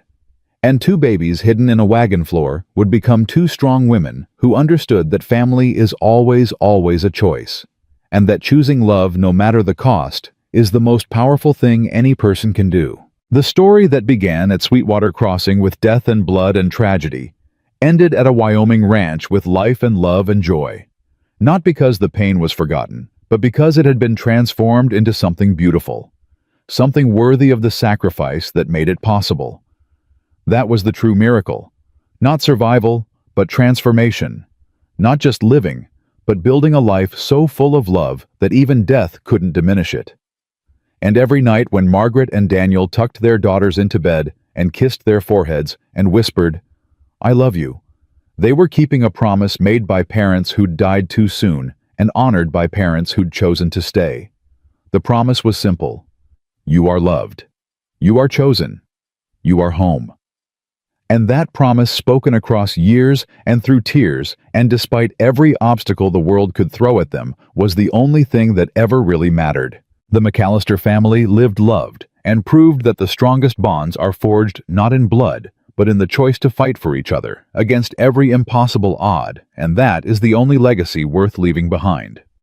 And 2 babies hidden in a wagon floor would become 2 strong women who understood that family is always, always a choice, and that choosing love, no matter the cost, is the most powerful thing any person can do. The story that began at Sweetwater Crossing with death and blood and tragedy ended at a Wyoming ranch with life and love and joy. Not because the pain was forgotten, but because it had been transformed into something beautiful. Something worthy of the sacrifice that made it possible. That was the true miracle. Not survival, but transformation. Not just living, but building a life so full of love that even death couldn't diminish it. And every night when Margaret and Daniel tucked their daughters into bed and kissed their foreheads and whispered, "I love you," they were keeping a promise made by parents who'd died too soon and honored by parents who'd chosen to stay. The promise was simple. You are loved. You are chosen. You are home. And that promise, spoken across years and through tears, and despite every obstacle the world could throw at them, was the only thing that ever really mattered. The McAllister family lived loved and proved that the strongest bonds are forged not in blood, but in the choice to fight for each other against every impossible odd, and that is the only legacy worth leaving behind.